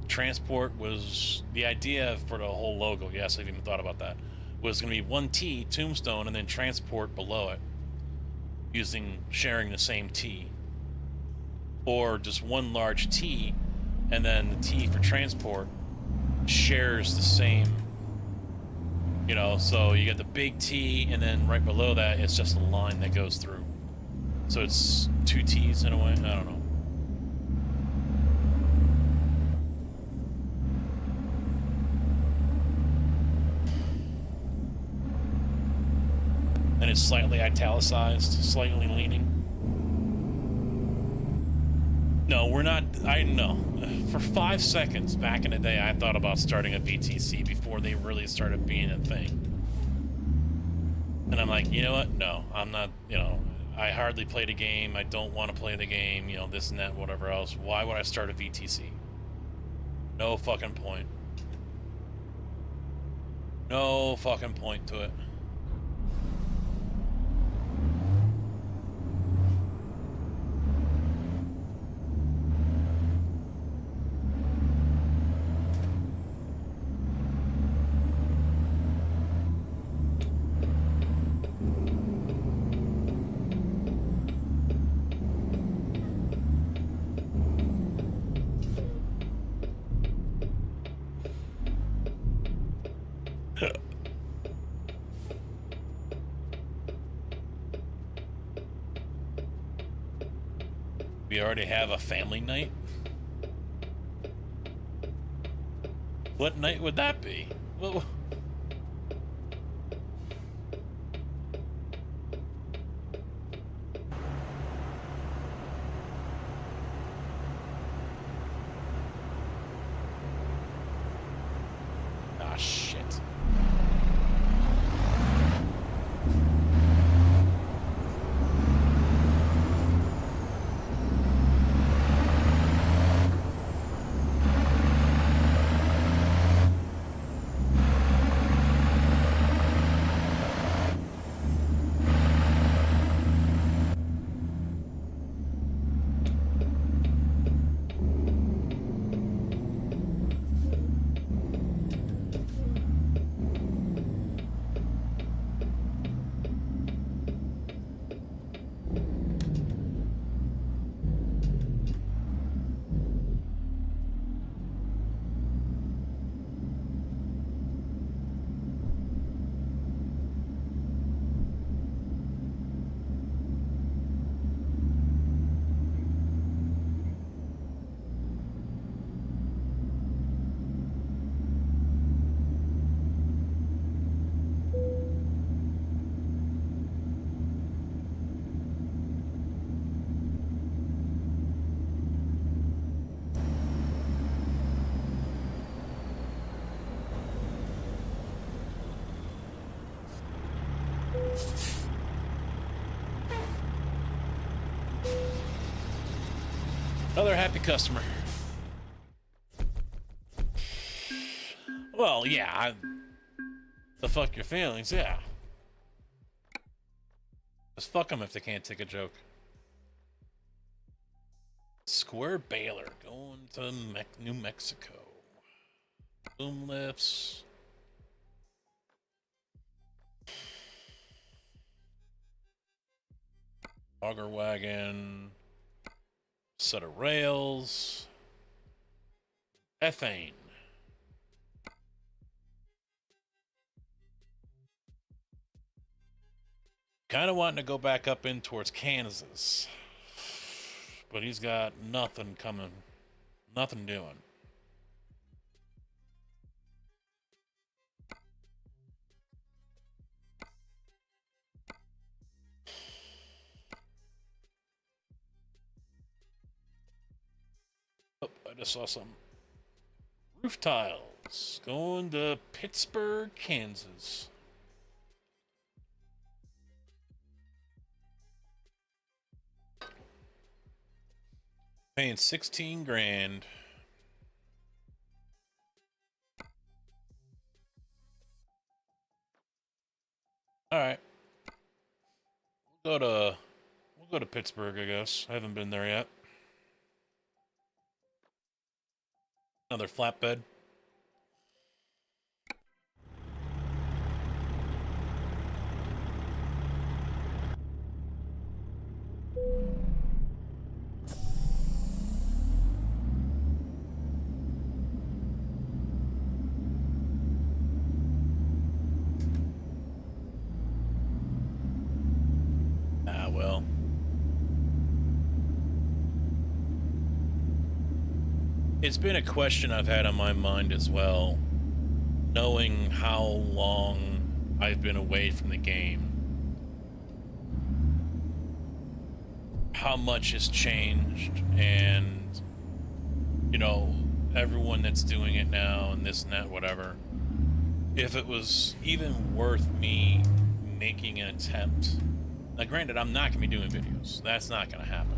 transport was the idea for the whole logo. Yes, I've even thought about that. Was gonna be one T, tombstone, and then transport below it, sharing the same T. Or just one large T, and then the T for transport shares the same, you know, so you get the big T, and then right below that, it's just a line that goes through. So it's two T's in a way? I don't know. And it's slightly italicized, slightly leaning. No, we're not. I know. For 5 seconds back in the day, I thought about starting a VTC before they really started being a thing. And I'm like, you know what? No, I'm not, you know. I hardly play the game. I don't want to play the game, you know, this and that, whatever else. Why would I start a VTC? No fucking point. No fucking point to it. We already have a family night? What night would that be? Well, ah, shit. Another happy customer. Well, yeah. The fuck your feelings, yeah. Just fuck them if they can't take a joke. Square Baylor going to New Mexico. Boom lifts. Auger wagon. Set of rails. Ethane. Kind of wanting to go back up in towards Kansas. But he's got nothing coming. Nothing doing. Oh, I just saw some roof tiles going to Pittsburgh, Kansas. Paying 16 grand. All right. We'll go to Pittsburgh, I guess. I haven't been there yet. Another flatbed. Well. It's been a question I've had on my mind as well, knowing how long I've been away from the game. How much has changed, and, you know, everyone that's doing it now and this and that, whatever. If it was even worth me making an attempt. Now, granted, I'm not going to be doing videos. That's not going to happen.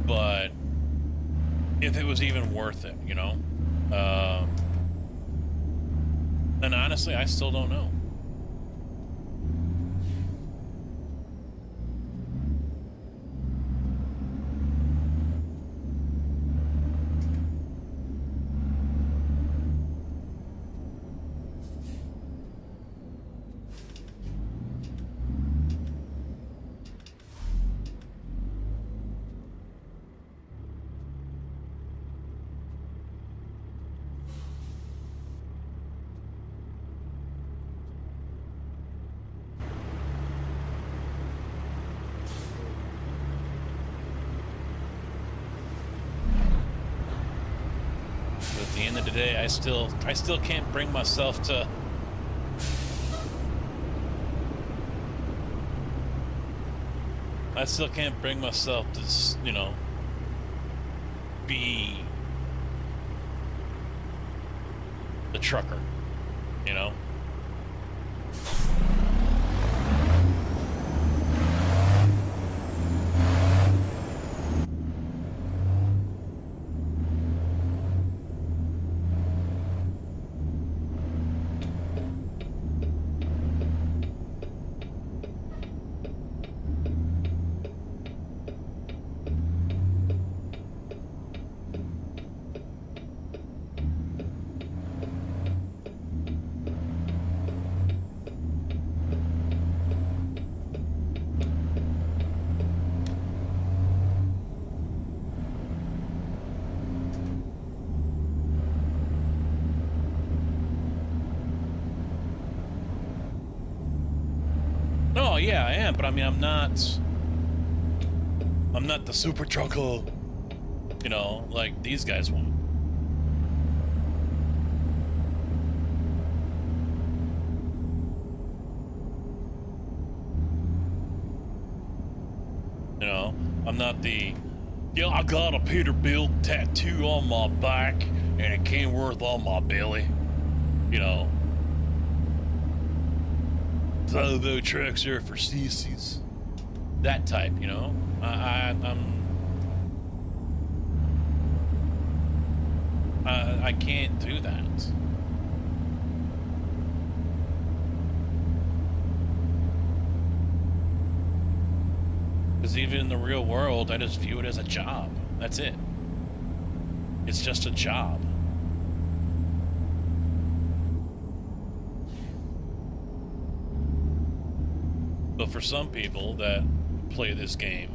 But if it was even worth it, you know? And honestly, I still don't know. At the end of the day, I still can't bring myself to you know, be the trucker, you know? No, yeah, I am, but I mean, I'm not the super trucker, you know, like these guys want. You know, I'm not the, yeah, I got a Peterbilt tattoo on my back and a Kenworth on my belly, you know. Volvo trucks are for sissies. That type, you know. I'm I can't do that. Because even in the real world, I just view it as a job. That's it. It's just a job. But for some people that play this game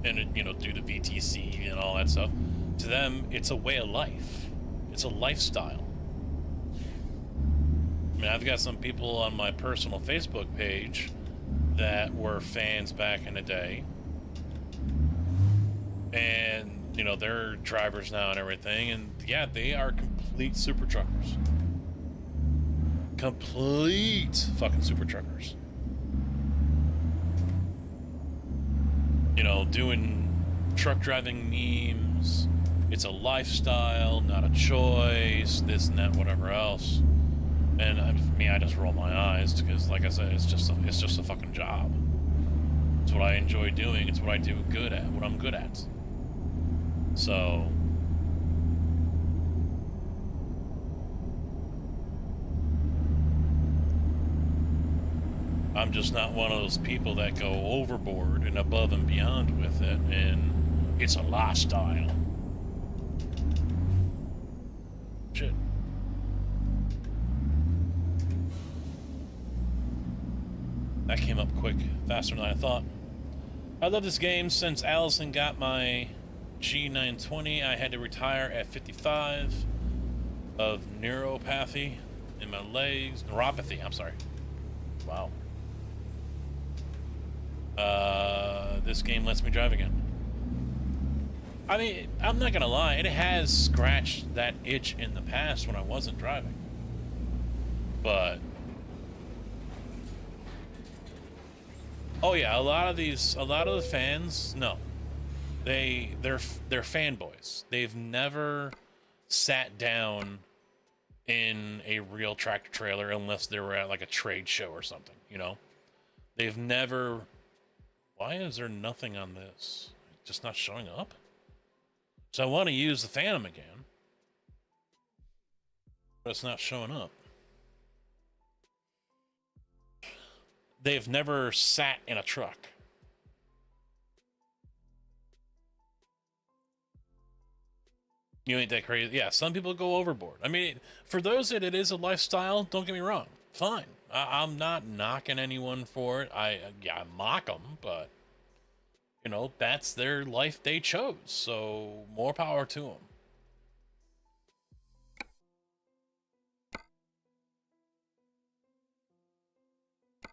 and, you know, do the VTC and all that stuff, to them, it's a way of life. It's a lifestyle. I mean, I've got some people on my personal Facebook page that were fans back in the day. And, you know, they're drivers now and everything. And, yeah, they are complete super truckers. Complete fucking super truckers. You know, doing truck driving memes. It's a lifestyle, not a choice, this and that, whatever else. And for me, I just roll my eyes because, like I said, it's just a fucking job. It's what I enjoy doing. It's what I do good at, what I'm good at. So, I'm just not one of those people that go overboard and above and beyond with it, and it's a lifestyle. Shit. That came up quick, faster than I thought. I love this game. Since Allison got my G920, I had to retire at 55 of neuropathy in my legs. Neuropathy, I'm sorry. Wow. This game lets me drive again. I mean, I'm not gonna lie, it has scratched that itch in the past when I wasn't driving. But oh yeah, a lot of the fans, no. They're fanboys. They've never sat down in a real tractor trailer unless they were at like a trade show or something, you know? They've never... Why is there nothing on this? Just not showing up? So I want to use the Phantom again, but it's not showing up. They've never sat in a truck. You ain't that crazy. Yeah, some people go overboard. I mean, for those that it is a lifestyle, don't get me wrong. Fine. I'm not knocking anyone for it. I mock them, but, you know, that's their life they chose. So more power to them.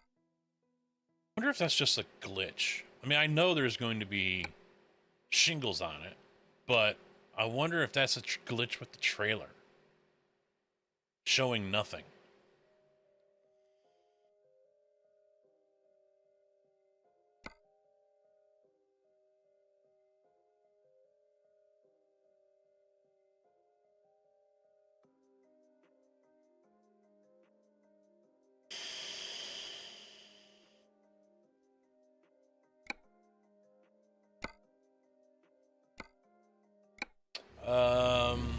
I wonder if that's just a glitch. I mean, I know there's going to be shingles on it, but I wonder if that's a glitch with the trailer. Showing nothing. Um,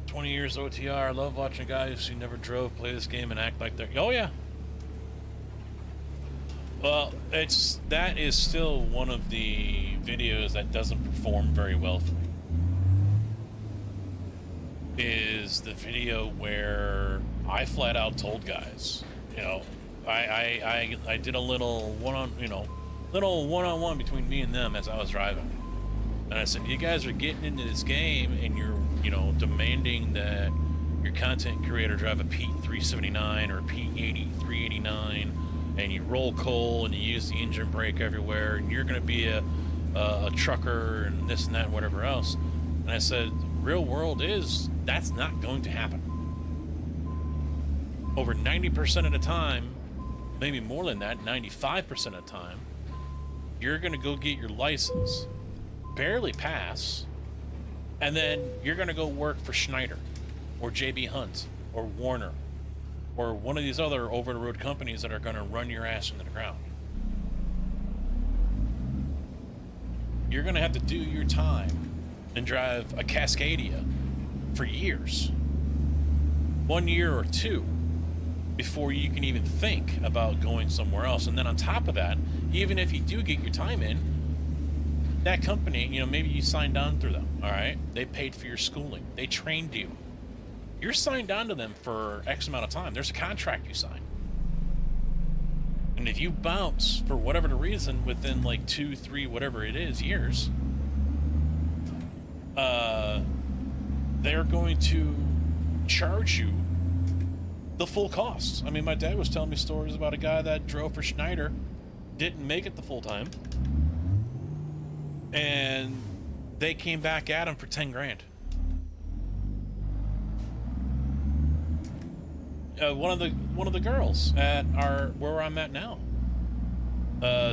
20 years OTR. I love watching guys who never drove play this game and act like they're... Oh, yeah. Well, that is still one of the videos that doesn't perform very well for me. Is the video where I flat out told guys, you know, I did a little one-on-one between me and them as I was driving. And I said, you guys are getting into this game and you're, you know, demanding that your content creator drive a Pete 379 or a Pete 389 and you roll coal and you use the engine brake everywhere and you're going to be a trucker and this and that and whatever else. And I said, real world is, that's not going to happen. Over 90% of the time, maybe more than that, 95% of the time, you're going to go get your license, barely pass, and then you're going to go work for Schneider or JB Hunt or Warner or one of these other over-the-road companies that are going to run your ass into the ground. You're going to have to do your time and drive a Cascadia for years, 1 year or two, before you can even think about going somewhere else. And then on top of that, even if you do get your time in, that company, you know, maybe you signed on through them, all right? They paid for your schooling. They trained you. You're signed on to them for X amount of time. There's a contract you sign. And if you bounce for whatever the reason within like 2, 3, whatever it is, years, they're going to charge you the full cost. I mean, my dad was telling me stories about a guy that drove for Schneider, didn't make it the full time, and they came back at him for 10 grand. One of the girls at where I'm at now,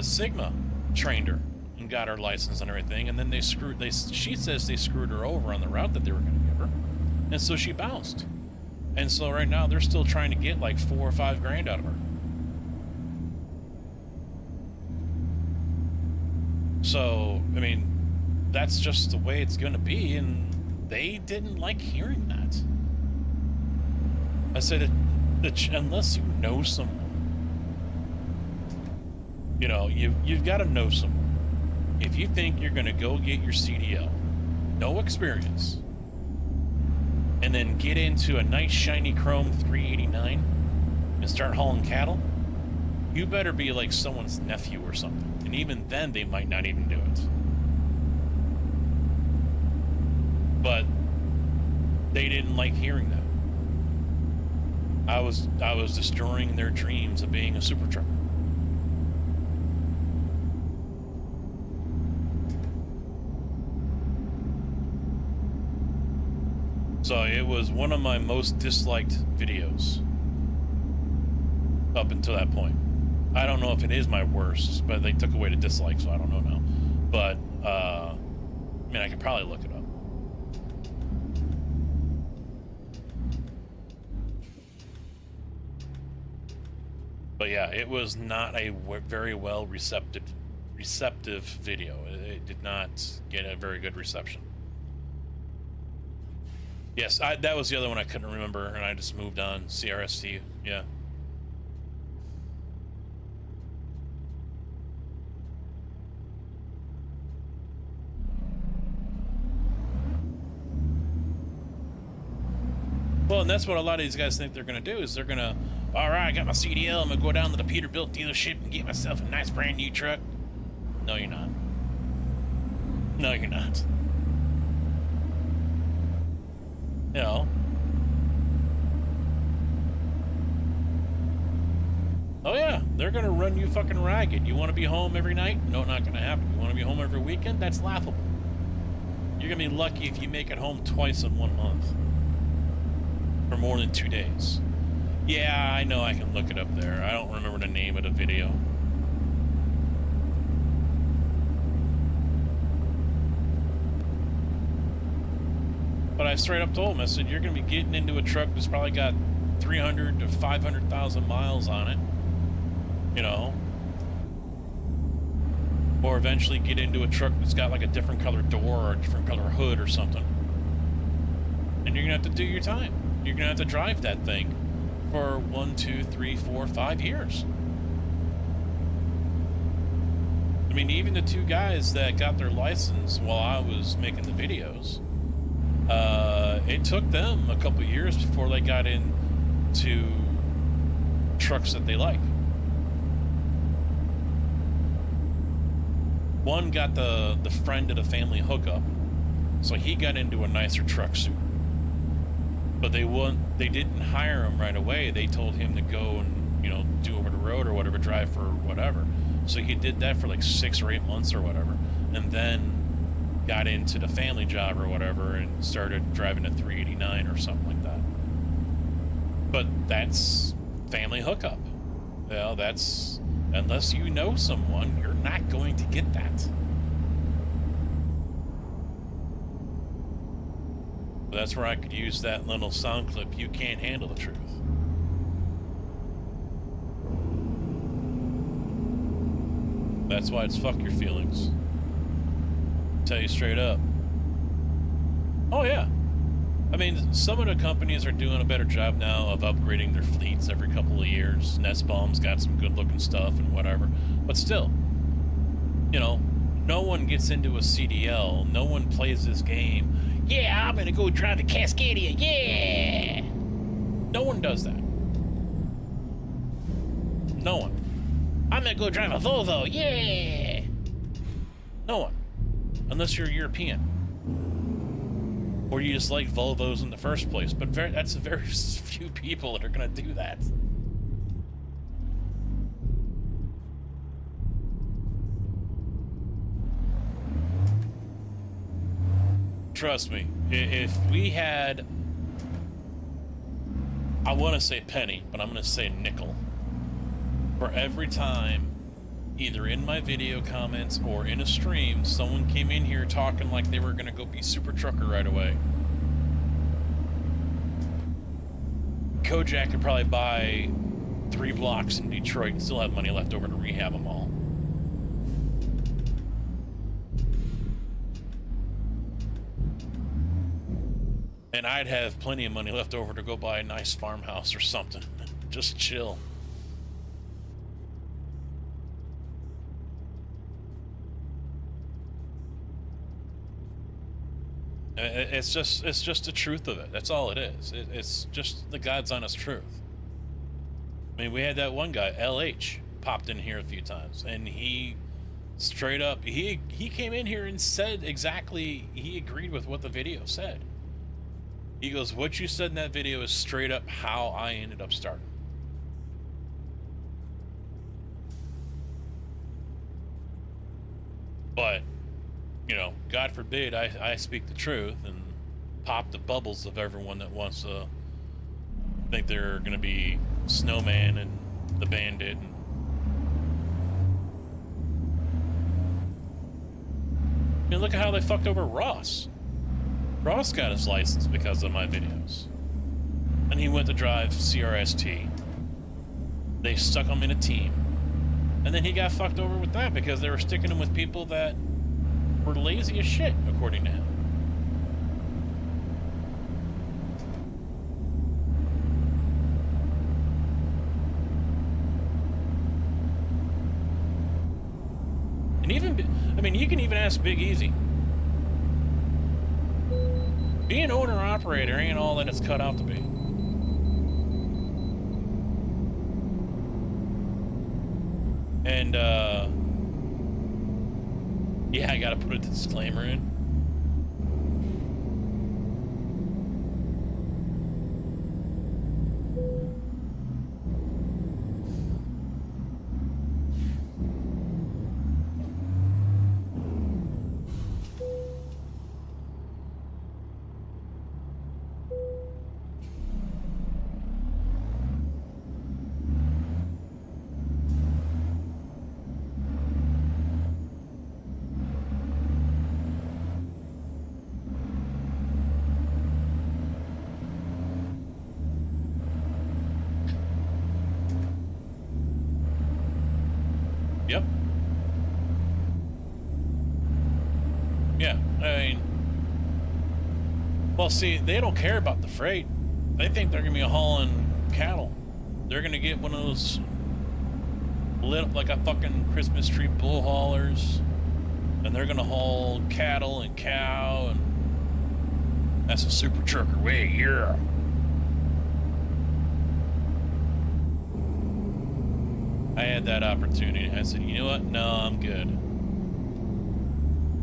Sigma trained her and got her license and everything, and then she says they screwed her over on the route that they were going to give her, and so she bounced. And so right now they're still trying to get like 4 or 5 grand out of her. So, I mean, that's just the way it's going to be, and they didn't like hearing that. I said, unless you know someone, you know, you've got to know someone. If you think you're going to go get your CDL, no experience, and then get into a nice shiny chrome 389 and start hauling cattle, you better be like someone's nephew or something. And even then, they might not even do it. But they didn't like hearing that. I was destroying their dreams of being a super trucker. So it was one of my most disliked videos up until that point. I don't know if it is my worst, but they took away the dislike, so I don't know now. But, I mean, I could probably look it up. But yeah, it was not a very well receptive video. It did not get a very good reception. Yes, that was the other one I couldn't remember, and I just moved on. CRST, yeah. Well, and that's what a lot of these guys think they're going to do, is they're going to, all right, I got my CDL, I'm going to go down to the Peterbilt dealership and get myself a nice brand new truck. No, you're not. No, you're not. You know. Oh yeah, they're going to run you fucking ragged. You want to be home every night? No, not going to happen. You want to be home every weekend? That's laughable. You're going to be lucky if you make it home twice in 1 month. For more than 2 days. Yeah, I know I can look it up there. I don't remember the name of the video. But I straight up told him, I said, you're going to be getting into a truck that's probably got 300 to 500,000 miles on it. You know? Or eventually get into a truck that's got like a different color door or a different color hood or something. And you're going to have to do your time. You're going to have to drive that thing for 1, 2, 3, 4, 5 years. I mean, even the 2 guys that got their license while I was making the videos, it took them a couple years before they got into trucks that they like. One got the friend of the family hookup, so he got into a nicer truck suit. But they didn't hire him right away. They told him to go and, you know, do over the road or whatever, drive for whatever. So he did that for like 6 or 8 months or whatever, and then got into the family job or whatever and started driving a 389 or something like that. But that's family hookup. Well, that's, unless you know someone, you're not going to get that. That's where I could use that little sound clip, "You can't handle the truth." That's why it's fuck your feelings. Tell you straight up. Oh, yeah. I mean, some of the companies are doing a better job now of upgrading their fleets every couple of years. Nestbaum's got some good-looking stuff and whatever. But still, you know, no one gets into a CDL. No one plays this game. Yeah, I'm gonna go drive a Cascadia. Yeah! No one does that. No one. I'm gonna go drive a Volvo. Yeah! No one. Unless you're European. Or you just like Volvos in the first place. But that's very few people that are gonna do that. Trust me, if we had, I want to say penny, but I'm going to say nickel, for every time, either in my video comments or in a stream, someone came in here talking like they were going to go be super trucker right away, Kojak could probably buy 3 blocks in Detroit and still have money left over to rehab them all. And I'd have plenty of money left over to go buy a nice farmhouse or something. Just chill. It's just the truth of it. That's all it is. It's just the God's honest truth. I mean, we had that one guy, LH, popped in here a few times, and he straight up, he came in here and said exactly, he agreed with what the video said. He goes, what you said in that video is straight up how I ended up starting. But, you know, God forbid I speak the truth and pop the bubbles of everyone that wants to think they're going to be Snowman and the Bandit. I mean, look at how they fucked over Ross. Ross got his license because of my videos. And he went to drive CRST. They stuck him in a team. And then he got fucked over with that because they were sticking him with people that were lazy as shit, according to him. And even, I mean, you can even ask Big Easy. Being owner-operator ain't all that it's cut out to be. And, yeah, I gotta put a disclaimer in. Yep. Yeah, I mean, well, see, they don't care about the freight. They think they're gonna be hauling cattle. They're gonna get one of those lit up like a fucking Christmas tree bull haulers, and they're gonna haul cattle and cow, and that's a super trucker way, yeah. I had that opportunity. I said, you know what? No, I'm good.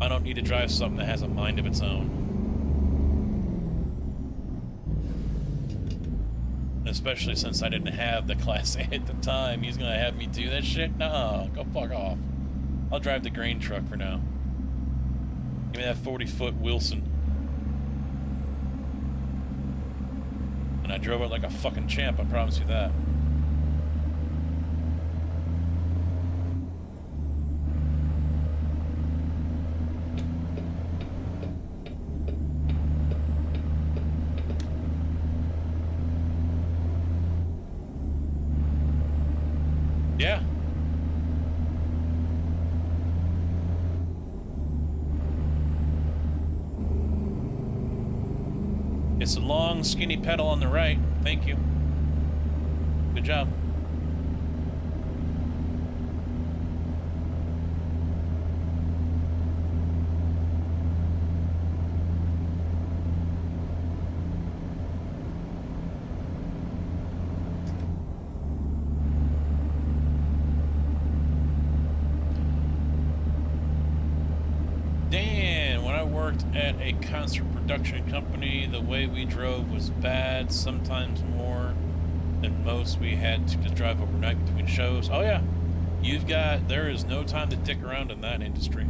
I don't need to drive something that has a mind of its own. Especially since I didn't have the Class A at the time. He's gonna have me do that shit? No, go fuck off. I'll drive the grain truck for now. Give me that 40-foot Wilson. And I drove it like a fucking champ, I promise you that. Yeah. It's a long, skinny pedal on the right. Thank you. Good job. Dan, when I worked at a concert production company, the way we drove was bad, sometimes more than most. We had to drive overnight between shows. Oh yeah, there is no time to dick around in that industry.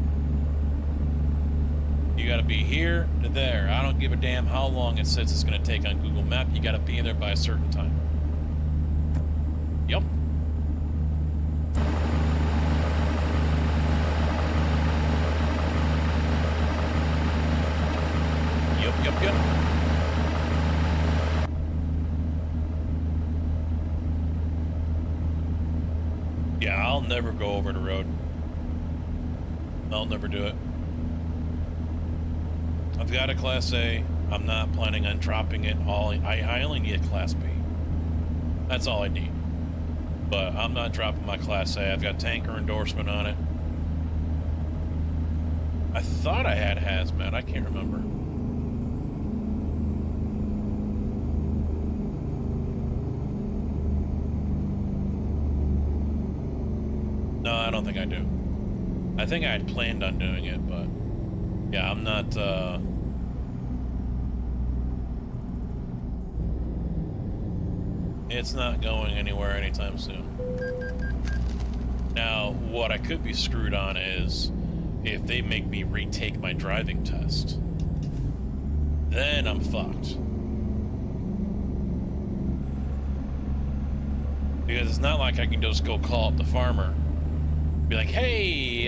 You gotta be here to there. I don't give a damn how long it says it's gonna take on Google Map. You gotta be there by a certain time. Yep. Yep. Yeah, I'll never go over the road. I'll never do it. I've got a Class A. I'm not planning on dropping it. I only need a Class B. That's all I need. But I'm not dropping my Class A. I've got tanker endorsement on it. I thought I had hazmat. I can't remember. No, I don't think I do. I think I had planned on doing it, but yeah, I'm not, it's not going anywhere anytime soon. Now, what I could be screwed on is if they make me retake my driving test. Then I'm fucked. Because it's not like I can just go call up the farmer. Be like, hey,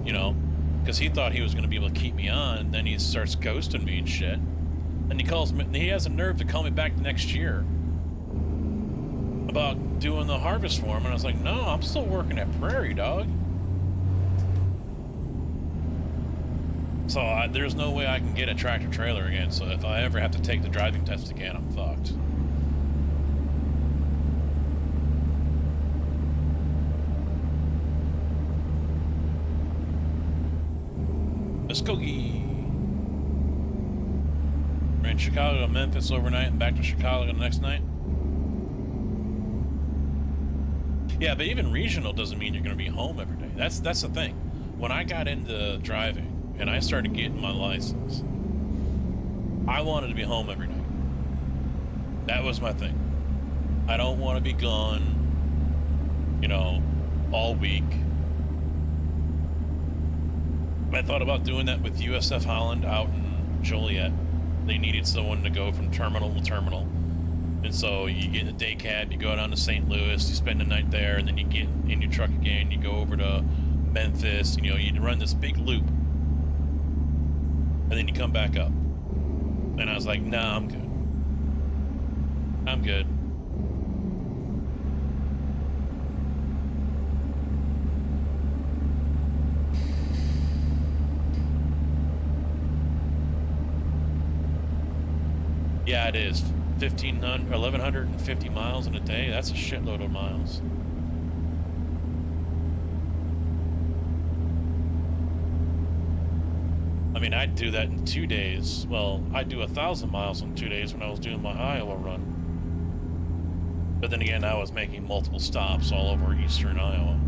you know, because he thought he was going to be able to keep me on, and then he starts ghosting me and shit. And he calls me, and he has a nerve to call me back the next year about doing the harvest for him, and I was like, no, I'm still working at Prairie, dog. So there's no way I can get a tractor trailer again, so if I ever have to take the driving test again, I'm fucked. Muskogee. We're in Chicago to Memphis overnight and back to Chicago the next night. Yeah, but even regional doesn't mean you're going to be home every day. That's the thing. When I got into driving and I started getting my license, I wanted to be home every night. That was my thing. I don't want to be gone, you know, all week. I thought about doing that with USF Holland out in Joliet. They needed someone to go from terminal to terminal. And so you get in a day cab, you go down to St. Louis, you spend the night there, and then you get in your truck again, you go over to Memphis, you know, you run this big loop. And then you come back up. And I was like, nah, I'm good. I'm good. Yeah, it is. 1,150 miles in a day. That's a shitload of miles. I mean, I'd do that in 2 days. Well, I'd do 1,000 miles in 2 days when I was doing my Iowa run. But then again, I was making multiple stops all over eastern Iowa.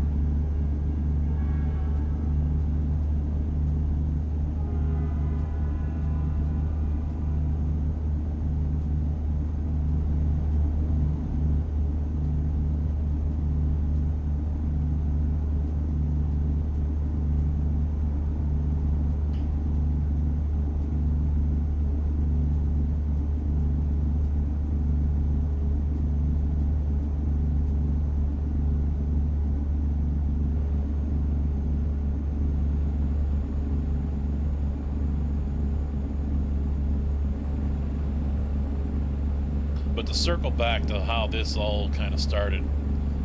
But to circle back to how this all kind of started,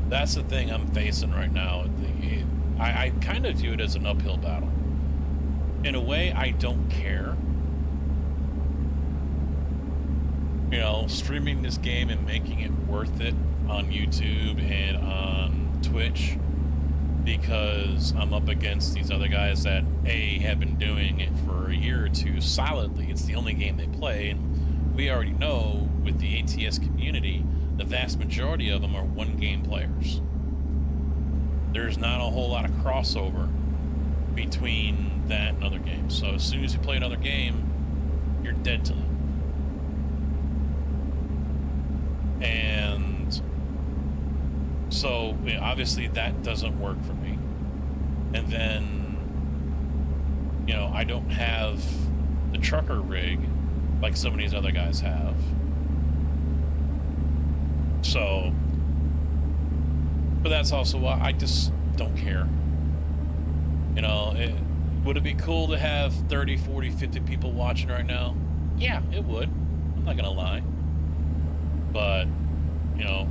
that's the thing I'm facing right now. I kind of view it as an uphill battle. In a way, I don't care. you know, streaming this game and making it worth it on YouTube and on Twitch, because I'm up against these other guys that have been doing it for a year or two solidly. It's the only game they play, and we already know with the ATS community, the vast majority of them are one-game players. There's not a whole lot of crossover between that and other games. So as soon as you play another game, you're dead to them. And so obviously that doesn't work for me. And then, you know, I don't have the trucker rig like some of these other guys have. So, but that's also why I just don't care. You know, would it be cool to have 30, 40, 50 people watching right now? Yeah, it would. I'm not gonna lie. But, you know,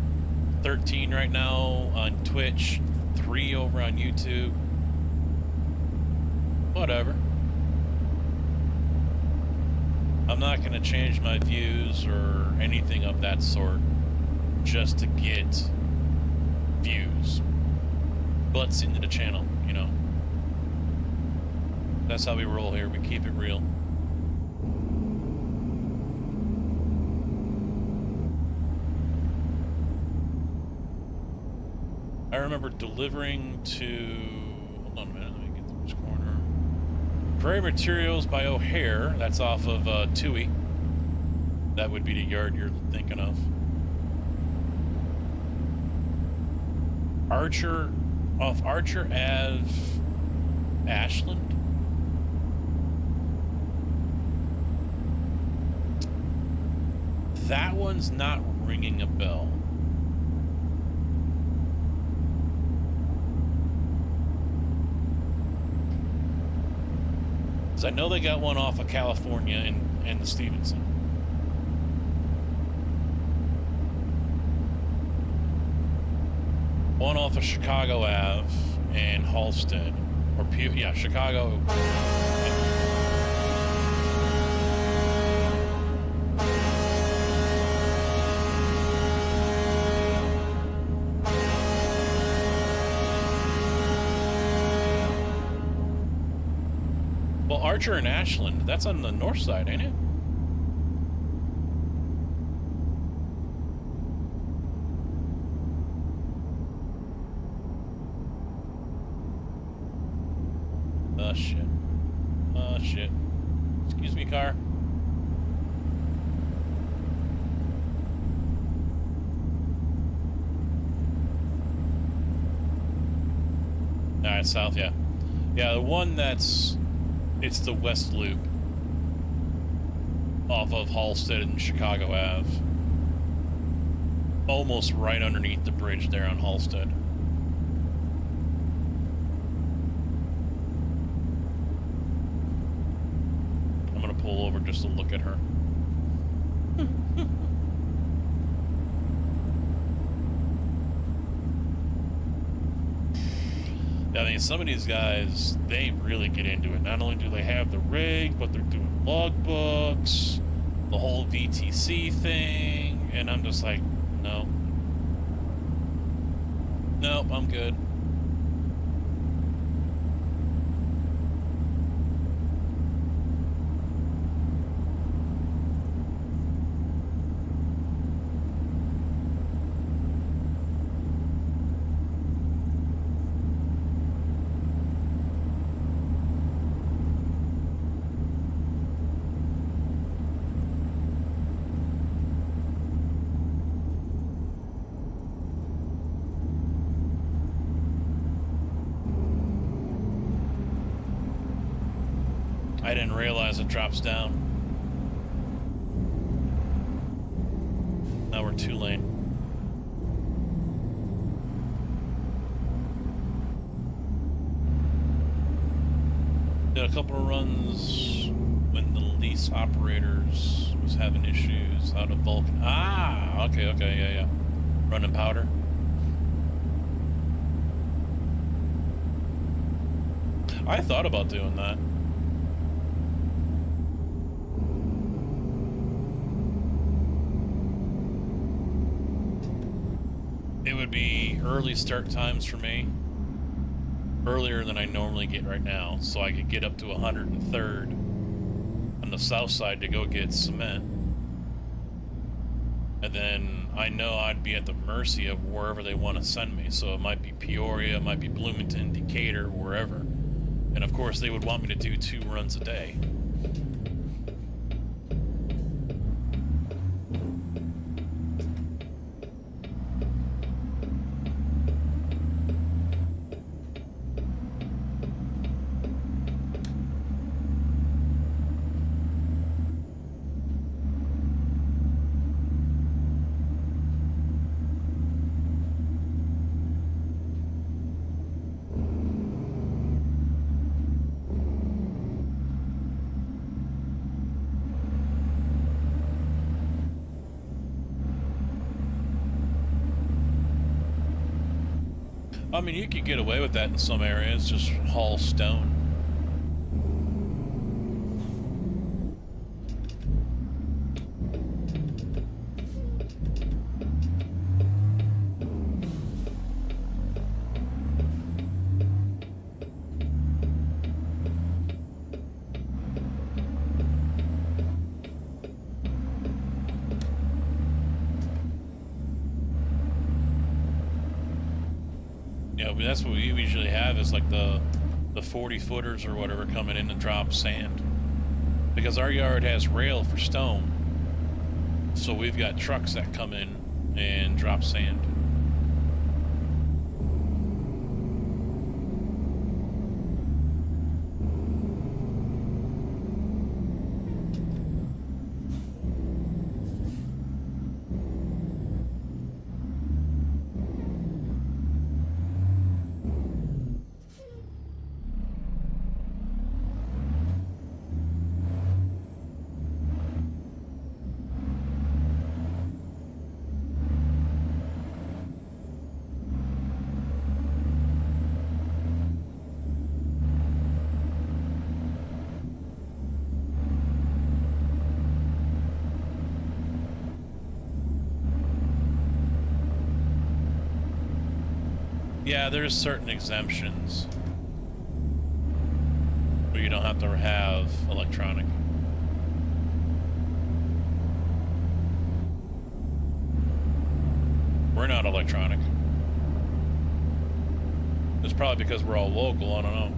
13 right now on Twitch, 3 over on YouTube. Whatever. I'm not gonna change my views or anything of that sort just to get views, butts into the channel, you know. That's how we roll here. We keep it real. I remember delivering to, hold on a minute, let me get through this corner. Prairie Materials by O'Hare. That's off of Tui. That would be the yard you're thinking of. Archer, off Archer Ave, Ashland. That one's not ringing a bell. Because I know they got one off of California and the Stevenson. One off of Chicago Ave and Halsted, or yeah, Chicago. Well, Archer and Ashland, that's on the north side, ain't it? Shit. Shit. Excuse me, car. Alright, south, yeah. Yeah, the one that's... It's the West Loop. Off of Halsted and Chicago Ave. Almost right underneath the bridge there on Halsted. Pull over just to look at her. I mean, some of these guys, they really get into it. Not only do they have the rig, but they're doing logbooks, the whole VTC thing, and I'm just like, no. Nope, I'm good. I didn't realize it drops down. Now we're 2-lane. Did a couple of runs when the lease operators was having issues out of Vulcan. Ah, okay, yeah. Running powder. I thought about doing that. It would be early start times for me. Earlier than I normally get right now, so I could get up to 103rd on the south side to go get cement. And then I know I'd be at the mercy of wherever they want to send me. So it might be Peoria, it might be Bloomington, Decatur, wherever. And of course they would want me to do 2 runs a day. I mean, you could get away with that in some areas, just haul stone. Yeah, but that's what we usually have is like the 40 footers or whatever coming in to drop sand. Because our yard has rail for stone. So we've got trucks that come in and drop sand. Yeah, there's certain exemptions where you don't have to have electronic. We're not electronic. It's probably because we're all local, I don't know.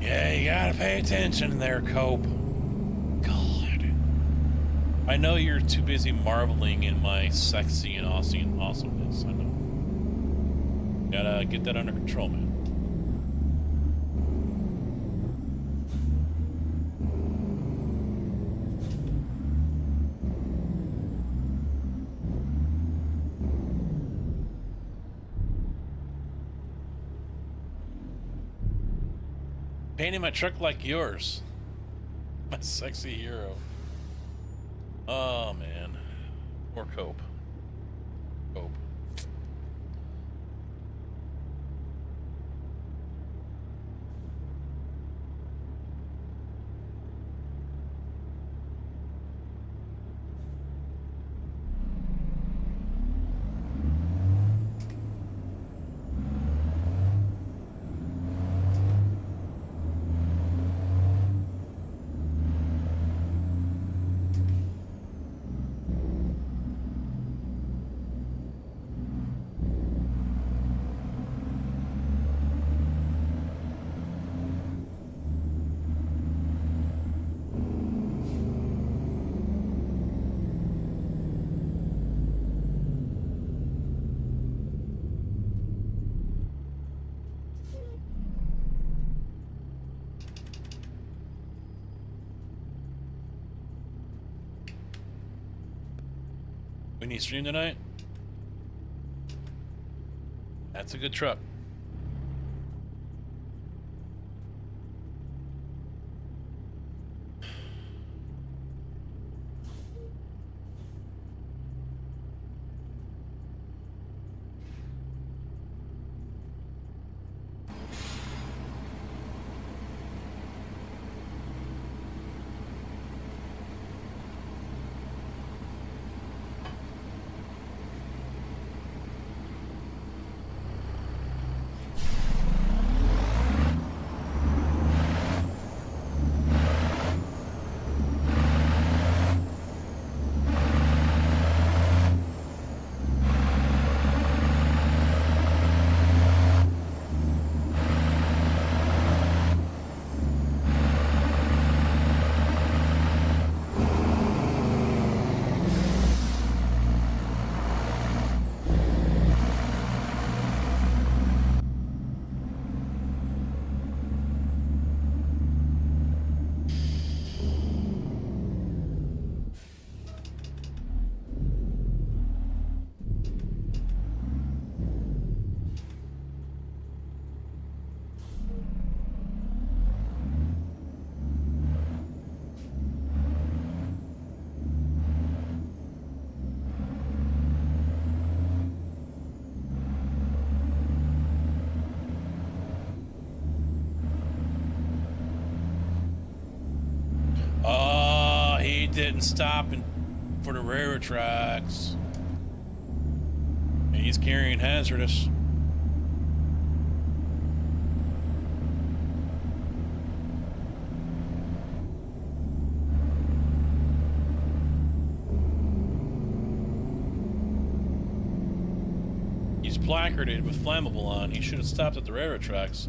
Yeah, you gotta pay attention there, Cope. God. I know you're too busy marveling in my sexy and awesomeness. I know. Gotta get that under control, man. Painting my truck like yours. My sexy hero. Oh, man. Poor Cope. Cope. Can you stream tonight? That's a good truck. Oh, he didn't stop for the railroad tracks. He's carrying hazardous. He's placarded with flammable on. He should have stopped at the railroad tracks.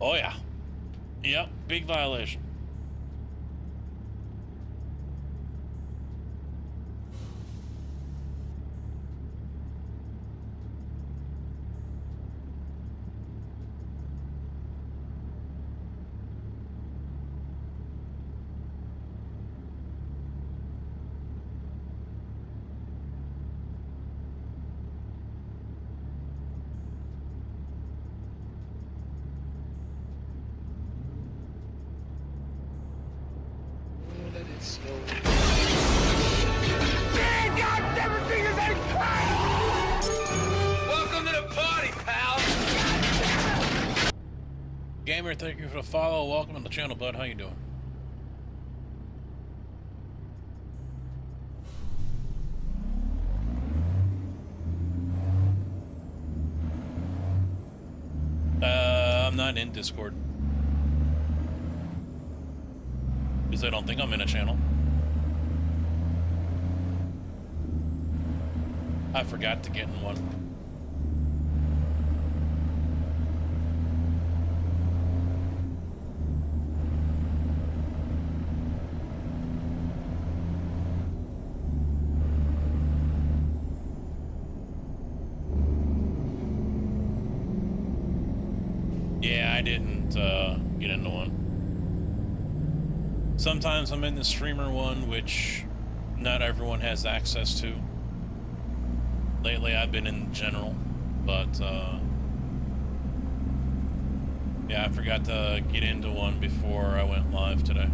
Oh yeah. Yep, big violation. Man, God, never seen his head. Welcome to the party, pal. Gamer, thank you for the follow. Welcome to the channel, bud. How you doing? I'm not in Discord. Because I don't think I'm in a channel. I forgot to get in one. Yeah, I didn't get into one. Sometimes I'm in the streamer one, which not everyone has access to. Lately I've been in general, but yeah, I forgot to get into one before I went live today.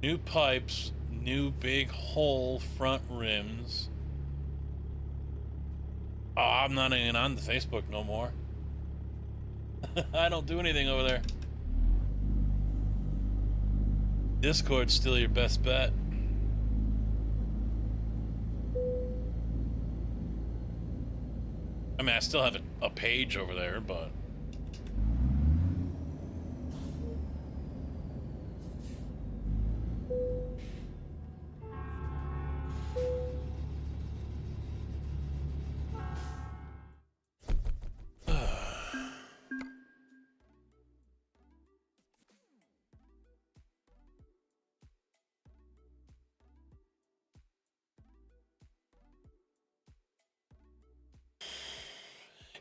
New pipes, new big hole front rims. Oh, I'm not even on the Facebook no more. I don't do anything over there. Discord's still your best bet. I mean, I still have a page over there, but...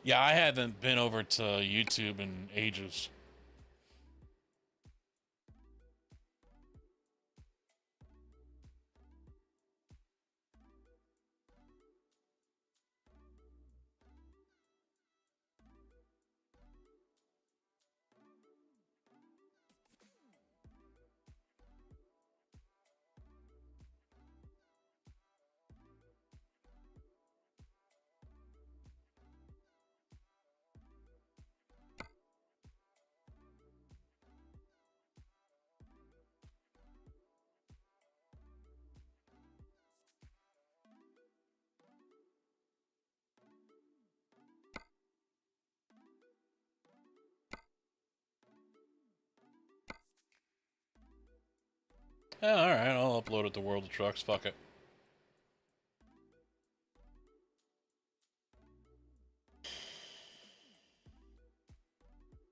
Yeah, I haven't been over to YouTube in ages. Yeah, alright, I'll upload it to World of Trucks, fuck it.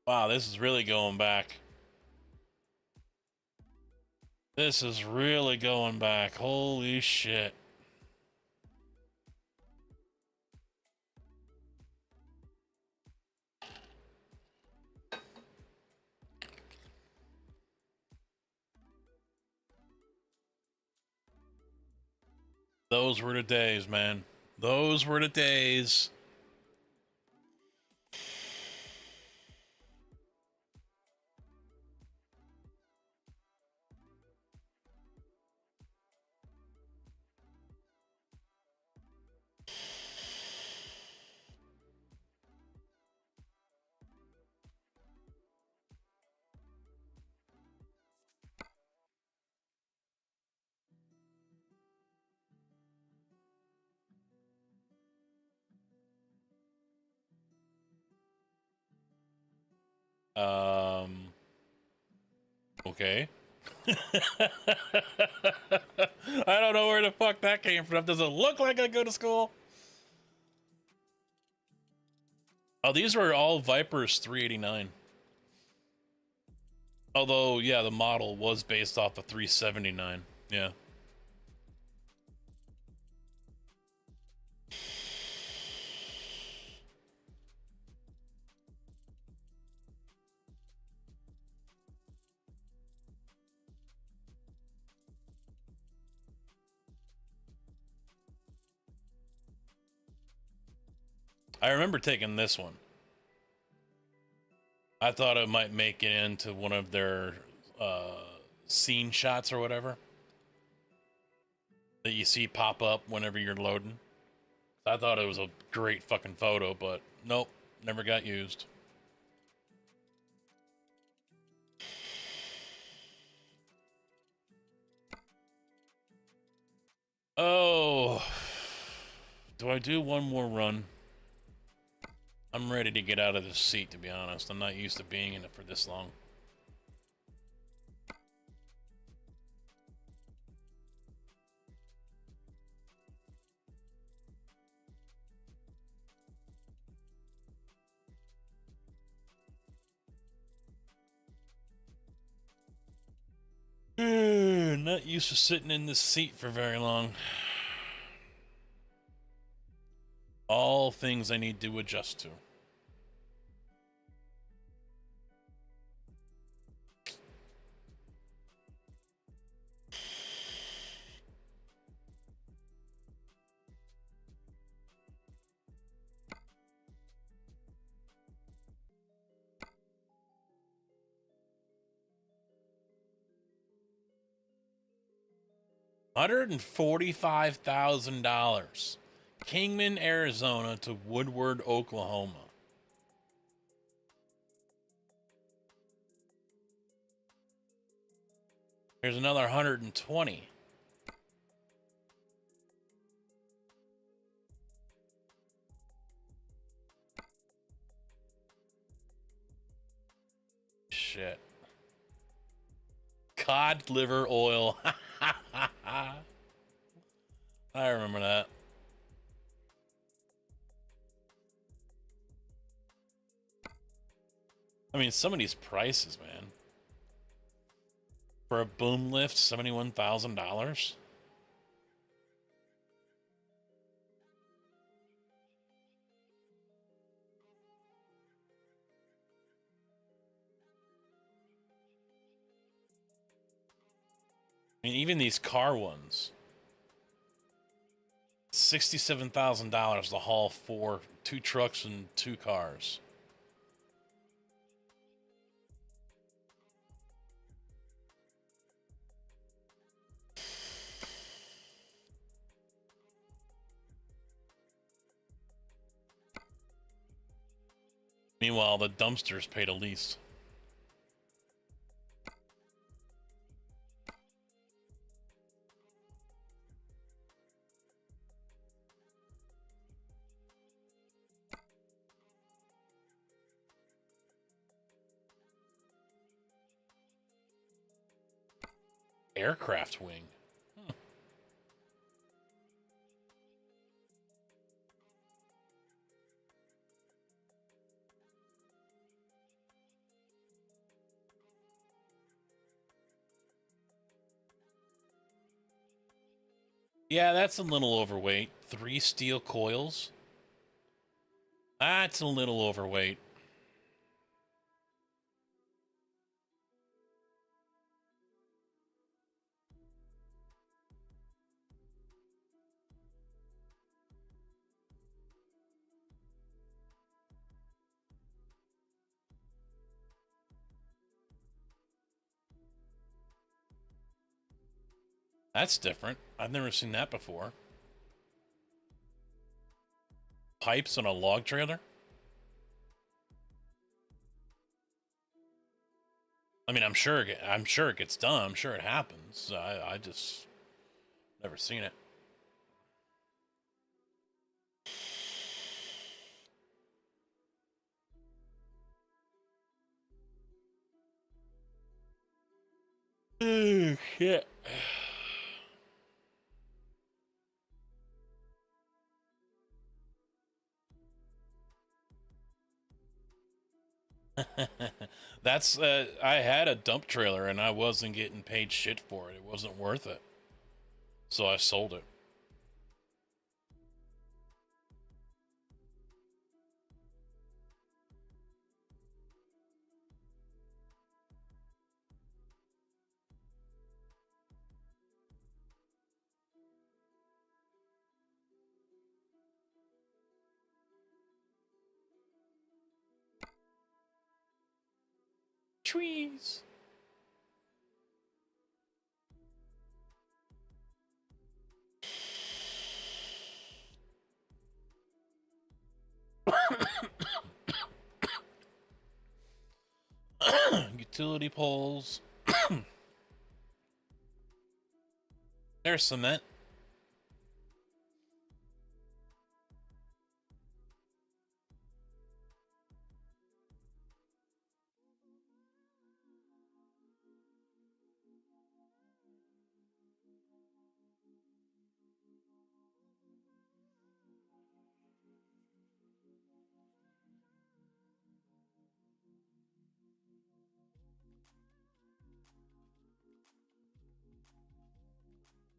Wow, this is really going back. This is really going back. Holy shit. Those were the days, man. Those were the days. Okay. I don't know where the fuck that came from. Does it look like I go to school? Oh, these were all Vipers 389. Although, yeah, the model was based off the 379. Yeah. I remember taking this one. I thought it might make it into one of their scene shots or whatever that you see pop up whenever you're loading. I thought it was a great fucking photo, but nope, never got used. Oh, do I do one more run? I'm ready to get out of this seat, to be honest. I'm not used to being in it for this long. Not used to sitting in this seat for very long. All things I need to adjust to. $145,000. Kingman, Arizona to Woodward, Oklahoma. Here's another 120. Shit. Cod liver oil. I remember that. I mean, some of these prices, man. For a boom lift, $71,000. I mean, even these car ones. $67,000 to haul for 2 trucks and 2 cars. Meanwhile, the dumpsters paid the least. Aircraft wing. Yeah, that's a little overweight. 3 steel coils. That's a little overweight. That's different. I've never seen that before. Pipes on a log trailer? I mean, I'm sure it gets done. I'm sure it happens. I just never seen it. Oh, shit. That's I had a dump trailer and I wasn't getting paid shit for it. It wasn't worth it. So I sold it. Trees. Utility poles. There's cement.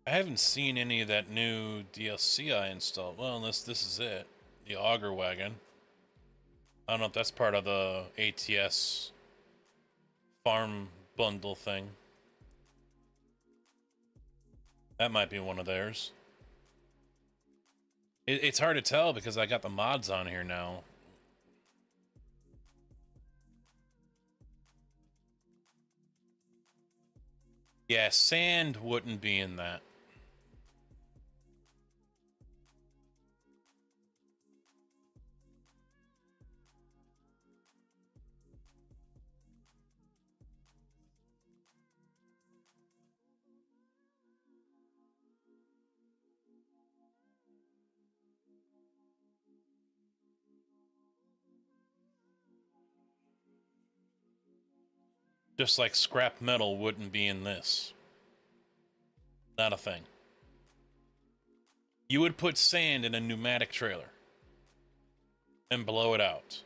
I haven't seen any of that new DLC I installed. Well, unless this is it. The auger wagon. I don't know if that's part of the ATS farm bundle thing. That might be one of theirs. It's hard to tell because I got the mods on here now. Yeah, sand wouldn't be in that. Just like scrap metal wouldn't be in this. Not a thing. You would put sand in a pneumatic trailer and blow it out.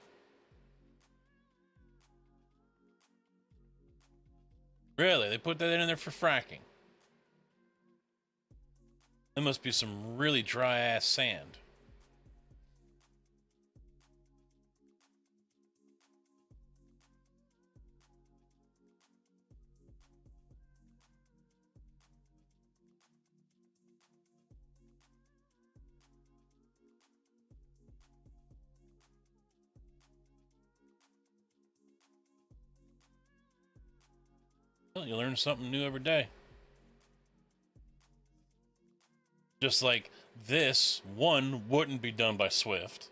Really? They put that in there for fracking. There must be some really dry ass sand. Well, you learn something new every day. Just like this, one, wouldn't be done by Swift,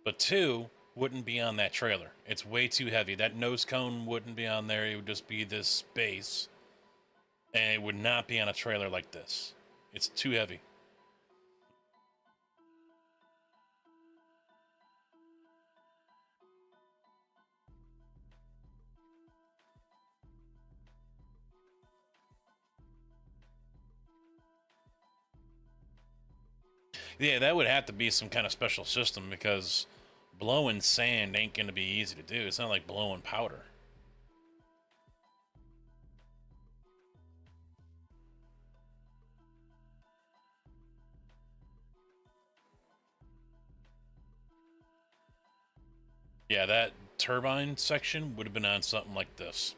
but two, wouldn't be on that trailer. It's way too heavy. That nose cone wouldn't be on there. It would just be this base, and it would not be on a trailer like this. It's too heavy. Yeah, that would have to be some kind of special system because blowing sand ain't going to be easy to do. It's not like blowing powder. Yeah, that turbine section would have been on something like this.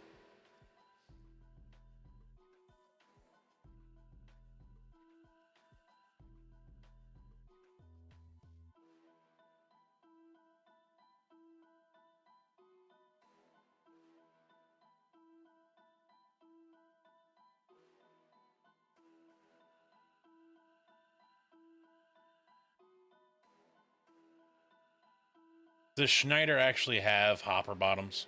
Does Schneider actually have hopper bottoms?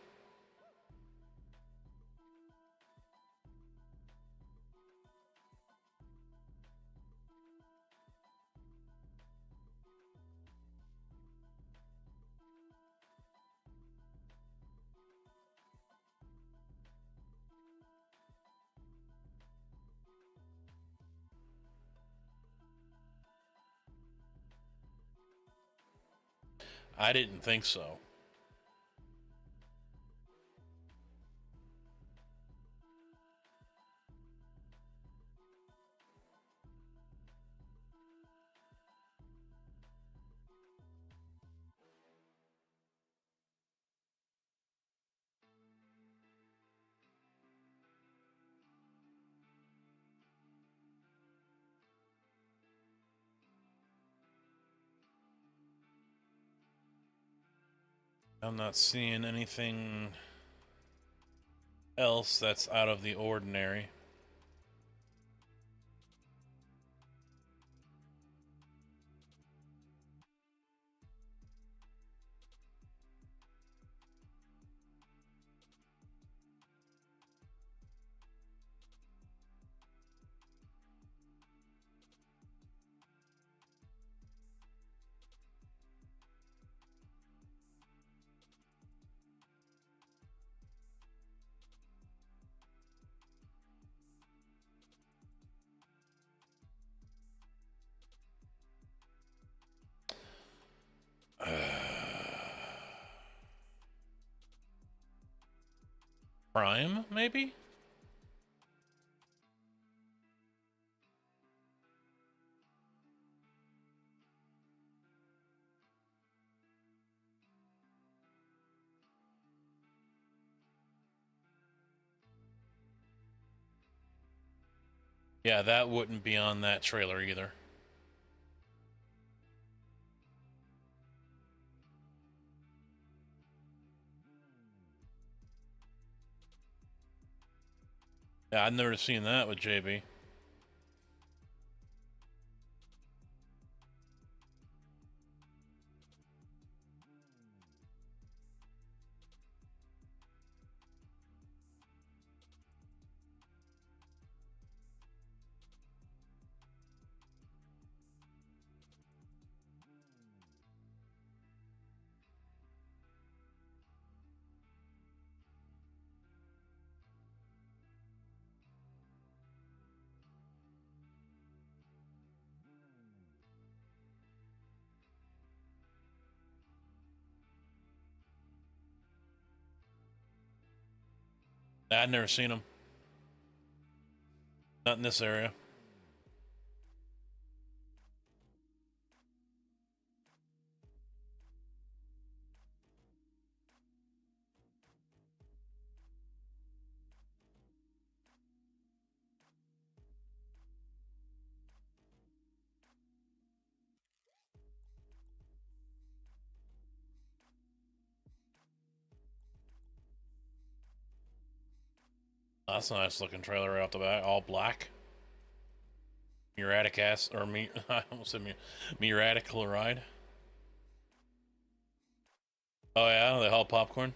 I didn't think so. I'm not seeing anything else that's out of the ordinary. Prime, maybe? Yeah, that wouldn't be on that trailer either. Yeah, I've never seen that with JB. I'd never seen them. Not in this area. That's a nice looking trailer right off the bat, all black. Muriatic acid, or me, I almost said muriatic chloride. Oh yeah, they haul popcorn.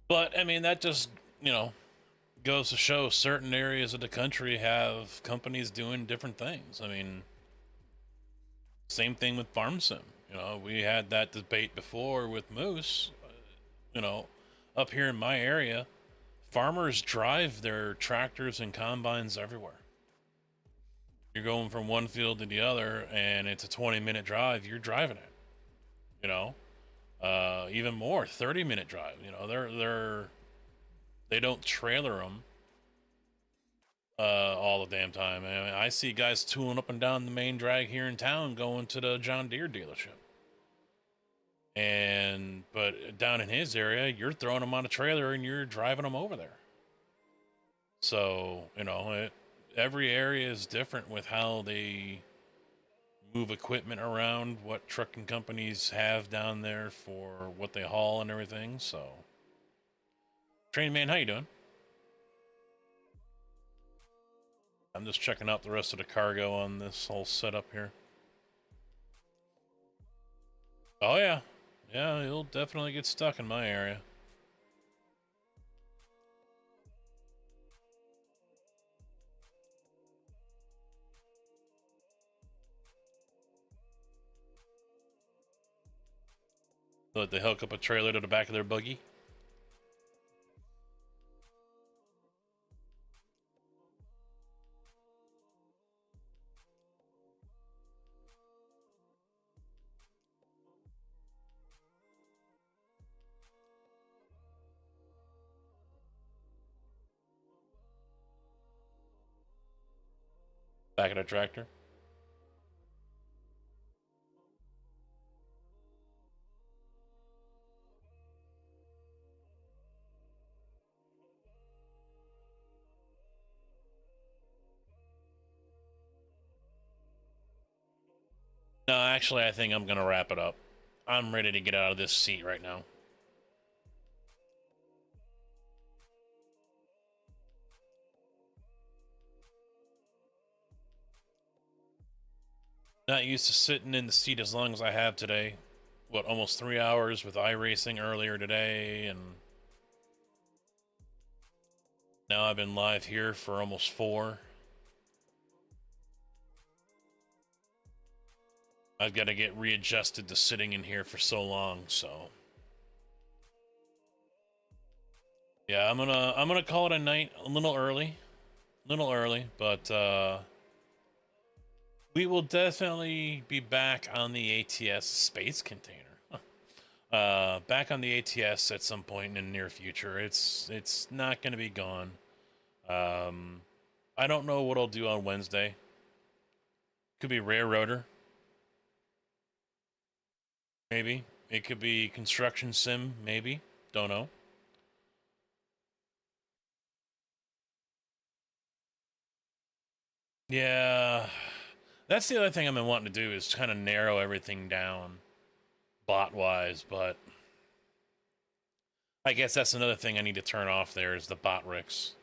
But I mean, that just, you know, goes to show certain areas of the country have companies doing different things. I mean, same thing with farm sim. You know, we had that debate before with Moose. You know, up here in my area, farmers drive their tractors and combines everywhere. You're going from one field to the other, and it's a 20-minute drive. You're driving it. You know, even more, 30-minute drive. You know, they don't trailer them all the damn time. I mean, I see guys tooling up and down the main drag here in town going to the John Deere dealership. But down in his area, you're throwing them on a trailer and you're driving them over there. So, you know, every area is different with how they move equipment around, what trucking companies have down there for what they haul and everything. So, Train Man, how you doing? I'm just checking out the rest of the cargo on this whole setup here. Oh yeah. Yeah, you'll definitely get stuck in my area. So that they hook up a trailer to the back of their buggy. Back of the tractor. No, actually, I think I'm going to wrap it up. I'm ready to get out of this seat right now. Not used to sitting in the seat as long as I have today. What, almost 3 hours with iRacing earlier today, and now I've been live here for almost 4. I've got to get readjusted to sitting in here for so long, so yeah, I'm gonna call it a night a little early, but we will definitely be back on the ATS space container. Back on the ATS at some point in the near future. It's not gonna be gone. I don't know what I'll do on Wednesday. Could be Rare Rotor. Maybe. It could be Construction Sim, maybe. Don't know. Yeah. That's the other thing I've been wanting to do is kind of narrow everything down bot-wise, but I guess that's another thing I need to turn off there is the bot ricks.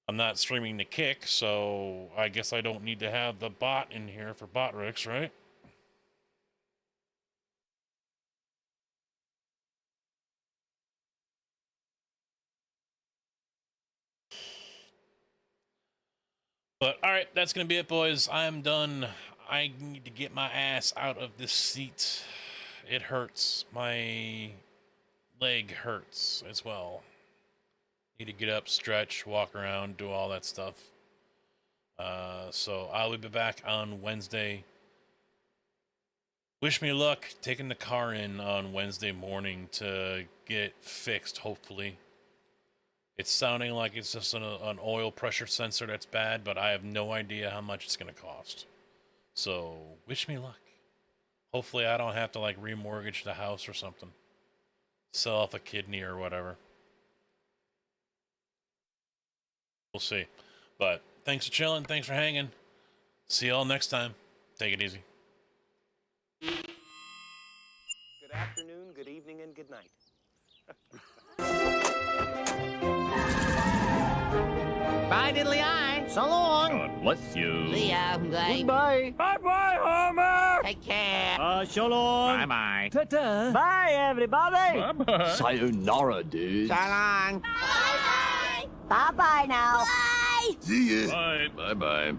I'm not streaming to Kick, so I guess I don't need to have the bot in here for bot ricks, right? But all right, that's gonna be it, boys. I am done. I need to get my ass out of this seat. It hurts. My leg hurts as well. Need to get up, stretch, walk around, do all that stuff. So I will be back on Wednesday. Wish me luck taking the car in on Wednesday morning to get fixed, hopefully. It's sounding like it's just an oil pressure sensor that's bad, but I have no idea how much it's going to cost. So, wish me luck. Hopefully I don't have to, like, remortgage the house or something. Sell off a kidney or whatever. We'll see. But, thanks for chilling. Thanks for hanging. See y'all next time. Take it easy. Good afternoon, good evening, and good night. Bye, diddly eye. So long. God bless you. See ya. Bye. Goodbye. Bye-bye, Homer! Take care. So long. Bye-bye. Ta-ta. Bye, everybody. Bye-bye. Sayonara, dude. So long. Bye-bye. Bye-bye now. Bye. See ya. Bye. Bye-bye.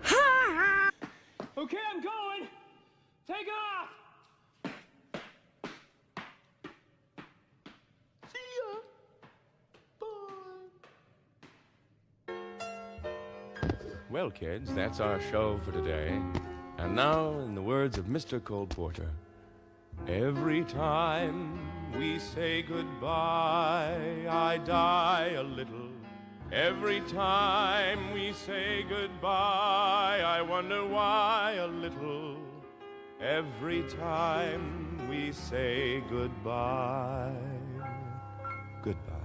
Okay, I'm going. Take off! Well, kids, that's our show for today. And now, in the words of Mr. Cole Porter, every time we say goodbye, I die a little. Every time we say goodbye, I wonder why a little. Every time we say goodbye, goodbye.